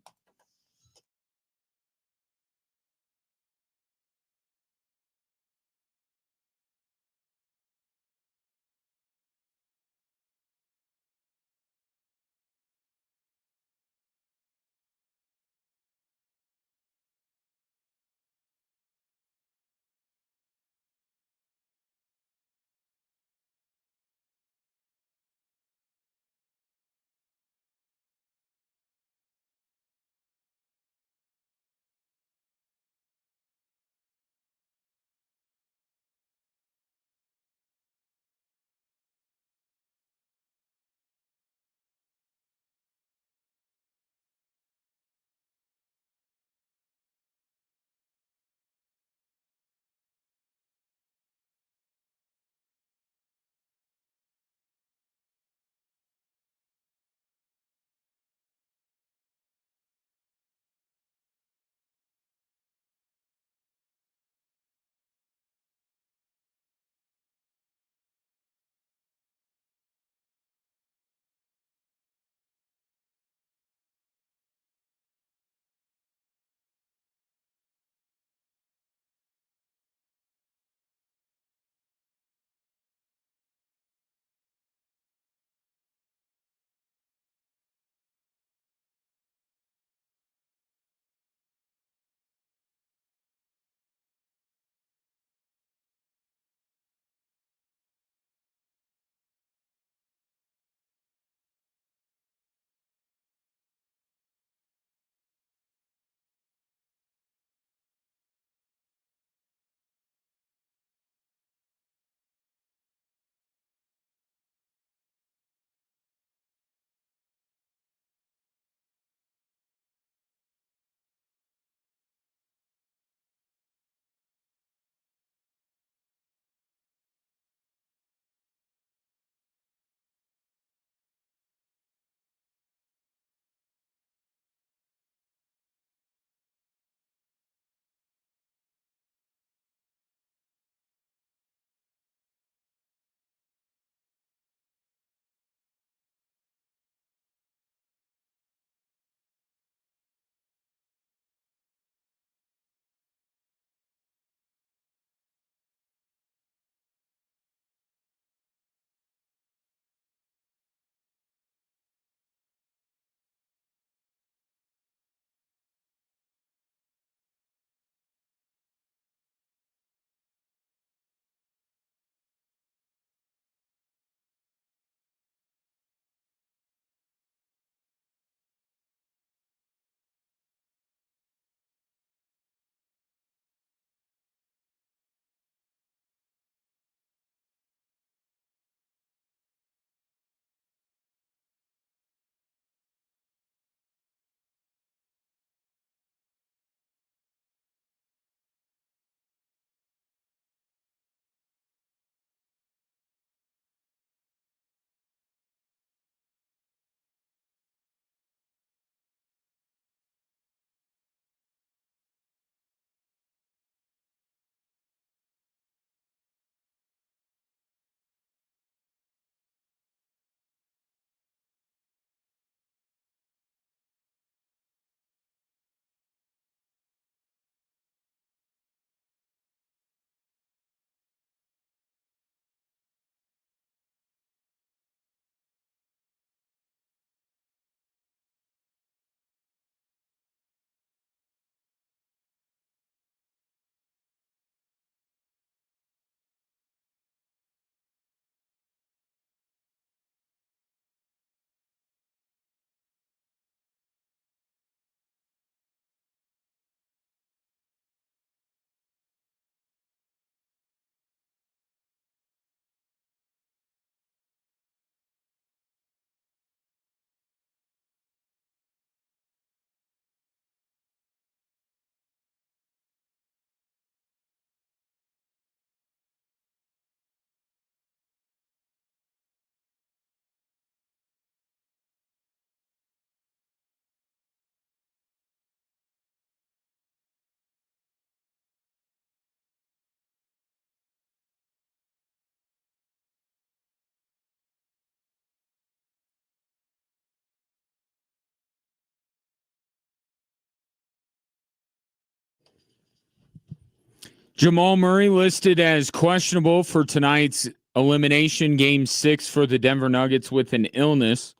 Jamal Murray listed as questionable for tonight's elimination game 6 for the Denver Nuggets with an illness.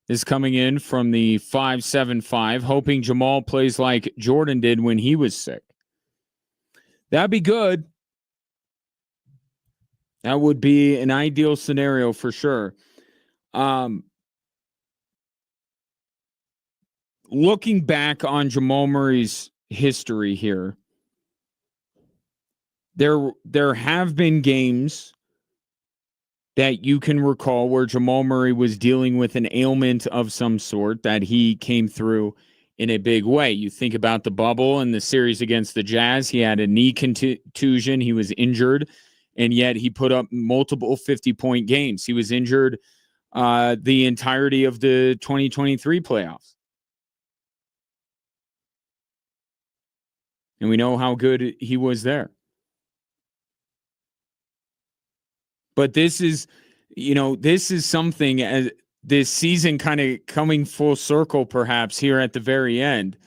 Is coming in from the 575, hoping Jamal plays like Jordan did when he was sick. That'd be good. That would be an ideal scenario for sure. Looking back on Jamal Murray's history here, there have been games that you can recall where Jamal Murray was dealing with an ailment of some sort that he came through in a big way. You think about the bubble and the series against the Jazz. He had a knee contusion. He was injured, and yet he put up multiple 50-point games. He was injured the entirety of the 2023 playoffs. And we know how good he was there. But this is something as this season kind of coming full circle, perhaps here at the very end.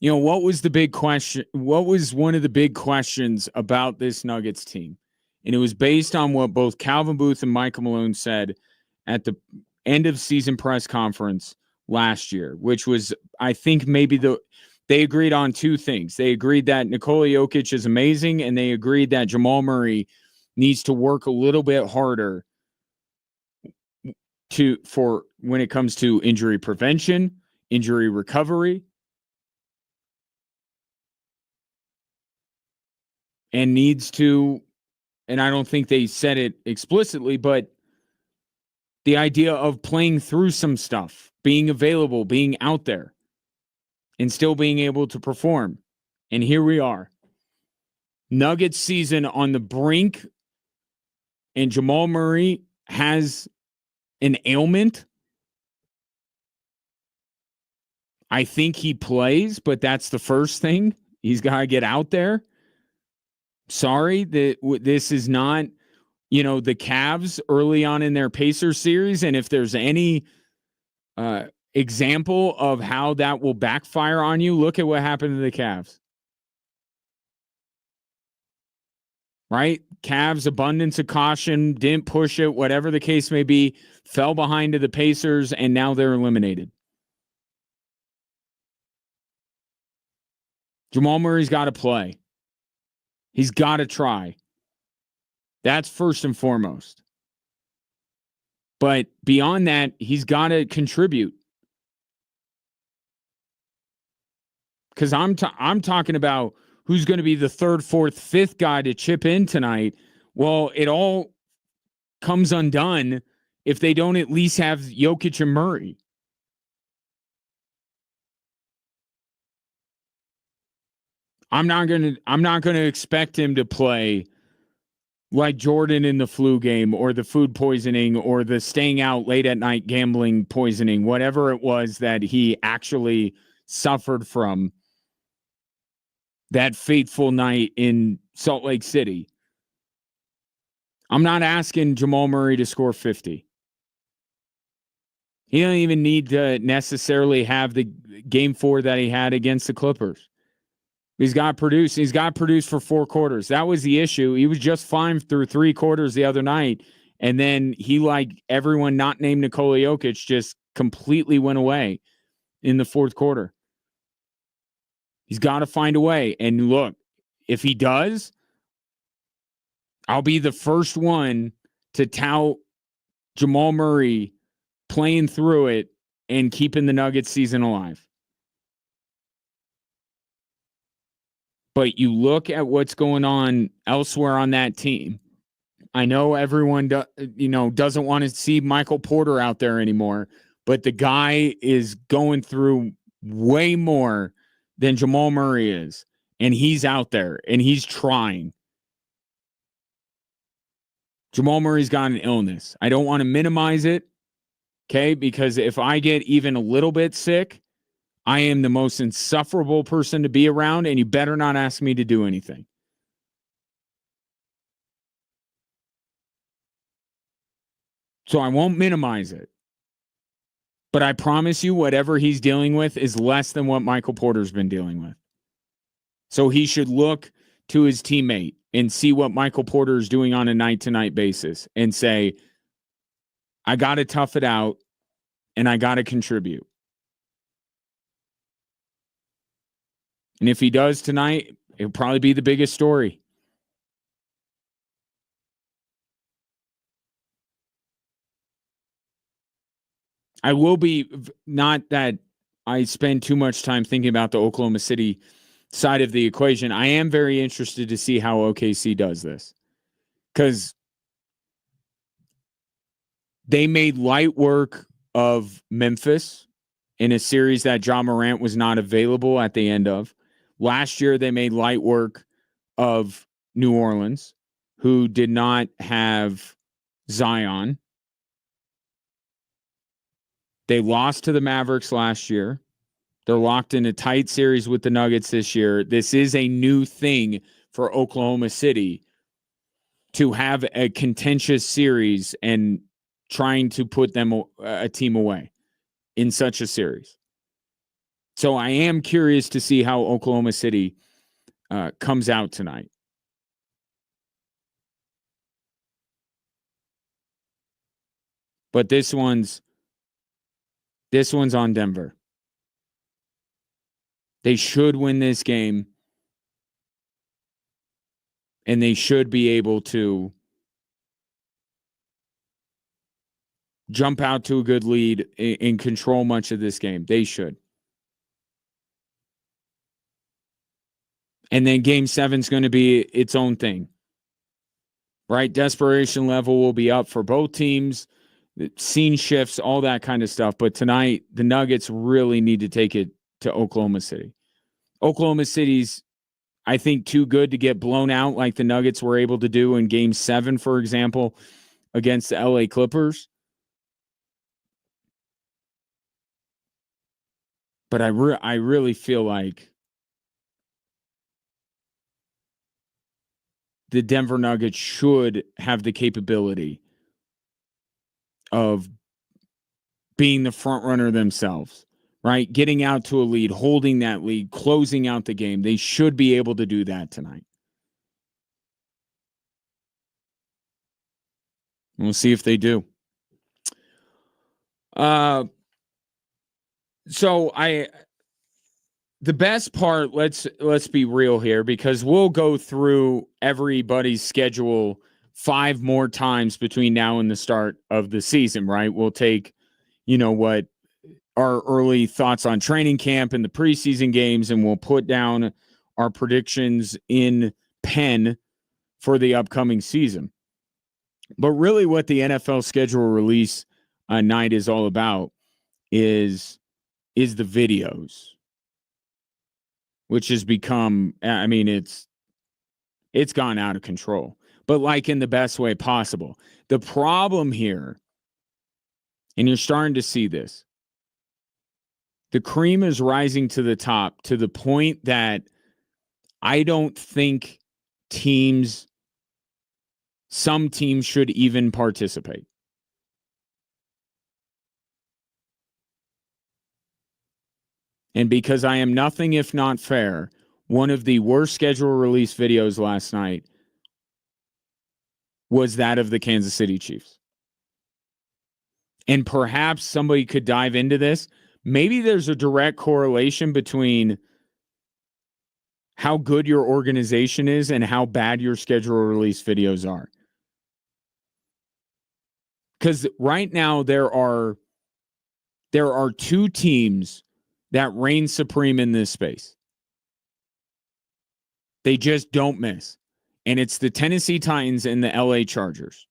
What was the big question? What was one of the big questions about this Nuggets team? And it was based on what both Calvin Booth and Michael Malone said at the end of season press conference last year, which was, I think, they agreed on two things. They agreed that Nikola Jokic is amazing, and they agreed that Jamal Murray needs to work a little bit harder for when it comes to injury prevention, injury recovery, and needs to, and I don't think they said it explicitly, but the idea of playing through some stuff, being available, being out there, and still being able to perform. And here we are. Nuggets season on the brink, and Jamal Murray has an ailment. I think he plays, but that's the first thing. He's got to get out there. Sorry that this is not, the Cavs early on in their Pacers series. And if there's any example of how that will backfire on you, look at what happened to the Cavs. Right? Cavs, abundance of caution, didn't push it, whatever the case may be, fell behind to the Pacers, and now they're eliminated. Jamal Murray's got to play. He's got to try. That's first and foremost. But beyond that, he's got to contribute. Because I'm talking about who's going to be the third, fourth, fifth guy to chip in tonight. Well, it all comes undone if they don't at least have Jokic and Murray. I'm not going to expect him to play like Jordan in the flu game or the food poisoning or the staying out late at night gambling poisoning, whatever it was that he actually suffered from that fateful night in Salt Lake City. I'm not asking Jamal Murray to score 50. He doesn't even need to necessarily have the game 4 that he had against the Clippers. He's got to produce. He's got to produce for 4 quarters. That was the issue. He was just fine through 3 quarters the other night. And then he, like everyone not named Nikola Jokic, just completely went away in the 4th quarter. He's got to find a way. And look, if he does, I'll be the first one to tout Jamal Murray playing through it and keeping the Nuggets season alive. But you look at what's going on elsewhere on that team. I know everyone doesn't want to see Michael Porter out there anymore, but the guy is going through way more than Jamal Murray is, and he's out there and he's trying. Jamal Murray's got an illness. I don't want to minimize it, okay? Because if I get even a little bit sick, I am the most insufferable person to be around, and you better not ask me to do anything. So I won't minimize it. But I promise you, whatever he's dealing with is less than what Michael Porter's been dealing with. So he should look to his teammate and see what Michael Porter is doing on a night-to-night basis and say, I got to tough it out and I got to contribute. And if he does tonight, it'll probably be the biggest story. I will be, not that I spend too much time thinking about the Oklahoma City side of the equation. I am very interested to see how OKC does this, because they made light work of Memphis in a series that Ja Morant was not available at the end of. Last year, they made light work of New Orleans, who did not have Zion. They lost to the Mavericks last year. They're locked in a tight series with the Nuggets this year. This is a new thing for Oklahoma City to have a contentious series and trying to put them a team away in such a series. So I am curious to see how Oklahoma City comes out tonight. But this one's on Denver. They should win this game, and they should be able to jump out to a good lead and control much of this game. They should. And then game 7 is going to be its own thing, right? Desperation level will be up for both teams. The scene shifts, all that kind of stuff. But tonight, the Nuggets really need to take it to Oklahoma City. Oklahoma City's, I think, too good to get blown out like the Nuggets were able to do in game 7, for example, against the LA Clippers. But I really feel like the Denver Nuggets should have the capability of being the front runner themselves, right? Getting out to a lead, holding that lead, closing out the game. They should be able to do that tonight. We'll see if they do. So the best part, let's be real here, because we'll go through everybody's schedule 5 more times between now and the start of the season, right? We'll take, what our early thoughts on training camp and the preseason games, and we'll put down our predictions in pen for the upcoming season. But really what the NFL schedule release night is all about is the videos, which has become, it's gone out of control, but like in the best way possible. The problem here, and you're starting to see this, the cream is rising to the top to the point that I don't think some teams should even participate. And because I am nothing if not fair, one of the worst schedule release videos last night was that of the Kansas City Chiefs. And perhaps somebody could dive into this. Maybe there's a direct correlation between how good your organization is and how bad your schedule release videos are. Because right now there are 2 teams that reign supreme in this space. They just don't miss. And it's the Tennessee Titans and the LA Chargers.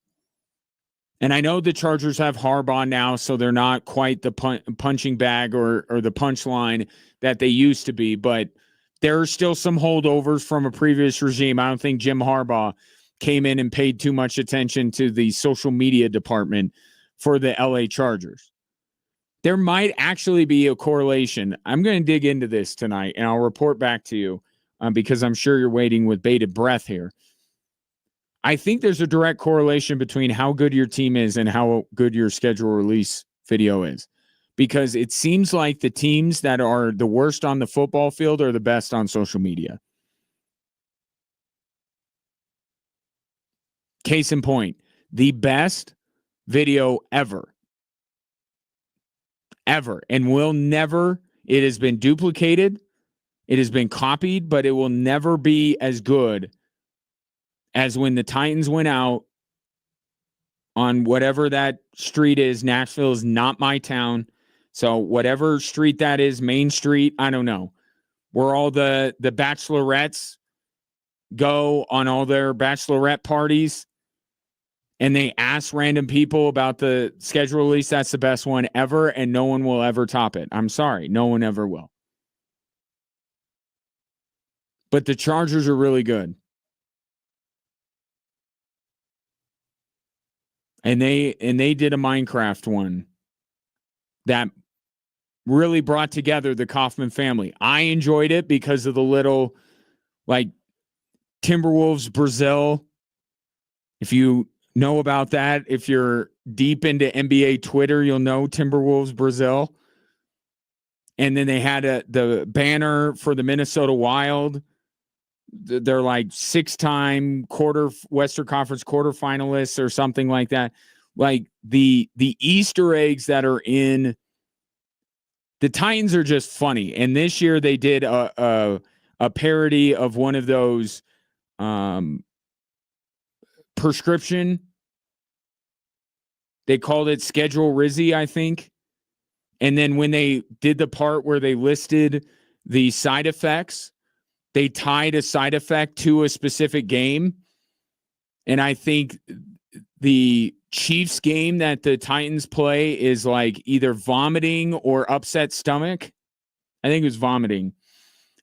And I know the Chargers have Harbaugh now, so they're not quite the punching bag or the punchline that they used to be, but there are still some holdovers from a previous regime. I don't think Jim Harbaugh came in and paid too much attention to the social media department for the LA Chargers. There might actually be a correlation. I'm going to dig into this tonight, and I'll report back to you because I'm sure you're waiting with bated breath here. I think there's a direct correlation between how good your team is and how good your schedule release video is, because it seems like the teams that are the worst on the football field are the best on social media. Case in point, the best video ever. And will never, it has been duplicated, it has been copied, but it will never be as good as when the Titans went out on whatever that street is. Nashville is not my town. So whatever street that is, Main Street, I don't know, where all the bachelorettes go on all their bachelorette parties, and they ask random people about the schedule release. That's the best one ever, and no one will ever top it. I'm sorry. No one ever will. But the Chargers are really good. And they did a Minecraft one that really brought together the Kaufman family. I enjoyed it because of the little, like, Timberwolves Brazil. If you know about that, if you're deep into NBA Twitter, you'll know Timberwolves Brazil. And then they had the banner for the Minnesota Wild. They're like 6-time Western Conference quarterfinalists or something like that. Like the Easter eggs that are in the Titans are just funny. And this year they did a parody of one of those prescription. They called it Schedule Rizzy, I think. And then when they did the part where they listed the side effects, they tied a side effect to a specific game. And I think the Chiefs game that the Titans play is like either vomiting or upset stomach. I think it was vomiting.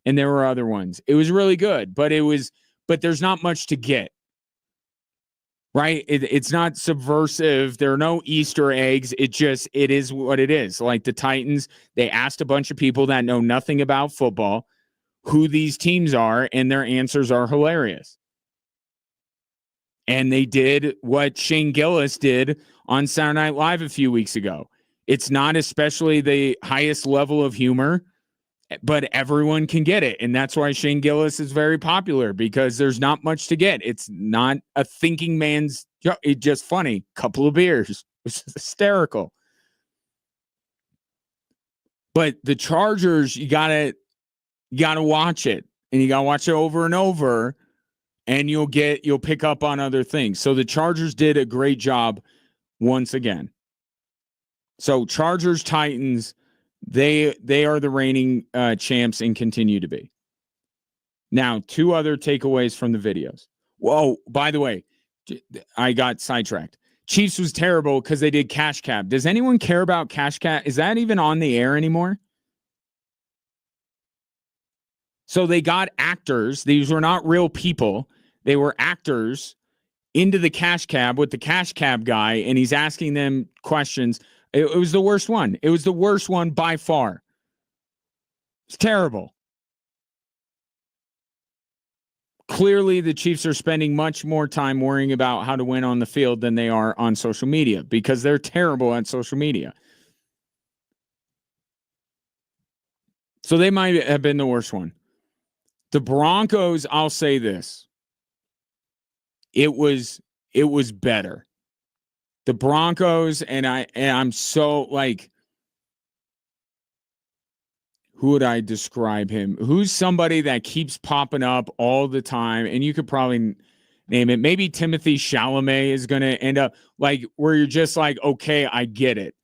And there were other ones. It was really good, but there's not much to get. Right? It's not subversive. There are no Easter eggs. It is what it is. Like the Titans, they asked a bunch of people that know nothing about football who these teams are, and their answers are hilarious. And they did what Shane Gillis did on Saturday Night Live a few weeks ago. It's not especially the highest level of humor, but everyone can get it. And that's why Shane Gillis is very popular, because there's not much to get. It's not a thinking man's joke. It's just funny. Couple of beers. It's hysterical. But the Chargers, you gotta watch it, and you gotta watch it over and over, and you'll pick up on other things. So the Chargers did a great job once again. So Chargers, Titans, they are the reigning champs and continue to be. Now, 2 other takeaways from the videos. Whoa, by the way, I got sidetracked. Chiefs was terrible because they did Cash Cab. Does anyone care about Cash Cab? Is that even on the air anymore? So they got actors. These were not real people. They were actors into the Cash Cab with the Cash Cab guy, and he's asking them questions. It was the worst one. It was the worst one by far. It's terrible. Clearly, the Chiefs are spending much more time worrying about how to win on the field than they are on social media, because they're terrible at social media. So they might have been the worst one. The Broncos, I'll say this. It was better. The Broncos, and I'm so like, who would I describe him? Who's somebody that keeps popping up all the time? And you could probably name it. Maybe Timothy Chalamet is going to end up like where you're just like, okay, I get it.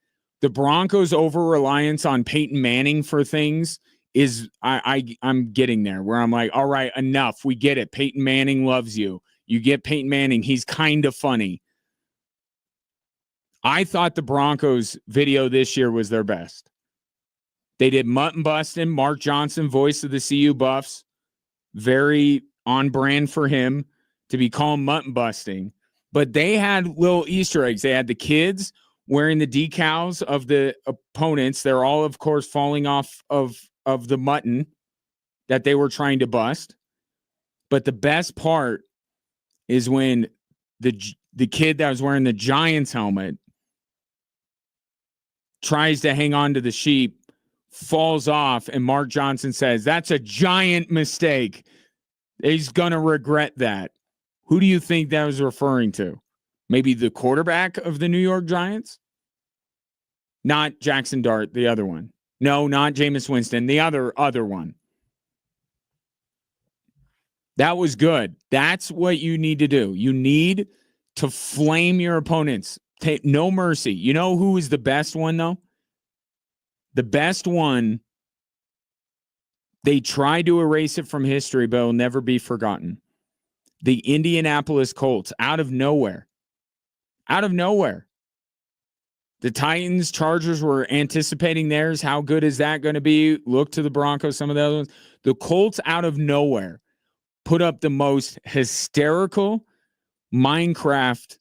The Broncos' over-reliance on Peyton Manning for things is I'm getting there where I'm like, all right, enough. We get it. Peyton Manning loves you. You get Peyton Manning. He's kind of funny. I thought the Broncos video this year was their best. They did mutton busting. Mark Johnson, voice of the CU Buffs, very on brand for him to be called mutton busting. But they had little Easter eggs. They had the kids wearing the decals of the opponents. They're all, of course, falling off of the mutton that they were trying to bust. But the best part is when the kid that was wearing the Giants helmet tries to hang on to the sheep, falls off, and Mark Johnson says, "That's a giant mistake. He's going to regret that." Who do you think that was referring to? Maybe the quarterback of the New York Giants? Not Jackson Dart, the other one. No, not Jameis Winston, the other one. That was good. That's what you need to do. You need to flame your opponents. Take no mercy. You know who is the best one, though? The best one, they tried to erase it from history, but it'll never be forgotten. The Indianapolis Colts, out of nowhere. Out of nowhere. The Titans, Chargers were anticipating theirs. How good is that going to be? Look to the Broncos, some of the other ones. The Colts, out of nowhere, put up the most hysterical Minecraft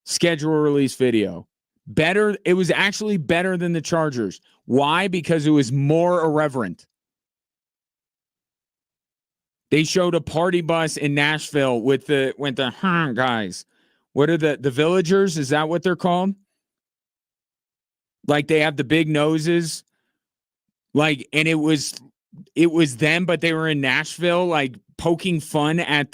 schedule release video. Better. It was actually better than the Chargers. Why? Because it was more irreverent. They showed a party bus in Nashville with the guys. What are the villagers? Is that what they're called? Like they have the big noses. Like, and it was them, but they were in Nashville, like poking fun at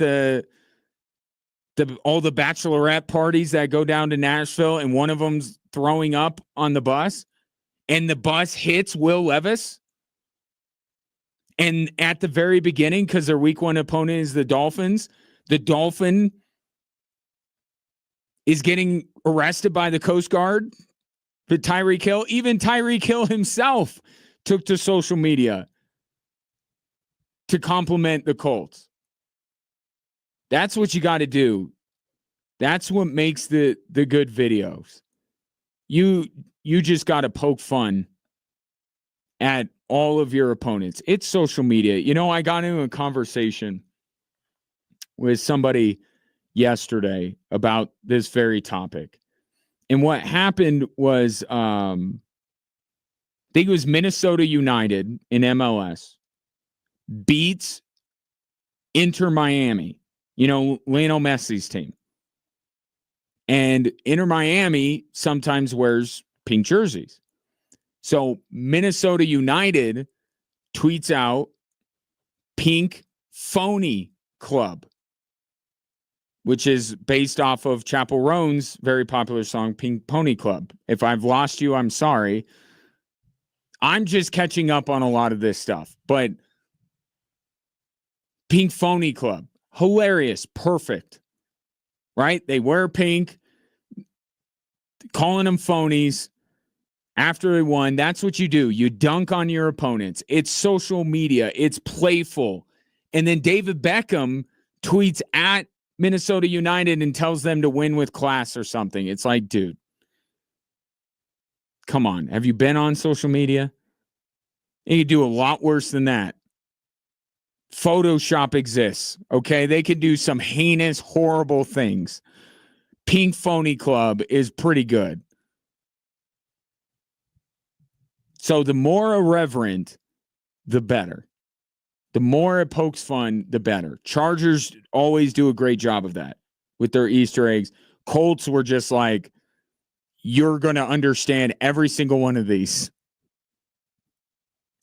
all the bachelorette parties that go down to Nashville, and one of them's throwing up on the bus, and the bus hits Will Levis. And at the very beginning, because their week one opponent is the Dolphins, the Dolphin is getting arrested by the Coast Guard. But Tyreek Hill, even Tyreek Hill himself, took to social media to compliment the Colts. That's what you got to do. That's what makes the good videos. You just got to poke fun at all of your opponents. It's social media. You know, I got into a conversation with somebody yesterday about this very topic. And what happened was, I think it was Minnesota United in MLS beats Inter Miami, you know, Lionel Messi's team. And Inter Miami sometimes wears pink jerseys. So Minnesota United tweets out Pink Phony Club, which is based off of Chappell Roan's very popular song, Pink Pony Club. If I've lost you, I'm sorry. I'm just catching up on a lot of this stuff. But Pink Phony Club, hilarious, perfect, right? They wear pink, calling them phonies after they won. That's what you do. You dunk on your opponents. It's social media. It's playful. And then David Beckham tweets at Minnesota United and tells them to win with class or something. It's like, dude, come on. Have you been on social media? You can do a lot worse than that. Photoshop exists, okay? They could do some heinous, horrible things. Pink Phony Club is pretty good. So the more irreverent, the better. The more it pokes fun, the better. Chargers always do a great job of that with their Easter eggs. Colts were just like, you're going to understand every single one of these.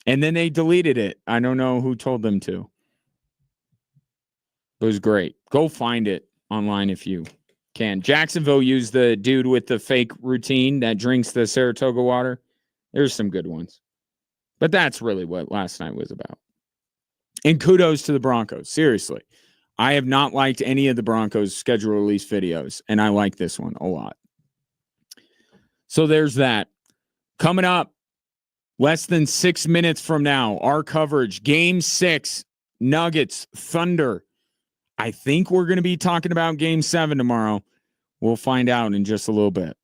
And then they deleted it. I don't know who told them to. It was great. Go find it online if you can. Jacksonville used the dude with the fake routine that drinks the Saratoga water. There's some good ones. But that's really what last night was about. And kudos to the Broncos. Seriously. I have not liked any of the Broncos schedule release videos, and I like this one a lot. So there's that. Coming up, less than 6 minutes from now, our coverage, Game 6, Nuggets, Thunder. I think we're going to be talking about Game 7 tomorrow. We'll find out in just a little bit.